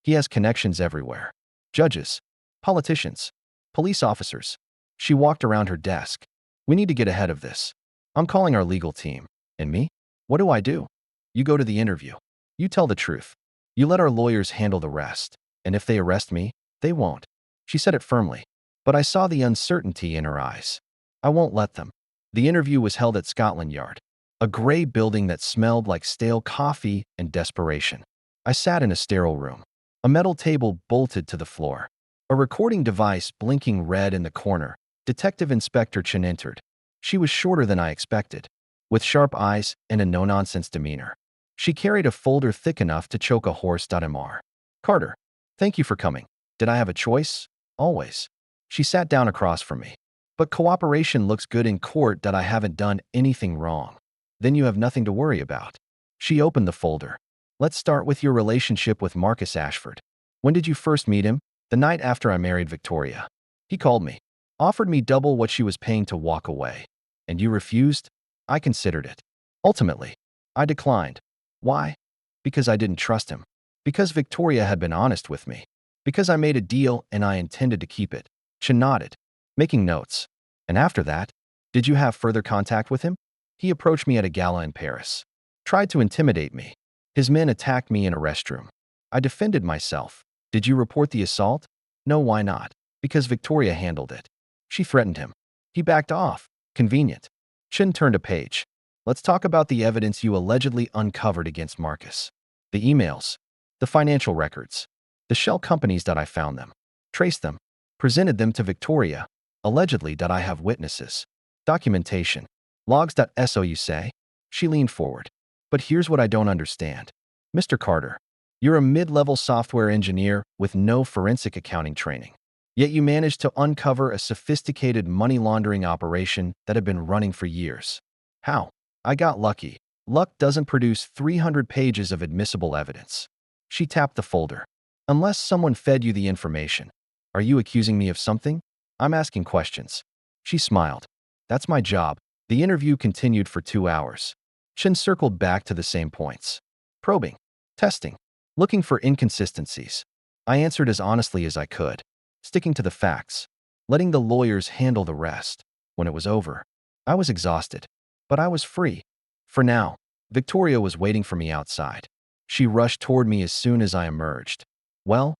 He has connections everywhere. Judges, politicians, police officers. She walked around her desk. We need to get ahead of this. I'm calling our legal team. And me? What do I do? You go to the interview. You tell the truth. You let our lawyers handle the rest. And if they arrest me, they won't. She said it firmly. But I saw the uncertainty in her eyes. I won't let them. The interview was held at Scotland Yard, a gray building that smelled like stale coffee and desperation. I sat in a sterile room, a metal table bolted to the floor, a recording device blinking red in the corner. Detective Inspector Chun entered. She was shorter than I expected, with sharp eyes and a no-nonsense demeanor. She carried a folder thick enough to choke a horse. Mr. Carter, thank you for coming. Did I have a choice? Always. She sat down across from me. But cooperation looks good in court. I haven't done anything wrong. Then you have nothing to worry about. She opened the folder. Let's start with your relationship with Marcus Ashford. When did you first meet him? The night after I married Victoria. He called me, offered me double what she was paying to walk away. And you refused? I considered it. Ultimately, I declined. Why? Because I didn't trust him. Because Victoria had been honest with me. Because I made a deal and I intended to keep it. Chun nodded, making notes. And after that, did you have further contact with him? He approached me at a gala in Paris. Tried to intimidate me. His men attacked me in a restroom. I defended myself. Did you report the assault? No, why not? Because Victoria handled it. She threatened him. He backed off. Convenient. Chun turned a page. Let's talk about the evidence you allegedly uncovered against Marcus. The emails, the financial records, the shell companies. I found them, traced them, presented them to Victoria. Allegedly. I have witnesses. Documentation. Logs. So you say? She leaned forward. But here's what I don't understand. Mr. Carter, you're a mid-level software engineer with no forensic accounting training. Yet you managed to uncover a sophisticated money laundering operation that had been running for years. How? I got lucky. Luck doesn't produce 300 pages of admissible evidence. She tapped the folder. Unless someone fed you the information. Are you accusing me of something? I'm asking questions. She smiled. That's my job. The interview continued for 2 hours. Chun circled back to the same points. Probing. Testing. Looking for inconsistencies. I answered as honestly as I could, sticking to the facts, letting the lawyers handle the rest. When it was over, I was exhausted, but I was free. For now, Victoria was waiting for me outside. She rushed toward me as soon as I emerged. Well,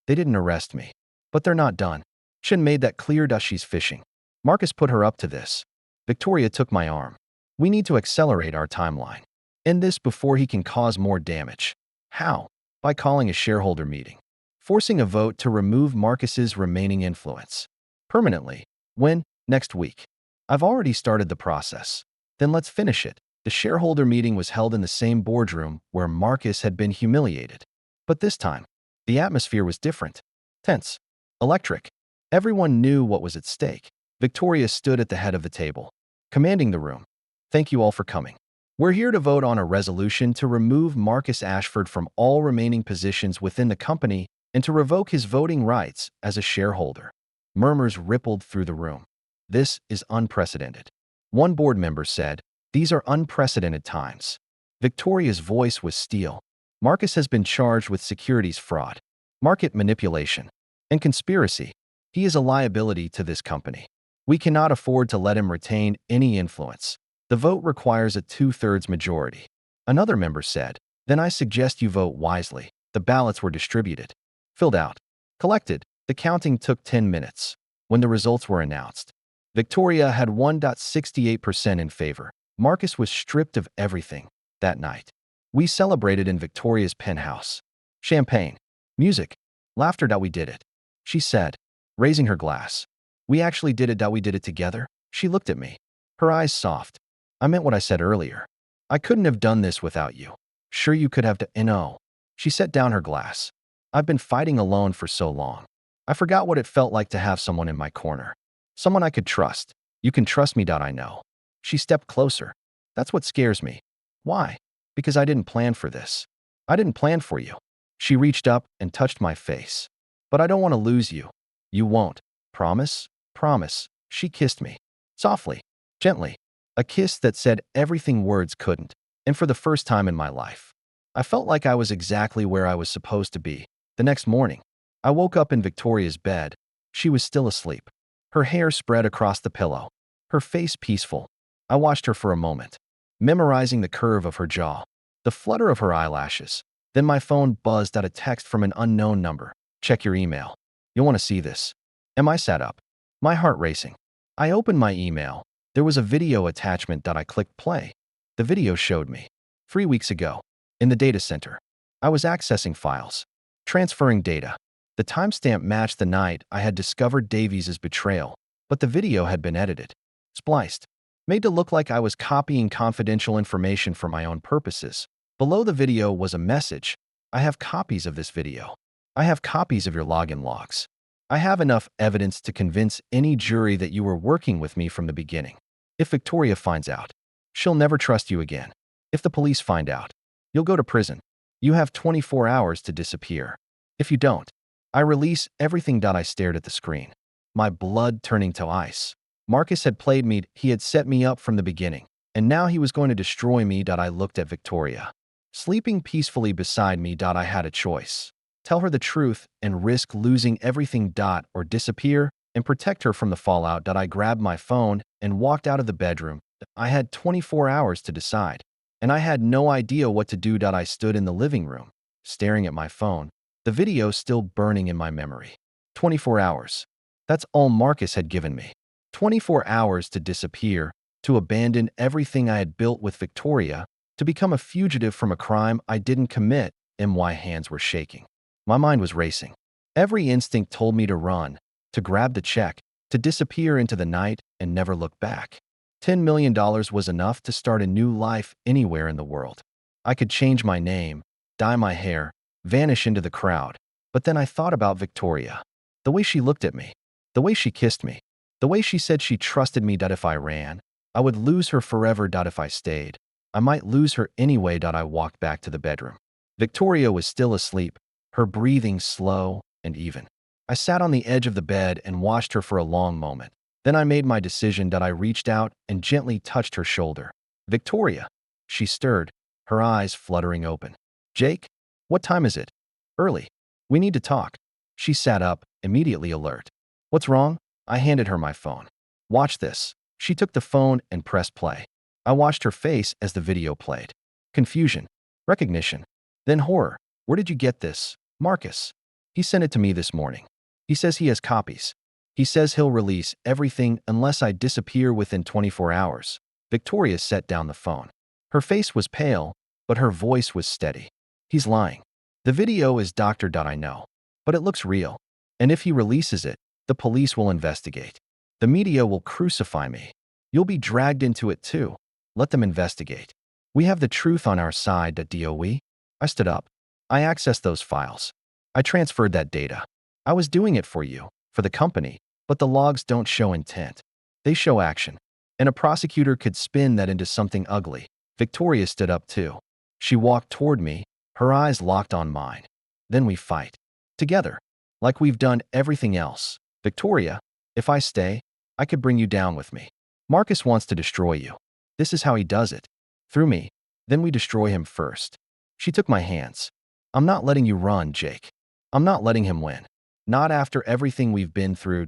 they didn't arrest me, but they're not done. Chun made that clear. She's fishing. Marcus put her up to this. Victoria took my arm. We need to accelerate our timeline. End this before he can cause more damage. How? By calling a shareholder meeting. Forcing a vote to remove Marcus's remaining influence. Permanently. When? Next week. I've already started the process. Then let's finish it. The shareholder meeting was held in the same boardroom where Marcus had been humiliated. But this time, the atmosphere was different. Tense. Electric. Everyone knew what was at stake. Victoria stood at the head of the table, commanding the room. Thank you all for coming. We're here to vote on a resolution to remove Marcus Ashford from all remaining positions within the company and to revoke his voting rights as a shareholder. Murmurs rippled through the room. This is unprecedented. One board member said, "These are unprecedented times." Victoria's voice was steel. Marcus has been charged with securities fraud, market manipulation, and conspiracy. He is a liability to this company. We cannot afford to let him retain any influence. The vote requires a 2/3 majority. Another member said, "Then I suggest you vote wisely." The ballots were distributed, filled out, collected. The counting took 10 minutes. When the results were announced, Victoria had 1.68% in favor. Marcus was stripped of everything that night. We celebrated in Victoria's penthouse. Champagne, music, laughter. We did it, she said, raising her glass. We actually did it. We did it together. She looked at me, her eyes soft. I meant what I said earlier. I couldn't have done this without you. Sure you could have no. She set down her glass. I've been fighting alone for so long. I forgot what it felt like to have someone in my corner. Someone I could trust. You can trust me. I know. She stepped closer. That's what scares me. Why? Because I didn't plan for this. I didn't plan for you. She reached up and touched my face. But I don't want to lose you. You won't. Promise? Promise. She kissed me. Softly. Gently. A kiss that said everything words couldn't. And for the first time in my life, I felt like I was exactly where I was supposed to be. The next morning, I woke up in Victoria's bed. She was still asleep. Her hair spread across the pillow. Her face peaceful. I watched her for a moment, memorizing the curve of her jaw, the flutter of her eyelashes. Then my phone buzzed out a text from an unknown number. Check your email. You'll want to see this. I sat up, my heart racing. I opened my email. There was a video attachment. I clicked play. The video showed me 3 weeks ago, in the data center. I was accessing files, transferring data. The timestamp matched the night I had discovered Davies' betrayal, but the video had been edited, spliced, made to look like I was copying confidential information for my own purposes. Below the video was a message. I have copies of this video. I have copies of your login logs. I have enough evidence to convince any jury that you were working with me from the beginning. If Victoria finds out, she'll never trust you again. If the police find out, you'll go to prison. You have 24 hours to disappear. If you don't, I release everything. I stared at the screen, my blood turning to ice. Marcus had played me. He had set me up from the beginning, and now he was going to destroy me. I looked at Victoria, sleeping peacefully beside me. I had a choice. Tell her the truth and risk losing everything. Or disappear and protect her from the fallout. I grabbed my phone and walked out of the bedroom. I had 24 hours to decide, and I had no idea what to do. I stood in the living room, staring at my phone, the video still burning in my memory. 24 hours. That's all Marcus had given me. 24 hours to disappear, to abandon everything I had built with Victoria, to become a fugitive from a crime I didn't commit. My hands were shaking. My mind was racing. Every instinct told me to run, to grab the check, to disappear into the night and never look back. $10 million was enough to start a new life anywhere in the world. I could change my name, dye my hair, vanish into the crowd. But then I thought about Victoria. The way she looked at me, the way she kissed me, the way she said she trusted me. If I ran, I would lose her forever. If I stayed, I might lose her anyway. I walked back to the bedroom. Victoria was still asleep, her breathing slow and even. I sat on the edge of the bed and watched her for a long moment. Then I made my decision. I reached out and gently touched her shoulder. Victoria. She stirred, her eyes fluttering open. Jake? What time is it? Early. We need to talk. She sat up, immediately alert. What's wrong? I handed her my phone. Watch this. She took the phone and pressed play. I watched her face as the video played. Confusion. Recognition. Then horror. Where did you get this? Marcus. He sent it to me this morning. He says he has copies. He says he'll release everything unless I disappear within 24 hours. Victoria set down the phone. Her face was pale, but her voice was steady. He's lying. The video is doctored. I know. But it looks real. And if he releases it, the police will investigate. The media will crucify me. You'll be dragged into it too. Let them investigate. We have the truth on our side. DOE. I stood up. I accessed those files. I transferred that data. I was doing it for you, for the company, but the logs don't show intent. They show action. And a prosecutor could spin that into something ugly. Victoria stood up too. She walked toward me, her eyes locked on mine. Then we fight. Together. Like we've done everything else. Victoria, if I stay, I could bring you down with me. Marcus wants to destroy you. This is how he does it. Through me. Then we destroy him first. She took my hands. I'm not letting you run, Jake. I'm not letting him win. Not after everything we've been through.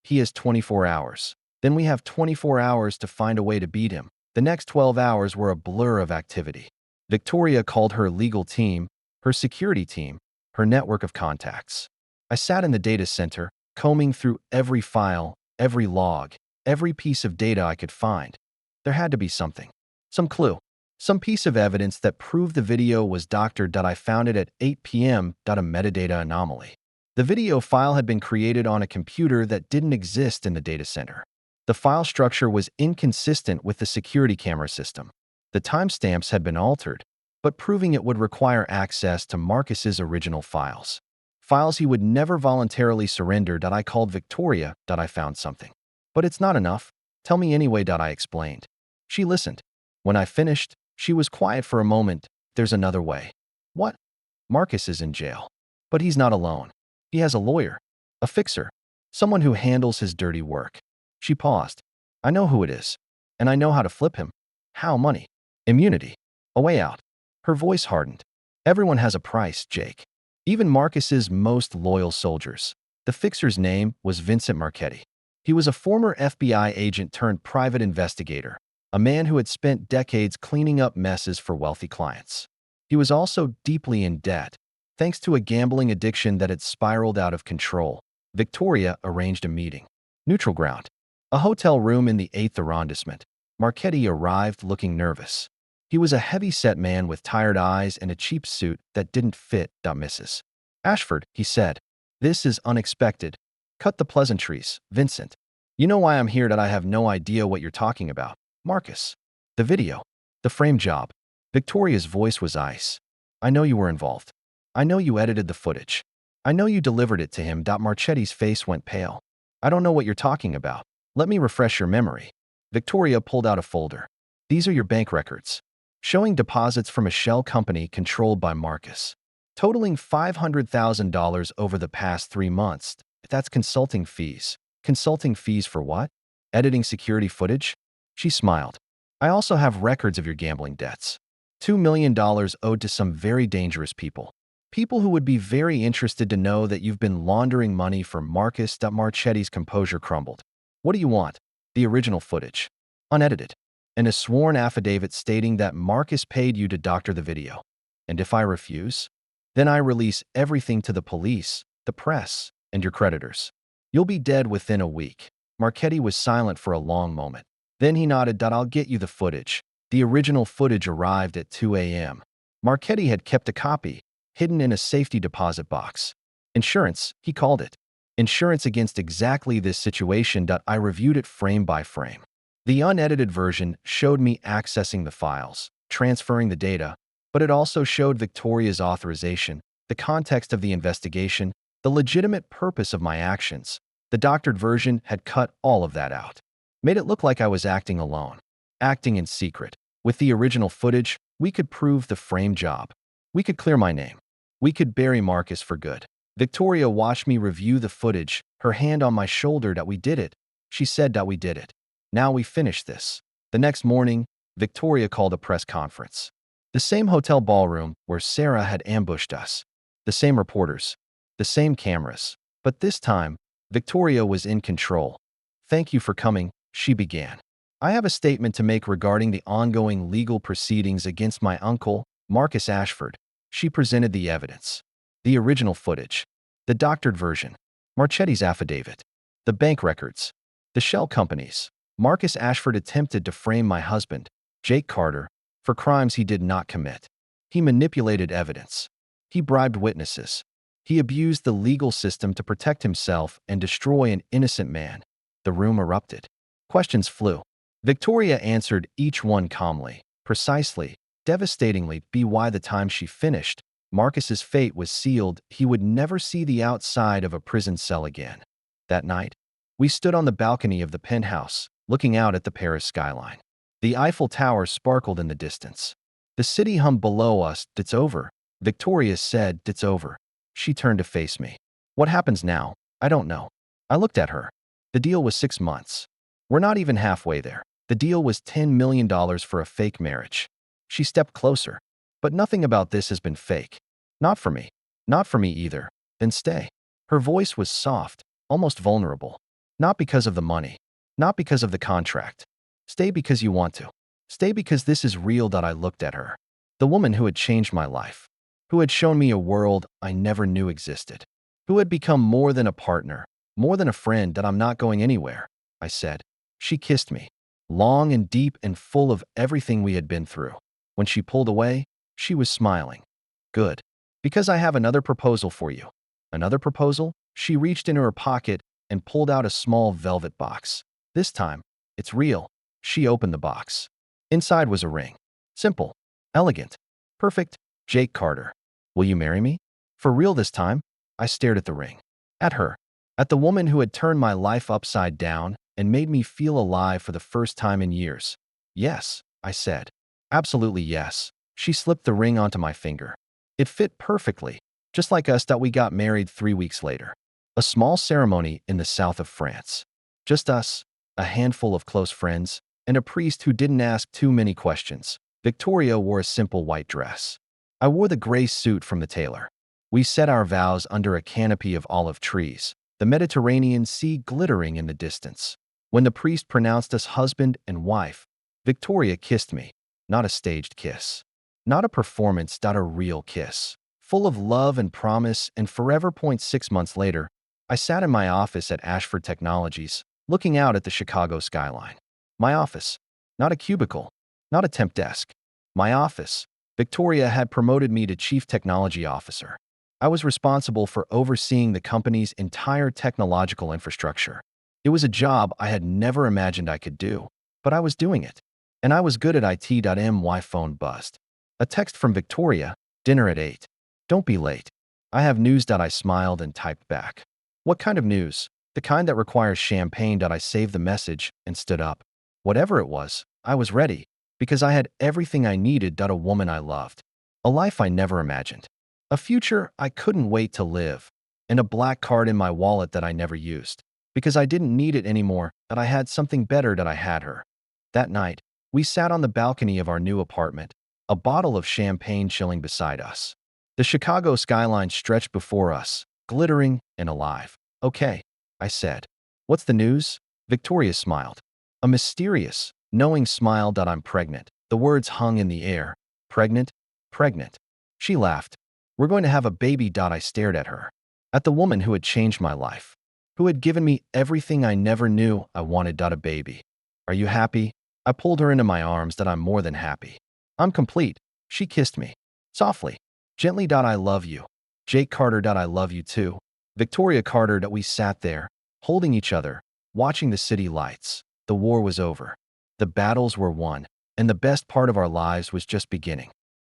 He has 24 hours. Then we have 24 hours to find a way to beat him. The next 12 hours were a blur of activity. Victoria called her legal team, her security team, her network of contacts. I sat in the data center, combing through every file, every log, every piece of data I could find. There had to be something. Some clue. Some piece of evidence that proved the video was doctored. I found it at 8 p.m. A metadata anomaly. The video file had been created on a computer that didn't exist in the data center. The file structure was inconsistent with the security camera system. The timestamps had been altered, but proving it would require access to Marcus's original files. Files he would never voluntarily surrender. I called Victoria. I found something. But it's not enough. Tell me anyway. I explained. She listened. When I finished, she was quiet for a moment. There's another way. What? Marcus is in jail. But he's not alone. He has a lawyer, a fixer, someone who handles his dirty work. She paused. I know who it is. And I know how to flip him. How? Money. Immunity. A way out. Her voice hardened. Everyone has a price, Jake. Even Marcus's most loyal soldiers. The fixer's name was Vincent Marchetti. He was a former FBI agent turned private investigator, a man who had spent decades cleaning up messes for wealthy clients. He was also deeply in debt, thanks to a gambling addiction that had spiraled out of control. Victoria arranged a meeting. Neutral ground. A hotel room in the 8th arrondissement. Marchetti arrived looking nervous. He was a heavy-set man with tired eyes and a cheap suit that didn't fit. Mrs. Ashford, he said. This is unexpected. Cut the pleasantries, Vincent. You know why I'm here. I have no idea what you're talking about. Marcus. The video. The frame job. Victoria's voice was ice. I know you were involved. I know you edited the footage. I know you delivered it to him. Marchetti's face went pale. I don't know what you're talking about. Let me refresh your memory. Victoria pulled out a folder. These are your bank records, showing deposits from a shell company controlled by Marcus, totaling $500,000 over the past 3 months. That's consulting fees. Consulting fees for what? Editing security footage? She smiled. I also have records of your gambling debts. $2 million owed to some very dangerous people. People who would be very interested to know that you've been laundering money for Marcus. Marchetti's composure crumbled. What do you want? The original footage. Unedited. And a sworn affidavit stating that Marcus paid you to doctor the video. And if I refuse? Then I release everything to the police, the press, and your creditors. You'll be dead within a week. Marchetti was silent for a long moment. Then he nodded. I'll get you the footage. The original footage arrived at 2 a.m. Marchetti had kept a copy, hidden in a safety deposit box. Insurance, he called it. Insurance against exactly this situation. I reviewed it frame by frame. The unedited version showed me accessing the files, transferring the data, but it also showed Victoria's authorization, the context of the investigation, the legitimate purpose of my actions. The doctored version had cut all of that out. Made it look like I was acting alone, acting in secret. With the original footage, we could prove the frame job. We could clear my name. We could bury Marcus for good. Victoria watched me review the footage, her hand on my shoulder. We did it. She said we did it. Now we finished this. The next morning, Victoria called a press conference. The same hotel ballroom where Sarah had ambushed us. The same reporters. The same cameras. But this time, Victoria was in control. Thank you for coming, she began. I have a statement to make regarding the ongoing legal proceedings against my uncle, Marcus Ashford. She presented the evidence. The original footage. The doctored version. Marchetti's affidavit. The bank records. The shell companies. Marcus Ashford attempted to frame my husband, Jake Carter, for crimes he did not commit. He manipulated evidence. He bribed witnesses. He abused the legal system to protect himself and destroy an innocent man. The room erupted. Questions flew. Victoria answered each one calmly, precisely, devastatingly. By the time she finished, Marcus's fate was sealed. He would never see the outside of a prison cell again. That night, we stood on the balcony of the penthouse, looking out at the Paris skyline. The Eiffel Tower sparkled in the distance. The city hummed below us. "It's over," Victoria said. "It's over." She turned to face me. "What happens now? I don't know." I looked at her. The deal was 6 months. We're not even halfway there. The deal was $10 million for a fake marriage. She stepped closer. "But nothing about this has been fake. Not for me. Not for me either." "Then stay." Her voice was soft, almost vulnerable. "Not because of the money. Not because of the contract. Stay because you want to. Stay because this is real." I looked at her. The woman who had changed my life. Who had shown me a world I never knew existed. Who had become more than a partner, more than a friend. "That I'm not going anywhere," I said. She kissed me. Long and deep and full of everything we had been through. When she pulled away, she was smiling. "Good. Because I have another proposal for you." "Another proposal?" She reached into her pocket and pulled out a small velvet box. "This time, it's real." She opened the box. Inside was a ring. Simple. Elegant. Perfect. "Jake Carter. Will you marry me? For real this time?" I stared at the ring. At her. At the woman who had turned my life upside down and made me feel alive for the first time in years. "Yes," I said. "Absolutely yes." She slipped the ring onto my finger. It fit perfectly, just like us. That we got married 3 weeks later. A small ceremony in the south of France. Just us, a handful of close friends, and a priest who didn't ask too many questions. Victoria wore a simple white dress. I wore the gray suit from the tailor. We said our vows under a canopy of olive trees, the Mediterranean Sea glittering in the distance. When the priest pronounced us husband and wife, Victoria kissed me. Not a staged kiss. Not a performance. A real kiss. Full of love and promise and forever. 6 months later, I sat in my office at Ashford Technologies, looking out at the Chicago skyline. My office. Not a cubicle. Not a temp desk. My office. Victoria had promoted me to Chief Technology Officer. I was responsible for overseeing the company's entire technological infrastructure. It was a job I had never imagined I could do, but I was doing it. And I was good at it. My phone buzzed. A text from Victoria. "Dinner at 8. Don't be late. I have news." I smiled and typed back. "What kind of news?" "The kind that requires champagne." I saved the message and stood up. Whatever it was, I was ready, because I had everything I needed. A woman I loved. A life I never imagined. A future I couldn't wait to live. And a black card in my wallet that I never used, because I didn't need it anymore. That I had something better. I had her. That night, we sat on the balcony of our new apartment, a bottle of champagne chilling beside us. The Chicago skyline stretched before us, glittering and alive. "Okay," I said. "What's the news?" Victoria smiled. A mysterious, knowing smile. "I'm pregnant." The words hung in the air. "Pregnant? Pregnant." She laughed. "We're going to have a baby." I stared at her. At the woman who had changed my life. Who had given me everything I never knew I wanted. A baby. "Are you happy?" I pulled her into my arms. "I'm more than happy. I'm complete." She kissed me. Softly. Gently. "I love you. Jake Carter." "I love you too." Victoria Carter. We sat there, holding each other, watching the city lights. The war was over. The battles were won, and the best part of our lives was just beginning.